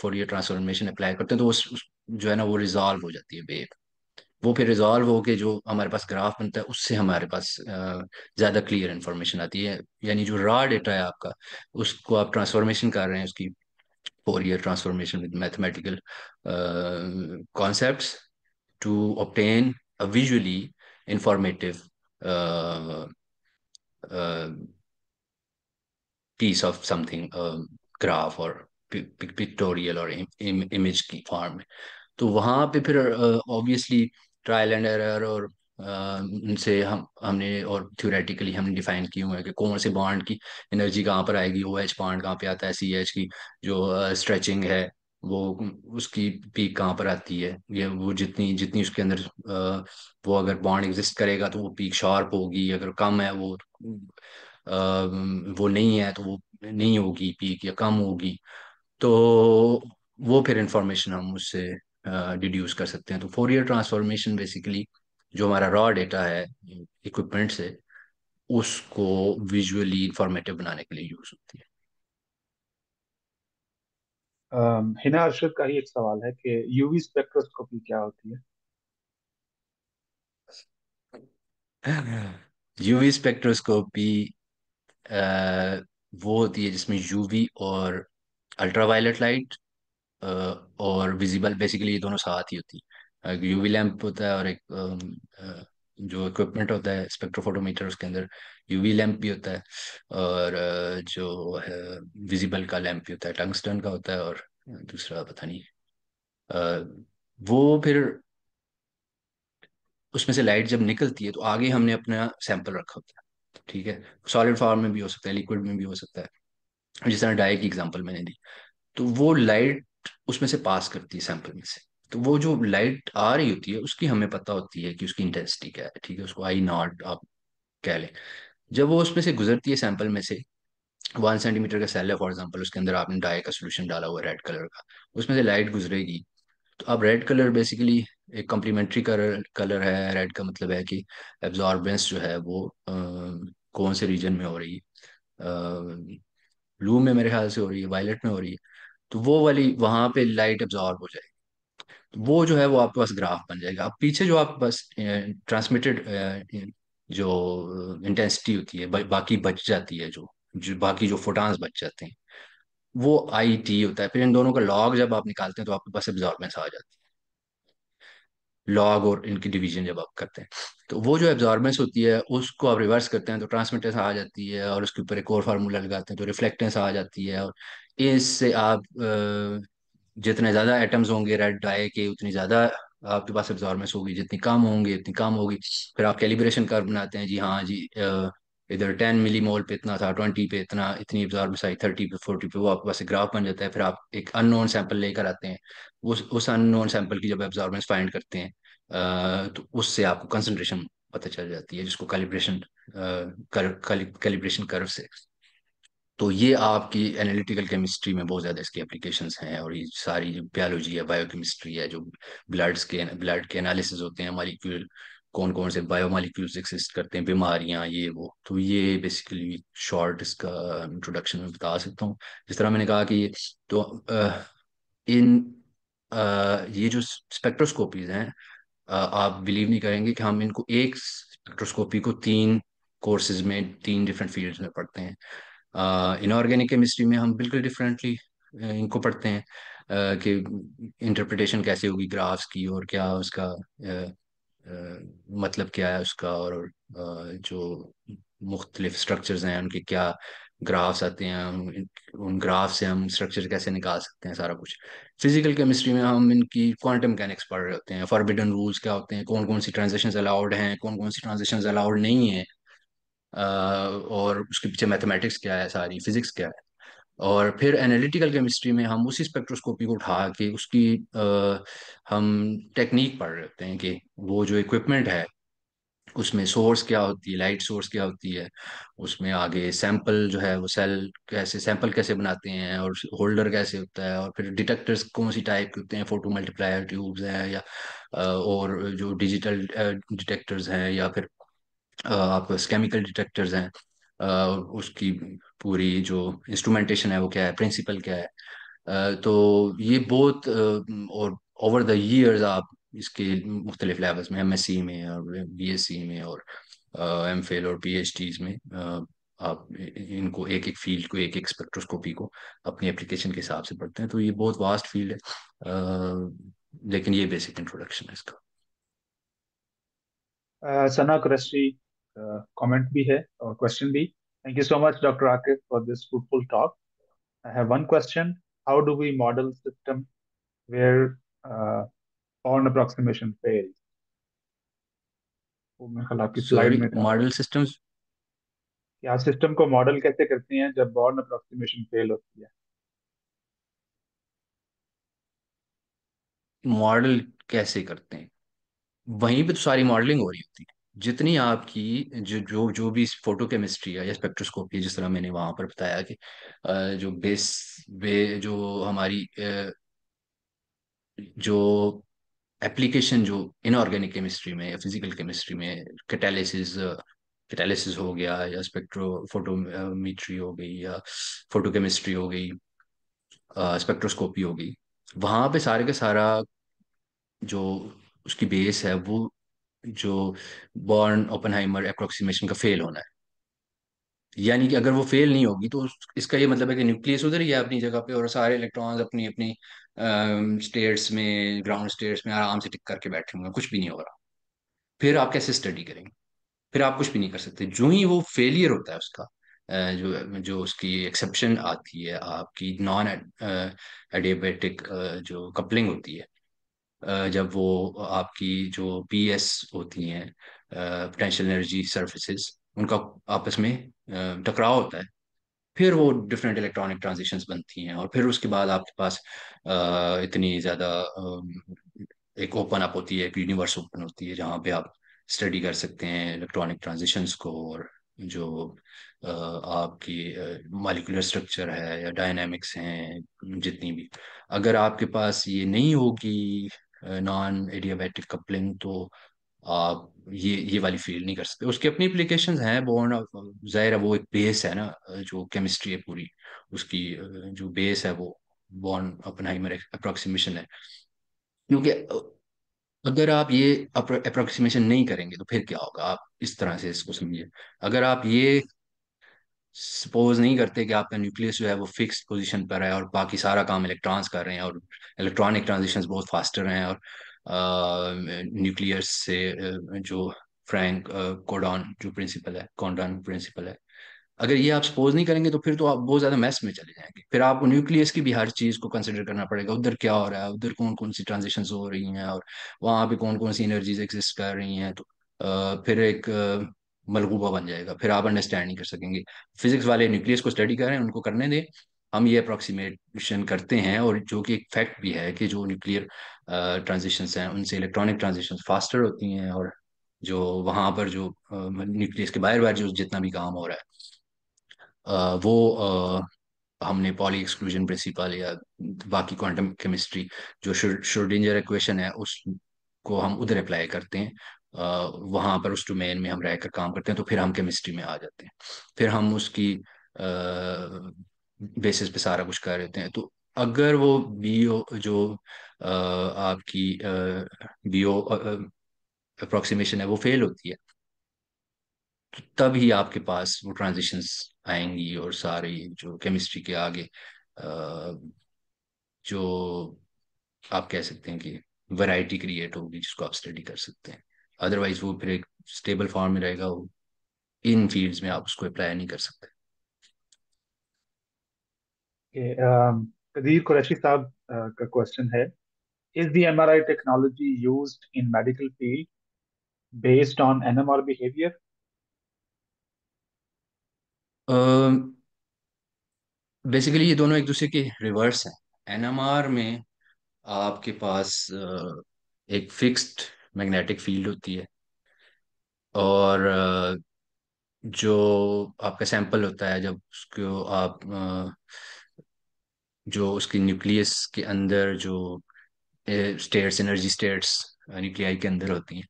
फोरियर ट्रांसफॉर्मेशन अप्लाई करते हैं, तो जो है ना वो रिजॉल्व हो जाती है वेव। वो फिर रिजॉल्व होके जो हमारे पास ग्राफ बनता है, उससे हमारे पास ज़्यादा क्लियर इन्फॉर्मेशन आती है। यानी जो रॉ डेटा है आपका, उसको आप ट्रांसफॉर्मेशन कर रहे हैं उसकी, Fourier transformation with mathematical concepts to obtain a visually informative uh, uh, piece of something, graph और पिक्टोरियल और इमेज की फॉर्म में। तो वहाँ पे फिर ऑब्वियसली ट्रायल एंड एरर, और उनसे हमने और थ्योरेटिकली हमने डिफाइन किए हुए हैं कि कौन से बॉन्ड की एनर्जी कहाँ पर आएगी, OH बॉन्ड कहाँ पे आता है, CH की जो स्ट्रेचिंग है वो, उसकी पीक कहाँ पर आती है। ये वो जितनी जितनी उसके अंदर वो अगर बॉन्ड एग्जिस्ट करेगा तो वो पीक शार्प होगी, अगर कम है वो नहीं है तो वो नहीं होगी पीक, या कम होगी। तो वो फिर इंफॉर्मेशन हम उससे डिड्यूस कर सकते हैं। तो फोरियर ट्रांसफॉर्मेशन बेसिकली जो हमारा रॉ डेटा है इक्विपमेंट से, उसको विजुअली इंफॉर्मेटिव बनाने के लिए यूज होती हिना अरशद का ही एक सवाल है कि यूवी स्पेक्ट्रोस्कोपी क्या होती है। है। यूवी स्पेक्ट्रोस्कोपी वो होती है जिसमें यूवी और अल्ट्रावायलेट लाइट और विजिबल, बेसिकली ये दोनों साथ ही होती है। एक यूवी लैंप होता है और एक जो इक्विपमेंट होता है स्पेक्ट्रोफोटोमीटर, उसके अंदर यूवी लैंप भी होता है, और जो है विजिबल का लैंप भी होता है, टंगस्टन का होता है, और दूसरा पता नहीं। अ, वो फिर उसमें से लाइट जब निकलती है तो आगे हमने अपना सैंपल रखा होता है, ठीक है। सॉलिड फॉर्म में भी हो सकता है, लिक्विड में भी हो सकता है, जिस तरह डाई की एग्जांपल मैंने दी। तो वो लाइट उसमें से पास करती है सैंपल में से। तो वो जो लाइट आ रही होती है उसकी हमें पता होती है कि उसकी इंटेंसिटी क्या है, ठीक है, उसको आई नॉट आप कह लें। जब वो उसमें से गुजरती है सैंपल में से, 1 सेंटीमीटर का सेल है फॉर एग्जाम्पल, उसके अंदर आपने डाई का सोल्यूशन डाला हुआ है रेड कलर का, उसमें से लाइट गुजरेगी। तो अब रेड कलर बेसिकली एक कॉम्प्लीमेंट्री कलर कलर है। रेड का मतलब है कि एब्जॉर्बेंस जो है वो कौन से रीजन में हो रही है। ब्लू में मेरे ख्याल से हो रही है, वायलेट में हो रही है। तो वो वाली वहां पे लाइट एब्जॉर्ब हो जाएगी। तो वो जो है वो आपके पास ग्राफ बन जाएगा। अब पीछे जो आपके पास ट्रांसमिटेड जो इंटेंसिटी होती है, बाकी बच जाती है, जो जो बाकी जो फोटॉन्स बच जाते हैं, वो आई टी होता है। फिर इन दोनों का लॉग जब आप निकालते हैं तो आपके पास एब्जॉर्बेंस आ जाती है। लॉग और इनकी डिवीजन जब आप करते हैं तो वो जो एब्जॉर्बेंस होती है उसको आप रिवर्स करते हैं तो ट्रांसमिटेंस आ जाती है, और उसके ऊपर एक और फार्मूला लगाते हैं तो रिफ्लेक्टेंस आ जाती है। और इससे आप जितने ज्यादा एटम्स होंगे रेड डाई के, उतनी ज्यादा आपके पास एब्जॉर्बेंस होगी, जितनी कम होंगे उतनी कम होगी। फिर आप कैलिब्रेशन कर्व बनाते हैं, जी हाँ जी, इधर 10 मिली मोल पे इतना था, 20 पे इतना, इतनी एब्जॉर्बेंस आई, 30 पे, 40 पे, वो आपके पास एक ग्राफ बन जाता है। फिर आप एक अननोन सैंपल लेकर आते हैं, उस अननोन सैंपल की जब एब्जॉर्बेंस फाइंड करते हैं तो उससे आपको कंसंट्रेशन पता चल जाती है, जिसको कैलिब्रेशन कैलिब्रेशन कर्व से। तो ये आपकी एनालिटिकल केमिस्ट्री में बहुत ज़्यादा इसकी एप्लीकेशंस हैं। और ये सारी जो बायोलॉजी है, बायोकेमिस्ट्री है, जो ब्लड के एनालिसिस होते हैं, मॉलिक्यूल कौन कौन से बायोमॉलिक्यूल्स एक्सिस्ट करते हैं, बीमारियां, ये वो, तो ये बेसिकली शॉर्ट इसका इंट्रोडक्शन में बता सकता हूँ। जिस तरह मैंने कहा कि तो इन ये जो स्पेक्ट्रोस्कोपीज हैं, आप बिलीव नहीं करेंगे कि हम इनको एक स्पेक्ट्रोस्कोपी को 3 कोर्सेज में 3 डिफरेंट फील्ड्स में पढ़ते हैं। इनऑर्गेनिक केमिस्ट्री में हम बिल्कुल डिफरेंटली इनको पढ़ते हैं, कि इंटरप्रिटेशन कैसे होगी ग्राफ्स की, और क्या उसका मतलब क्या है उसका, और जो मुख्तलिफ स्ट्रक्चर्स हैं उनके क्या ग्राफ्स आते हैं, उन ग्राफ से हम स्ट्रक्चर कैसे निकाल सकते हैं, सारा कुछ। फिजिकल केमिस्ट्री में हम इनकी क्वांटम मैकेनिक्स पढ़ रहे होते हैं, फॉरबिडन रूल्स क्या होते हैं, कौन कौन सी ट्रांजिशंस अलाउड हैं, कौन कौन सी ट्रांजिशंस अलाउड नहीं है, और उसके पीछे मैथमेटिक्स क्या है, सारी फिजिक्स क्या है। और फिर एनालिटिकल केमिस्ट्री में हम उसी स्पेक्ट्रोस्कोपी को उठा के उसकी हम टेक्निक पढ़ रहे होते हैं, कि वो जो इक्विपमेंट है उसमें सोर्स क्या होती है, लाइट सोर्स क्या होती है, उसमें आगे सैंपल जो है वो सेल कैसे, सैंपल कैसे बनाते हैं, और होल्डर कैसे होता है, और फिर डिटेक्टर्स कौन सी टाइप के होते हैं, फोटो मल्टीप्लायर ट्यूब्स हैं, या और जो डिजिटल डिटेक्टर्स हैं, या फिर आपके केमिकल डिटेक्टर्स हैं, उसकी पूरी जो इंस्ट्रूमेंटेशन है वो क्या है, प्रिंसिपल क्या है। तो ये बहुत और ओवर द ईयर्स आप इसके मुख्तलिफ लेवल्स में, एमएससी में और बीएससी में और एमफिल और पीएचडीज में आप इनको एक एक फील्ड को, एक एक स्पेक्ट्रोस्कोपी को अपनी एप्लीकेशन के हिसाब से पढ़ते हैं। तो ये बहुत वास्ट फील्ड है, लेकिन ये बेसिक इंट्रोडक्शन है इसका। सना कुरैशी कमेंट भी है और क्वेश्चन भी। Thank you so much doctor Aqib for this fruitful talk. I have one question. How do we model system where Horn approximation fails? वो मेरे ख्याल आपकी स्लाइड सॉरी, में था। Model systems. कि आप सिस्टम को मॉडल कैसे करते हैं जब बॉर्न अप्रोक्सीमेशन फेल होती है। मॉडल कैसे करते हैं, वहीं पे तो सारी मॉडलिंग हो रही होती है। जितनी आपकी जो जो जो भी फोटो केमिस्ट्री है या स्पेक्ट्रोस्कोपी है, जिस तरह मैंने वहां पर बताया कि जो बेस जो हमारी जो एप्लीकेशन जो इनऑर्गेनिक केमिस्ट्री में या फिजिकल केमिस्ट्री में, कैटालिसिस कैटालिसिस हो गया, या स्पेक्ट्रो फोटोमेट्री हो गई, या फोटोकेमिस्ट्री हो गई, स्पेक्ट्रोस्कोपी हो गई, वहां पे सारे का सारा जो उसकी बेस है वो जो बॉर्न ओपेनहाइमर अप्रोक्सीमेशन का फेल होना है। यानी कि अगर वो फेल नहीं होगी तो इसका ये मतलब है कि न्यूक्लियस उधर ही है अपनी जगह पे, और सारे इलेक्ट्रॉन्स अपनी अपनी स्टेट्स में, ग्राउंड स्टेट्स में आराम से टिक करके बैठे होंगे, कुछ भी नहीं हो रहा। फिर आप कैसे स्टडी करेंगे? फिर आप कुछ भी नहीं कर सकते। जो ही वो फेलियर होता है उसका, जो जो उसकी एक्सेप्शन आती है, आपकी नॉन एडियाबैटिक जो कपलिंग होती है, जब वो आपकी जो पीएस होती हैं, पोटेंशियल एनर्जी सर्फेसिस, उनका आपस में टकराव होता है, फिर वो डिफरेंट इलेक्ट्रॉनिक ट्रांजिशंस बनती हैं, और फिर उसके बाद आपके पास इतनी ज़्यादा एक ओपन अप होती है, एक यूनिवर्स ओपन होती है, जहाँ पे आप स्टडी कर सकते हैं इलेक्ट्रॉनिक ट्रांजिशंस को, और जो आपकी मॉलिक्यूलर स्ट्रक्चर है या डायनामिक्स हैं जितनी भी। अगर आपके पास ये नहीं होगी नॉन एडियाबैटिक कपलिंग, तो आप ये वाली फील्ड नहीं कर सकते। उसकी अपनी एप्लीकेशंस हैं, बोर्न जाहिर है वो एक बेस है ना, जो केमिस्ट्री है पूरी, उसकी जो बेस है वो बॉर्न ओपेनहाइमर अप्रोक्सीमेशन है। क्योंकि अगर आप ये अप्रोक्सीमेशन नहीं करेंगे तो फिर क्या होगा, आप इस तरह से इसको समझिए। अगर आप ये सपोज नहीं करते कि आपका न्यूक्लियस जो है वो फिक्स्ड पोजीशन पर है, और बाकी सारा काम इलेक्ट्रॉन्स कर रहे हैं, और इलेक्ट्रॉनिक ट्रांजिशंस बहुत फास्टर हैं, और न्यूक्लियस से जो फ्रैंक कोडॉन जो प्रिंसिपल है, कॉन्डॉन प्रिंसिपल है, अगर ये आप सपोज नहीं करेंगे तो फिर तो आप बहुत ज्यादा मैस में चले जाएंगे। फिर आपको न्यूक्लियस की भी हर चीज को कंसिडर करना पड़ेगा, उधर क्या हो रहा है, उधर कौन कौन सी ट्रांजिशंस हो रही हैं, और वहां पे कौन कौन सी एनर्जीज एग्जिस्ट कर रही हैं। तो फिर एक मलगूबा बन जाएगा, फिर आप अंडरस्टैंड नहीं कर सकेंगे। फिजिक्स वाले न्यूक्लियस को स्टडी कर रहे हैं, उनको करने दें। हम ये अप्रोक्सीमेशन करते हैं, और जो कि एक फैक्ट भी है कि जो न्यूक्लियर ट्रांजिशंस हैं उनसे इलेक्ट्रॉनिक ट्रांजिशंस फास्टर होती हैं, और जो वहां पर जो न्यूक्लियस के बाहर बाहर जो जितना भी काम हो रहा है, वो हमने पॉली एक्सक्लूजन प्रिंसिपल या बाकी क्वांटम केमिस्ट्री जो श्रोडिंगर इक्वेशन है उसको हम उधर अप्लाई करते हैं। वहां पर उस डोमेन में हम रहकर काम करते हैं, तो फिर हम केमिस्ट्री में आ जाते हैं। फिर हम उसकी बेसिस पे सारा कुछ कर देते हैं। तो अगर वो बीओ जो आपकी बीओ अप्रोक्सीमेशन है वो फेल होती है, तो तब ही आपके पास वो ट्रांजिशंस आएंगी, और सारी जो केमिस्ट्री के आगे जो आप कह सकते हैं कि वैरायटी क्रिएट होगी जिसको आप स्टडी कर सकते हैं। अदरवाइज वो फिर एक स्टेबल फॉर्म में रहेगा, वो इन फील्ड्स में आप उसको अप्लाई नहीं कर सकते। कि कदीर कुरैशी साहब का क्वेश्चन है, is the MRI technology used in medical field based on NMR behaviour? Basically ये दोनों एक दूसरे के रिवर्स हैं। एनएमआर में आपके पास एक फिक्स्ड मैग्नेटिक फील्ड होती है, और जो आपका सैंपल होता है जब उसको आप जो उसकी न्यूक्लियस के अंदर जो स्टेट्स, एनर्जी स्टेट्स न्यूक्लियाई के अंदर होती हैं,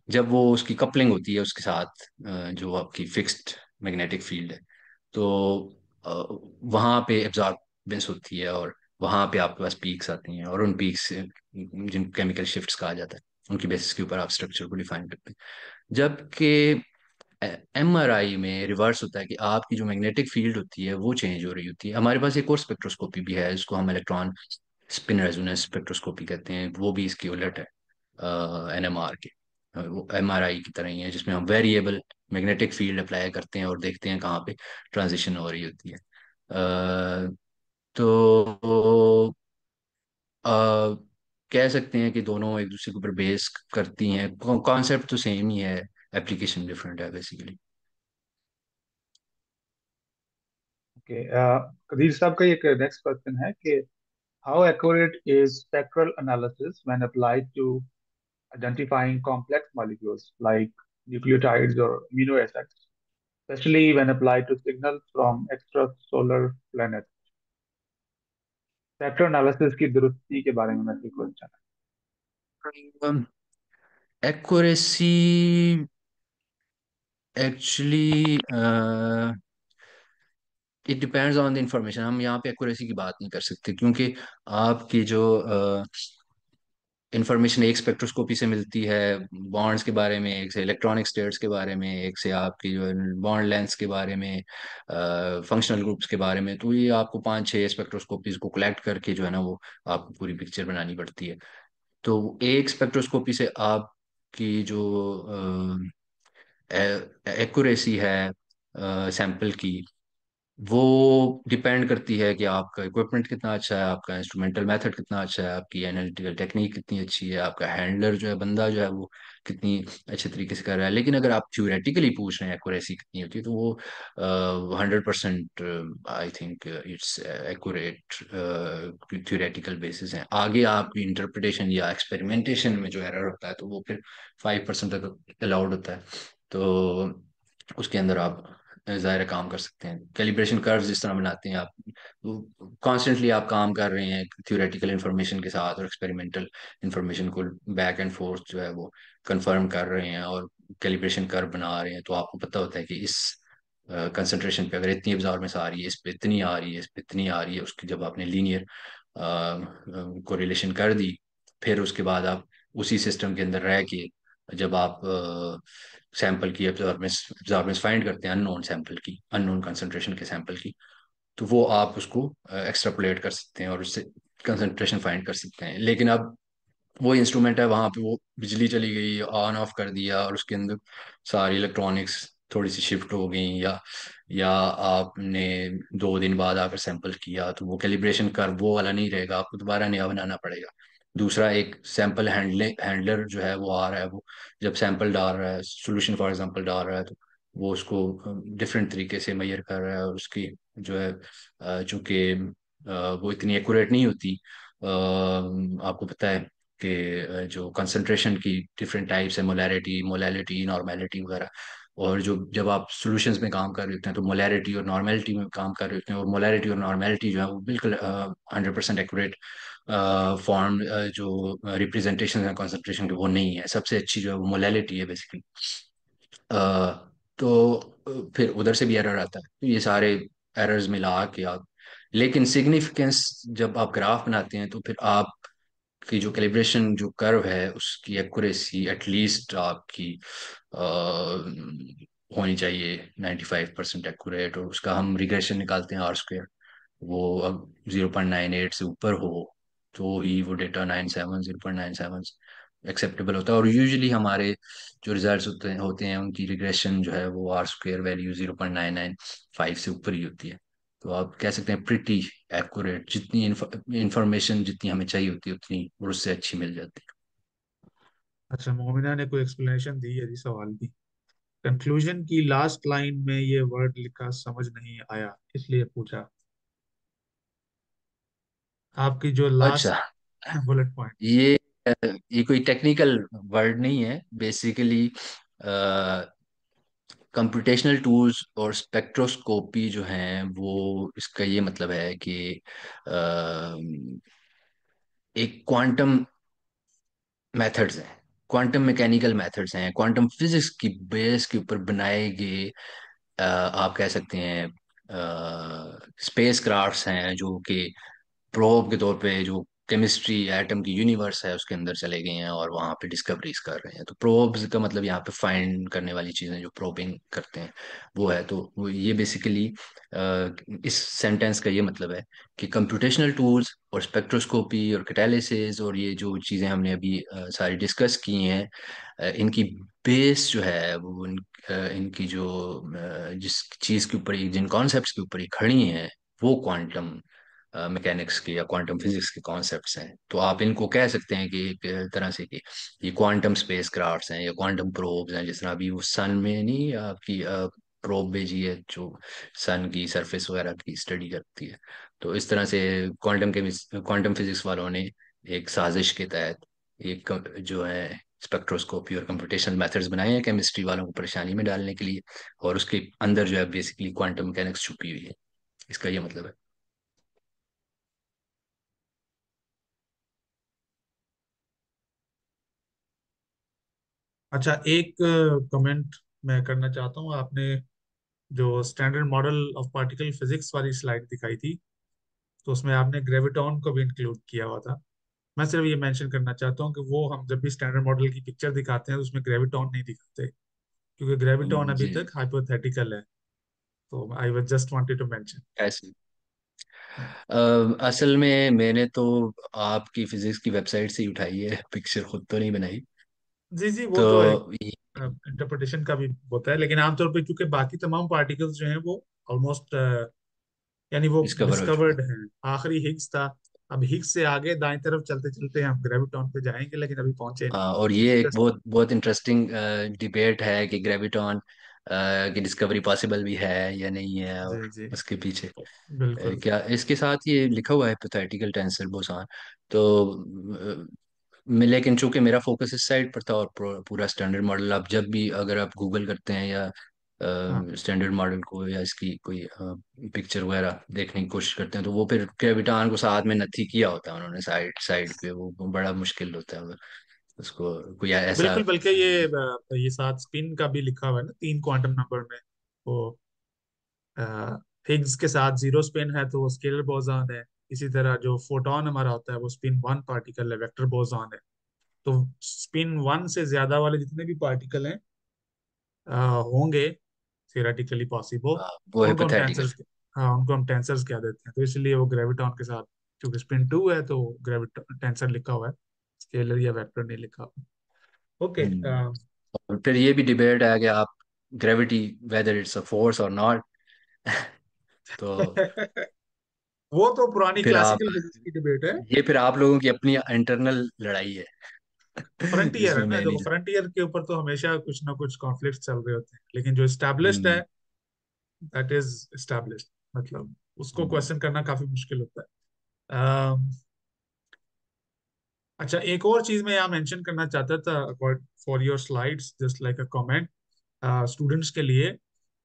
जब वो उसकी कपलिंग होती है उसके साथ जो आपकी फिक्स्ड मैग्नेटिक फील्ड है, तो वहाँ पे एब्जॉर्बेंस होती है, और वहाँ पे आपके पास पीक्स आती हैं, और उन पीक्स से जिन केमिकल शिफ्ट्स कहा जाता है, उनकी बेसिस के ऊपर आप स्ट्रक्चर को डिफाइन करते हैं। जबकि एमआरआई में रिवर्स होता है कि आपकी जो मैग्नेटिक फील्ड होती है वो चेंज हो रही होती है। हमारे पास एक और स्पेक्ट्रोस्कोपी भी है, जिसको हम इलेक्ट्रॉन स्पिन रेजोनेंस स्पेक्ट्रोस्कोपी कहते हैं, वो भी इसकी उलट है एनएमआर के। वो एमआरआई की तरह ही है, जिसमें हम वेरिएबल मैग्नेटिक फील्ड अप्लाई करते हैं और देखते हैं कहाँ पे ट्रांजिशन हो रही होती है। तो अ, कह सकते हैं कि दोनों एक दूसरे के ऊपर बेस करती हैं, कॉन्सेप्ट तो सेम ही है, एप्लीकेशन डिफरेंट है बेसिकली। ओके, कदीर साहब का एक नेक्स्ट क्वेश्चन है कि how accurate is spectral analysis when applied to identifying complex molecules like nucleotides or amino acids, especially when applied to signals from extrasolar planets? Spectrum analysis की दुरुस्ती के बारे में मैं आपसे क्वेश्चन है। Accuracy actually it depends on the information. हम यहाँ पे एक्यूरेसी की बात नहीं कर सकते, क्योंकि आपकी जो इंफॉर्मेशन एक स्पेक्ट्रोस्कोपी से मिलती है बॉन्ड्स के बारे में, एक से इलेक्ट्रॉनिक स्टेट्स के बारे में, एक से आपकी जो बॉन्ड लेंथ्स के बारे में, फंक्शनल ग्रुप्स के बारे में, तो ये आपको पांच छह स्पेक्ट्रोस्कोपीज को कलेक्ट करके जो है ना वो आपको पूरी पिक्चर बनानी पड़ती है। तो एक स्पेक्ट्रोस्कोपी से आपकी जो एक्यूरेसी है सैंपल की, वो डिपेंड करती है कि आपका इक्विपमेंट कितना अच्छा है, आपका इंस्ट्रूमेंटल मेथड कितना अच्छा है, आपकी एनालिटिकल टेक्निक कितनी अच्छी है, आपका हैंडलर जो है, बंदा जो है वो कितनी अच्छे तरीके से कर रहा है। लेकिन अगर आप थ्योरेटिकली पूछ रहे हैं एक्यूरेसी कितनी होती है, तो वो 100% I think it's accurate theoretical basis है। आगे आपकी इंटरप्रिटेशन या एक्सपेरिमेंटेशन में जो एरर होता है, तो वो फिर 5% तक अलाउड होता है। तो उसके अंदर आप ज़ाहिर है काम कर सकते हैं। कैलिब्रेशन कर्व्स जिस तरह बनाते हैं आप, कॉन्स्टेंटली आप काम कर रहे हैं थ्योरेटिकल इंफॉर्मेशन के साथ और एक्सपेरिमेंटल इंफॉर्मेशन को बैक एंड फोर्थ जो है वो कंफर्म कर रहे हैं और कैलिब्रेशन कर्व बना रहे हैं, तो आपको पता होता है कि इस कंसंट्रेशन पे अगर इतनी एब्जॉर्बेंस आ रही है, इस पे इतनी आ रही है, इस पे इतनी आ रही है, उसकी जब आपने लीनियर कोरिलेशन कर दी, फिर उसके बाद आप उसी सिस्टम के अंदर रह के जब आप सैंपल की एब्जॉर्बेंस फाइंड करते हैं, अननोन सैंपल की, अननोन कंसंट्रेशन के सैंपल की, तो वो आप उसको एक्सट्रापोलेट कर सकते हैं और उससे कंसंट्रेशन फाइंड कर सकते हैं। लेकिन अब वो इंस्ट्रूमेंट है, वहां पे वो बिजली चली गई, ऑन ऑफ कर दिया और उसके अंदर सारी इलेक्ट्रॉनिक्स थोड़ी सी शिफ्ट हो गई, या आपने 2 दिन बाद आकर सैंपल किया, तो वो कैलिब्रेशन कर वो वाला नहीं रहेगा, आपको दोबारा नया बनाना पड़ेगा। दूसरा एक सैंपल हैंडलर जो है वो आ रहा है, वो जब सैंपल डाल रहा है, सोल्यूशन फॉर एग्जांपल डाल रहा है, तो वो उसको डिफरेंट तरीके से मेजर कर रहा है और उसकी जो है चूंकि वो इतनी एक्यूरेट नहीं होती। आपको पता है कि जो कंसंट्रेशन की डिफरेंट टाइप्स है, मोलैरिटी, मोलैलिटी, नॉर्मेलिटी वगैरह, और जो जब आप सॉल्यूशंस में काम कर रहे होते हैं तो मोलैरिटी और नॉर्मेलिटी में काम कर रहे होते हैं, और मोलैरिटी और नॉर्मेलिटी जो है वो बिल्कुल 100% एक्यूरेट फॉर्म जो रिप्रेजेंटेशन है कंसंट्रेशन के, वो नहीं है। सबसे अच्छी जो है वो मोलैलिटी है बेसिकली। तो फिर उधर से भी एरर आता है, तो ये सारे एरर्स मिला के आप, लेकिन सिग्निफिकेंस जब आप ग्राफ बनाते हैं तो फिर आप की जो कैलिब्रेशन जो कर्व है उसकी एक्यूरेसी एटलीस्ट आपकी होनी चाहिए 95% एक्यूरेट, और उसका हम रिग्रेशन निकालते हैं आर स्क्वेयर। वो अब 0.98 से ऊपर हो तो ही वो डेटा 97, 0.97 एक्सेप्टेबल होता है। और यूजुअली हमारे जो रिजल्ट्स होते हैं उनकी रिग्रेशन जो है वो आर स्क्वेयर वैल्यू 0.995 से ऊपर ही होती है। तो आप कह सकते हैं प्रिटी एक्यूरेट, जितनी इंफॉर्मेशन जितनी हमें चाहिए होती है उतनी और उससे अच्छी मिल जाती है। अच्छा, मोमिना ने कोई एक्सप्लेनेशन दी है जी सवाल की। कंक्लूजन की लास्ट लाइन में ये वर्ड लिखा समझ नहीं आया, इसलिए पूछा। आपकी जो अच्छा, लास्ट बुलेट पॉइंट। ये ये कोई टेक्निकल वर्ड नहीं है बेसिकली। कंप्यूटेशनल टूल्स और स्पेक्ट्रोस्कोपी जो हैं वो, इसका ये मतलब है कि अ, एक क्वांटम मेथड्स हैं, क्वांटम मैकेनिकल मेथड्स हैं, क्वांटम फिजिक्स की बेस के ऊपर बनाए गए आप कह सकते हैं स्पेस क्राफ्ट्स हैं, जो कि प्रोब के तौर पे जो केमिस्ट्री एटम की यूनिवर्स है उसके अंदर चले गए हैं और वहां पे डिस्कवरीज कर रहे हैं। तो प्रोब्स का मतलब यहाँ पे फाइंड करने वाली चीजें जो प्रोबिंग करते हैं वो है। तो वो ये बेसिकली इस सेंटेंस का ये मतलब है कि कंप्यूटेशनल टूल्स और स्पेक्ट्रोस्कोपी और कैटालिसिस और ये जो चीजें हमने अभी सारी डिस्कस की हैं, इनकी बेस जो है वो इनकी जो जिस चीज के ऊपर जिन कॉन्सेप्ट्स के ऊपर ये खड़ी हैं, वो क्वांटम मैकेनिक्स के या क्वांटम फिजिक्स के कॉन्सेप्ट्स हैं। तो आप इनको कह सकते हैं कि एक तरह से कि ये क्वांटम स्पेस क्राफ्ट्स हैं या क्वांटम प्रोब्स हैं। जिस तरह अभी वो सन में नहीं आपकी प्रोब भेजी है जो सन की सरफेस वगैरह की स्टडी करती है, तो इस तरह से क्वांटम फिजिक्स वालों ने एक साजिश के तहत एक जो है स्पेक्ट्रोस्कोपी और कंप्यूटेशनल मेथड्स बनाए हैं केमिस्ट्री वालों को परेशानी में डालने के लिए, और उसके अंदर जो है बेसिकली क्वांटम मैकेनिक्स छुपी हुई है। इसका ये मतलब है। अच्छा, एक कमेंट मैं करना चाहता हूँ। आपने जो standard model of particle physics वाली स्लाइड दिखाई थी, तो उसमें आपने ग्रेविटॉन को भी इंक्लूड किया हुआ था। मैं सिर्फ ये मेंशन करना चाहता हूँ कि वो हम जब भी स्टैंडर्ड मॉडल की पिक्चर दिखाते हैं तो उसमें ग्रेविटॉन नहीं दिखाते, क्योंकि ग्रेविटॉन अभी जी। तक हाइपोथेटिकल है। तो I was just wanted to mention. ऐसे असल में मैंने तो आपकी फिजिक्स की वेबसाइट से ही उठाई है पिक्चर, खुद तो नहीं बनाई। जी जी, वो तो तो एक ये इंटरप्रिटेशन का भी होता है, लेकिन आमतौर पे क्योंकि बाकी तमाम पार्टिकल्स जो हैं वो ऑलमोस्ट, यानी वो डिस्कवर हो चुके हैं। डिस्कवर्ड हैं। आखिरी हिग्स था। अब हिग्स से आगे दाएं तरफ चलते चलते हम ग्रेविटॉन पे जाएंगे, लेकिन अभी पहुंचे नहीं। हाँ, और ये एक जस्ट। बहुत बहुत इंटरेस्टिंग डिबेट है कि ग्रेविटॉन की डिस्कवरी पॉसिबल भी है या नहीं है, और जी जी, उसके पीछे बिल्कुल। क्या इसके साथ ये लिखा हुआ है हिपोथेटिकल टेंसर बोसान। तो लेकिन चूंकि मेरा फोकस इस साइड पर था, और पूरा स्टैंडर्ड मॉडल आप जब भी अगर आप गूगल करते हैं या हाँ, स्टैंडर्ड मॉडल को या इसकी कोई पिक्चर वगैरह देखने की कोशिश करते हैं, तो वो फिर ग्रेविटॉन को साथ में नथी किया होता है उन्होंने साइड साइड पे, वो बड़ा मुश्किल होता है उसको कोई ऐसा। बिल्कुल। बल्कि ये साथ स्पिन का भी लिखा हुआ है ना, 3 क्वांटम नंबर में। वो हिग्स के साथ जीरो स्पिन है तो वो स्केलर बोसॉन है। इसी तरह जो फोटॉन हमारा होता है वो स्पिन वन पार्टिकल है, वेक्टर बोसॉन है। तो स्पिन वन से ज्यादा वाले जितने भी पार्टिकल हैं होंगे थियोरेटिकली पॉसिबल, वो उनको हम हिपोथेटिकल। टेंसर्स, हाँ उनको हम टेंसर्स कह देते हैं। तो इसलिए वो ग्रेविटॉन के साथ, क्योंकि स्पिन टू है तो ग्रेविटॉन टेंसर लिखा हुआ है, स्केलर या वेक्टर नहीं लिखा हुआ। ओके। और फिर ये भी डिबेट है कि आप gravity whether it's a force और नॉट। तो वो तो पुरानी फिर आप क्लासिकल फिजिक्स की डिबेट है। ये फिर आप लोगों की अपनी इंटरनल लड़ाई है फ्रंटियर है जिसमें ना, मैं देखो नहीं जा। फ्रंटियर के ऊपर तो हमेशा कुछ ना कुछ कॉन्फ्लिक्ट चल रहे होते हैं, लेकिन जो एस्टैब्लिश्ड है हम्म, दैट इज एस्टैब्लिश्ड, मतलब उसको हम्म, क्वेश्चन करना काफी मुश्किल होता है। अच्छा, एक और चीज मैं यहाँ मेंशन करना चाहता था for your slides, just like a comment students के लिए,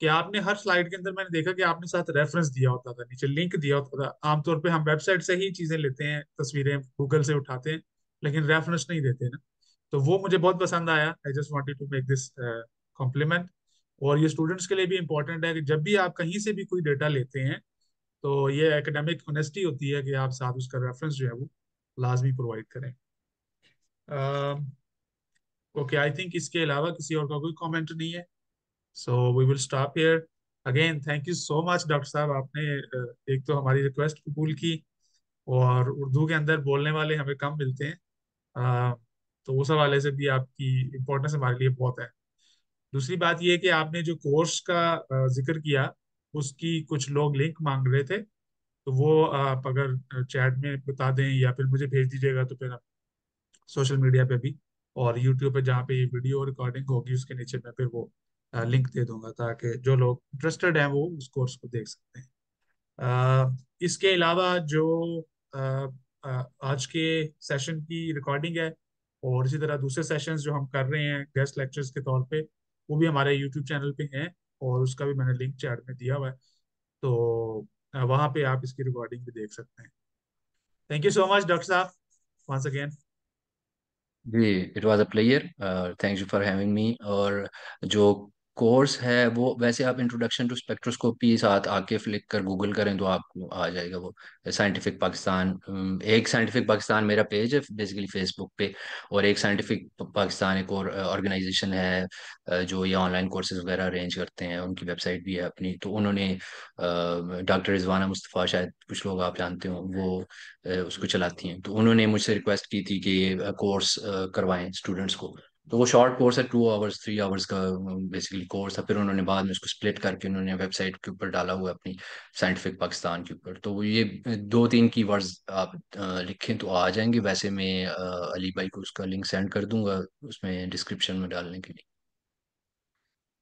कि आपने हर स्लाइड के अंदर मैंने देखा कि आपने साथ रेफरेंस दिया होता था, नीचे लिंक दिया होता था। आमतौर पे हम वेबसाइट से ही चीजें लेते हैं, तस्वीरें गूगल से उठाते हैं, लेकिन रेफरेंस नहीं देते ना। तो वो मुझे बहुत पसंद आया। I just wanted to make this compliment. और ये स्टूडेंट्स के लिए भी इंपॉर्टेंट है कि जब भी आप कहीं से भी कोई डेटा लेते हैं, तो ये एकेडमिक ऑनेस्टी होती है कि आप साथ उसका रेफरेंस जो है वो लाजमी प्रोवाइड करें। ओके, आई थिंक इसके अलावा किसी और का कोई कमेंट नहीं है, so we will stop here. Again thank you so much doctor साहब, आपने एक तो हमारी रिक्वेस्ट कबूल की, और उर्दू के अंदर बोलने वाले हमें कम मिलते हैं। अ, तो उस हवाले से भी आपकी इम्पोर्टेंस हमारे लिए बहुत है। दूसरी बात यह है कि आपने जो कोर्स का जिक्र किया, उसकी कुछ लोग लिंक मांग रहे थे, तो वो आप अगर चैट में बता दें या फिर मुझे भेज दीजिएगा, तो फिर सोशल मीडिया पे भी और यूट्यूब पे जहाँ पे ये वीडियो रिकॉर्डिंग होगी उसके नीचे मैं फिर वो लिंक दे दूंगा, ताकि जो लोग इंटरेस्टेड हैं वो उस कोर्स को देख सकते हैं। इसके अलावा जो अ, आज के सेशन की रिकॉर्डिंग है, और इसी तरह दूसरे सेशंस जो हम कर रहे हैं गेस्ट लेक्चर्स के तौर पे, वो भी हमारे यूट्यूब चैनल पे हैं, और उसका भी मैंने लिंक चैट में दिया हुआ है। तो वहाँ पे आप इसकी रिकॉर्डिंग भी देख सकते हैं। Thank you so much doctor साहब, वंस अगेन। जी, it was a pleasure, thank you for having me. और जो कोर्स है वो वैसे आप इंट्रोडक्शन टू स्पेक्ट्रोस्कोपी साथ आकिफ लिख कर गूगल करें तो आपको आ जाएगा वो। साइंटिफिक पाकिस्तान, एक साइंटिफिक पाकिस्तान मेरा पेज है बेसिकली फेसबुक पे, और एक साइंटिफिक पाकिस्तान एक और ऑर्गेनाइजेशन है जो ये ऑनलाइन कोर्सेज वगैरह अरेंज करते हैं, उनकी वेबसाइट भी है अपनी। तो उन्होंने डॉक्टर रिजवाना मुस्तफ़ा, शायद कुछ लोग आप जानते हो, वो उसको चलाती हैं। तो उन्होंने मुझसे रिक्वेस्ट की थी कि ये कोर्स करवाएं स्टूडेंट्स को। तो वो शॉर्ट कोर्स है, 2 आवर्स 3 आवर्स का बेसिकली कोर्स है। फिर उन्होंने बाद में उसको स्प्लिट करके उन्होंने वेबसाइट के ऊपर डाला हुआ है अपनी, साइंटिफिक पाकिस्तान के ऊपर। तो वो ये 2-3 कीवर्ड्स आप लिखें तो आ जाएंगे। वैसे मैं अली भाई को उसका लिंक सेंड कर दूंगा उसमें डिस्क्रिप्शन में डालने के लिए।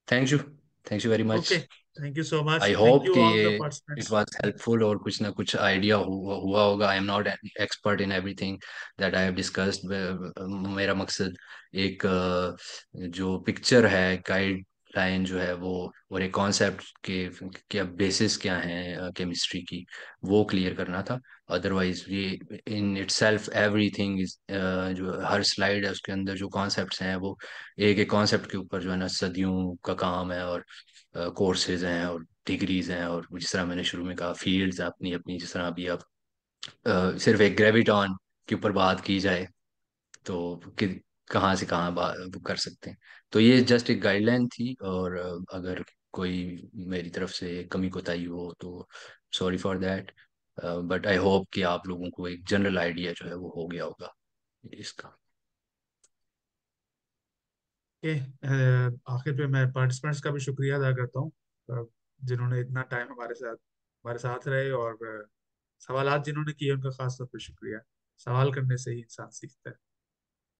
Thank you, thank you very much. Okay, thank you so I much, thank hope you कि ऑल द ये इट पार्टिसिपेंट्स। वाज हेल्पफुल और कुछ ना कुछ आइडिया हुआ होगा। आई am not an expert in everything that I have discussed. मेरा मकसद एक जो पिक्चर है गाइड लाइन जो है वो, और एक कॉन्सेप्ट के क्या बेसिस क्या हैं केमिस्ट्री की, वो क्लियर करना था। अदरवाइज ये इन इटसेल्फ एवरीथिंग इज, जो हर स्लाइड है उसके अंदर जो कॉन्सेप्ट्स हैं वो एक एक कॉन्सेप्ट के ऊपर जो है ना सदियों का काम है, और कोर्सेज हैं और डिग्रीज हैं, और जिस तरह मैंने शुरू में कहा फील्ड्स अपनी अपनी, जिस तरह अभी आप सिर्फ एक ग्रेविटॉन के ऊपर बात की जाए तो कहाँ से कहाँ वो कर सकते हैं। तो ये जस्ट एक गाइडलाइन थी, और अगर कोई मेरी तरफ से कमी कोताही हो तो sorry for that, but I hope कि आप लोगों को एक जनरल आइडिया जो है वो हो गया होगा इसका। के आखिर पे मैं पार्टिसिपेंट्स का भी शुक्रिया अदा करता हूँ, जिन्होंने इतना टाइम हमारे साथ रहे, और सवालात जिन्होंने किए उनका खास तौर पर शुक्रिया। सवाल करने से ही इंसान सीखता है।